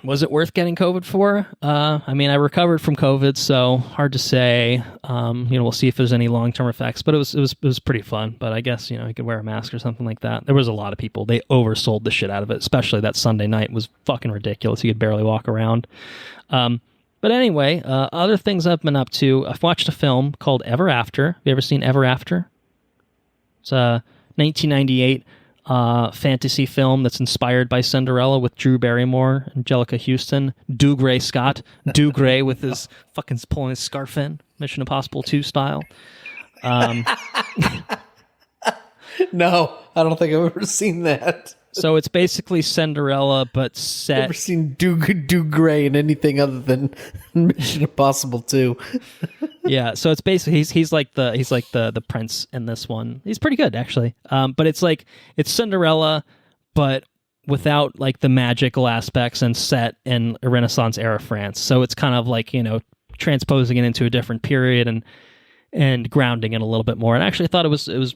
Was it worth getting COVID for? I mean, I recovered from COVID, so hard to say. We'll see if there's any long-term effects, but it was pretty fun. But I guess, you could wear a mask or something like that. There was a lot of people. They oversold the shit out of it, especially that Sunday night was fucking ridiculous. You could barely walk around. But anyway, other things I've been up to. I've watched a film called Ever After. Have you ever seen Ever After? It's a 1998 fantasy film that's inspired by Cinderella with Drew Barrymore, Angelica Houston, Dougray Scott, Dougray with his fucking pulling his scarf in, Mission Impossible 2 style.
No, I don't think I've ever seen that.
So it's basically Cinderella, but set.
Never seen Dougray in anything other than Mission Impossible 2.
Yeah, so it's basically he's like the prince in this one. He's pretty good actually. But it's Cinderella, but without the magical aspects and set in a Renaissance era France. So it's kind of transposing it into a different period and grounding it a little bit more. And I actually thought it was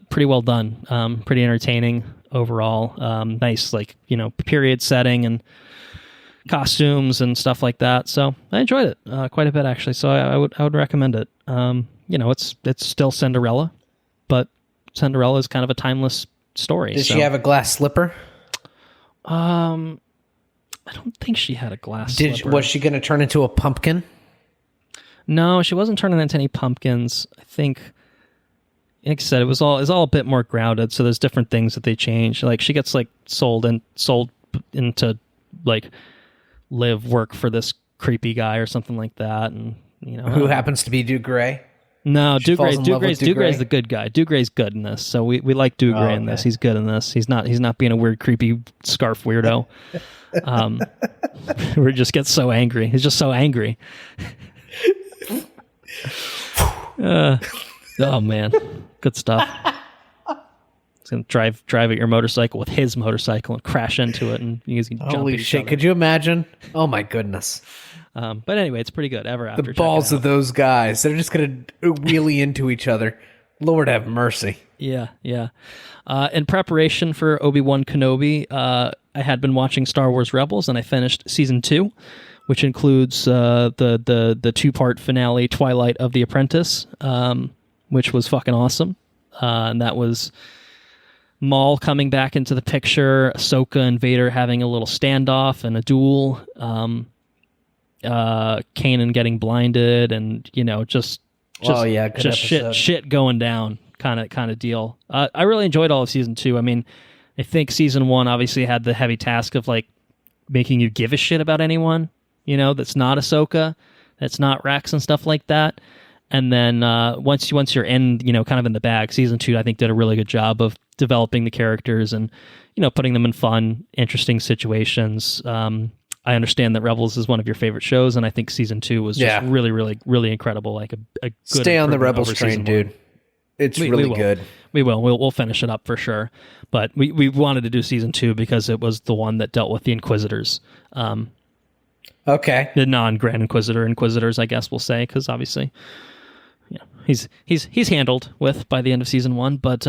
pretty well done, pretty entertaining overall. Nice period setting and costumes and stuff like that. So I enjoyed it quite a bit actually. So I would recommend it. It's still Cinderella, but Cinderella is kind of a timeless story.
Did she have a glass slipper?
I don't think she had a glass slipper.
Was she going to turn into a pumpkin?
No, she wasn't turning into any pumpkins. I think, like I said, it's all a bit more grounded. So there's different things that they change. She gets sold into work for this creepy guy or something like that, and
who happens to be Dougray.
No, Dougray's the good guy. Dougray's good in this, so we like Dougray in this. He's good in this. He's not being a weird, creepy scarf weirdo. Where he just gets so angry. He's just so angry. Oh man, good stuff. He's gonna drive at your motorcycle with his motorcycle and crash into it, and you guys can jump.
Holy shit! Could you imagine? Oh my goodness.
But anyway, it's pretty good. Ever After.
The balls of those guys. They're just going to wheelie into each other. Lord have mercy.
Yeah. In preparation for Obi-Wan Kenobi, I had been watching Star Wars Rebels, and I finished season 2, which includes the 2-part finale, Twilight of the Apprentice, which was fucking awesome. And that was Maul coming back into the picture, Ahsoka and Vader having a little standoff and a duel. Kanan getting blinded, and just shit going down kind of deal. I really enjoyed all of season 2. I mean, I think season 1 obviously had the heavy task of making you give a shit about anyone that's not Ahsoka, that's not Rex and stuff like that. And then once you're in kind of in the bag, season 2 I think did a really good job of developing the characters and putting them in fun, interesting situations. I understand that Rebels is one of your favorite shows, and I think season 2 was just really, really, really incredible. A good
stay on the Rebels train, dude. It's really good.
We will. We'll finish it up for sure. But we wanted to do season 2 because it was the one that dealt with the Inquisitors.
Okay.
The non-Grand Inquisitors, I guess we'll say, because obviously, he's handled with by the end of season 1. But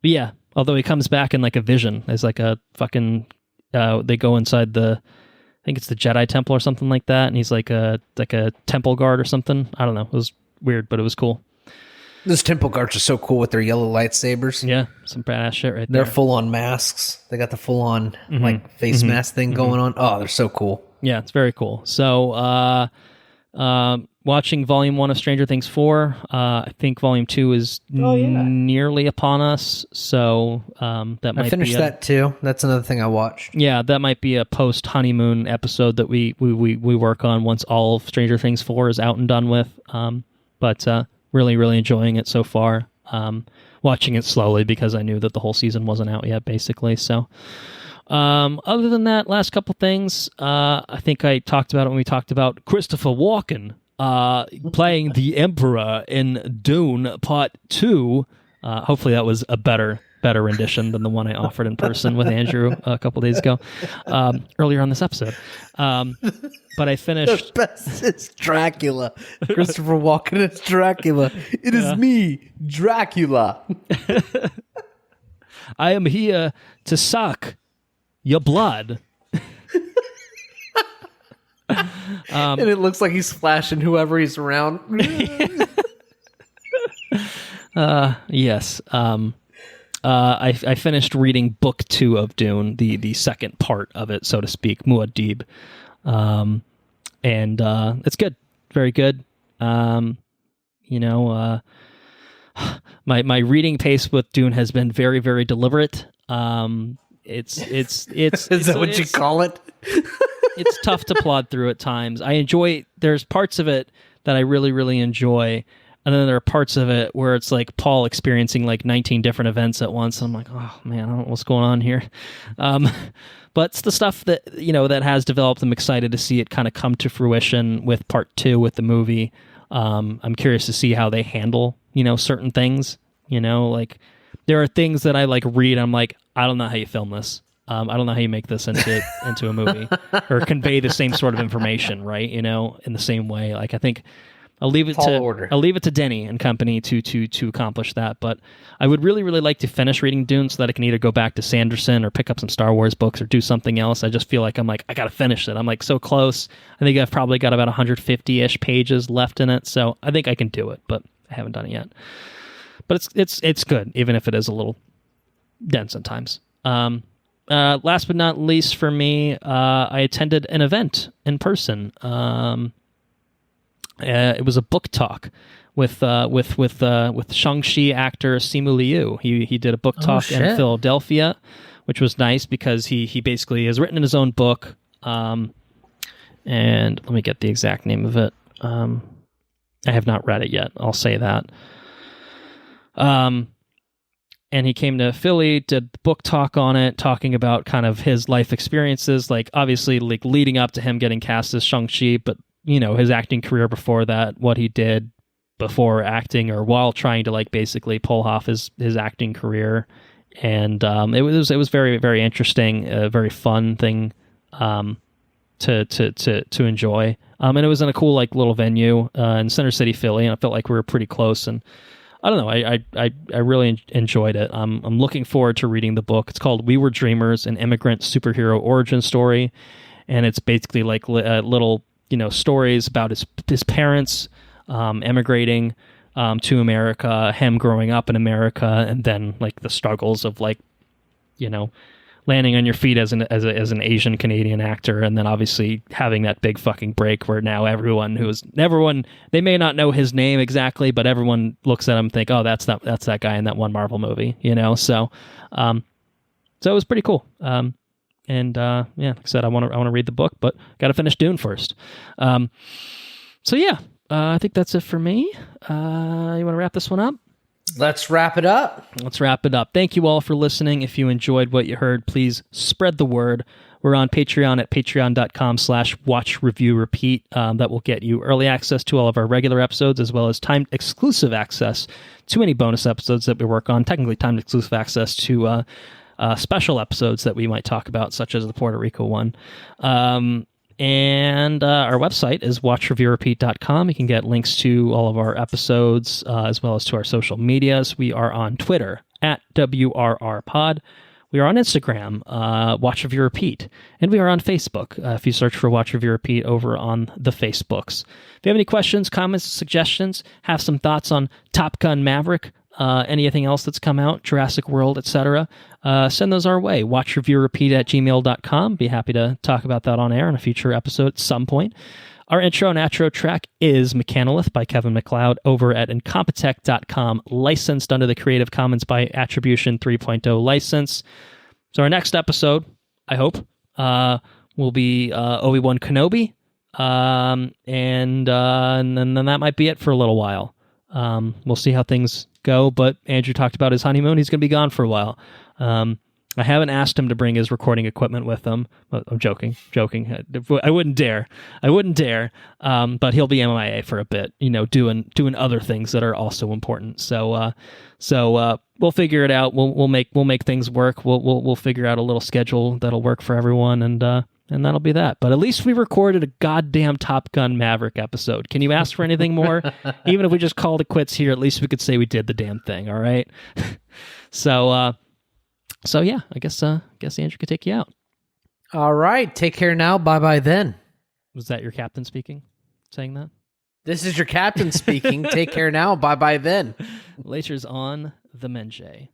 yeah, although he comes back in a vision as a fucking. They go inside think it's the Jedi Temple or something like that, and he's like a temple guard or something. I don't know. It was weird, but it was cool.
Those temple guards are so cool with their yellow lightsabers.
Yeah, some badass shit right there.
They're full on masks. They got the full on like face mask thing going on. Oh, they're so cool.
Yeah, it's very cool. So, watching Volume 1 of Stranger Things 4, I think Volume 2 is nearly upon us, so that might
I finished that too. That's another thing I watched.
Yeah, that might be a post-honeymoon episode that we work on once all of Stranger Things 4 is out and done with, but really, really enjoying it so far. Watching it slowly because I knew that the whole season wasn't out yet, basically, so... other than that, last couple things, I think I talked about it when we talked about Christopher Walken playing the Emperor in Dune Part 2. Hopefully that was a better rendition than the one I offered in person with Andrew a couple days ago, earlier on this episode. But I finished...
The best is Dracula. Christopher Walken is Dracula. It is me, Dracula.
I am here to suck your blood.
And it looks like he's flashing whoever he's around.
Yes. I finished reading book 2 of Dune, the second part of it, so to speak, Muad'Dib. And it's good. Very good. My reading pace with Dune has been very, very deliberate. It's
Is that what you call it?
It's tough to plod through at times. There's parts of it that I really, really enjoy. And then there are parts of it where it's like Paul experiencing like 19 different events at once. I'm like, oh man, I don't know what's going on here. But it's the stuff that, that has developed. I'm excited to see it kind of come to fruition with part 2 with the movie. I'm curious to see how they handle, certain things, like there are things that I like read. I'm like, I don't know how you film this. I don't know how you make this into a movie or convey the same sort of information, right? In the same way. Like I think I'll leave it to Denny and company to accomplish that. But I would really, really like to finish reading Dune so that I can either go back to Sanderson or pick up some Star Wars books or do something else. I just feel like I got to finish it. I'm like so close. I think I've probably got about 150-ish pages left in it, so I think I can do it, but I haven't done it yet. But it's good, even if it is a little dense sometimes. Last but not least for me, I attended an event in person. It was a book talk with Shang-Chi actor Simu Liu. He did a book talk in Philadelphia, which was nice because he basically has written his own book. And let me get the exact name of it. I have not read it yet. I'll say that. And he came to Philly, did book talk on it, talking about kind of his life experiences, like obviously like leading up to him getting cast as Shang-Chi, but his acting career before that, what he did before acting or while trying to like basically pull off his acting career. And it was very, very interesting, a very fun thing to enjoy. And it was in a cool like little venue in Center City, Philly, and I felt like we were pretty close. And I don't know, I really enjoyed it. I'm looking forward to reading the book. It's called We Were Dreamers, an immigrant superhero origin story, and it's basically like little stories about his parents emigrating to America, him growing up in America, and then like the struggles of like landing on your feet as an Asian Canadian actor, and then obviously having that big fucking break where now everyone they may not know his name exactly, but everyone looks at him and think, oh, that's that guy in that one Marvel movie, so it was pretty cool. Like I said, I want to read the book, but got to finish Dune first. I think that's it for me. You want to wrap this one up?
Let's wrap it up.
Thank you all for listening. If you enjoyed what you heard, please spread the word. We're on Patreon at patreon.com/watchreviewrepeat. That will get you early access to all of our regular episodes, as well as timed exclusive access to any bonus episodes that we work on. Technically timed exclusive access to special episodes that we might talk about, such as the Puerto Rico one. And our website is watchreviewrepeat.com. You can get links to all of our episodes as well as to our social medias. We are on Twitter at WRRPod. We are on Instagram, Watch Review Repeat, and we are on Facebook. If you search for Watch Review Repeat over on the Facebooks. If you have any questions, comments, suggestions, have some thoughts on Top Gun Maverick, anything else that's come out, Jurassic World, etc., send those our way. WatchReviewRepeat@gmail.com. Be happy to talk about that on air in a future episode at some point. Our intro and outro track is Mechanolith by Kevin MacLeod over at Incompetech.com, licensed under the Creative Commons by Attribution 3.0 license. So our next episode, I hope, will be Obi-Wan Kenobi, and then that might be it for a little while. We'll see how things go, but Andrew talked about his honeymoon. He's going to be gone for a while. I haven't asked him to bring his recording equipment with him. I'm joking. I wouldn't dare. But he'll be MIA for a bit, doing other things that are also important. So we'll figure it out. We'll make things work. We'll figure out a little schedule that'll work for everyone, and that'll be that. But at least we recorded a goddamn Top Gun Maverick episode. Can you ask for anything more? Even if we just called it quits here, at least we could say we did the damn thing. All right. So yeah, I guess Andrew could take you out.
All right. Take care now. Bye-bye then.
Was that your captain speaking? Saying that?
This is your captain speaking. Take care now. Bye-bye then.
Later's on the Menjay.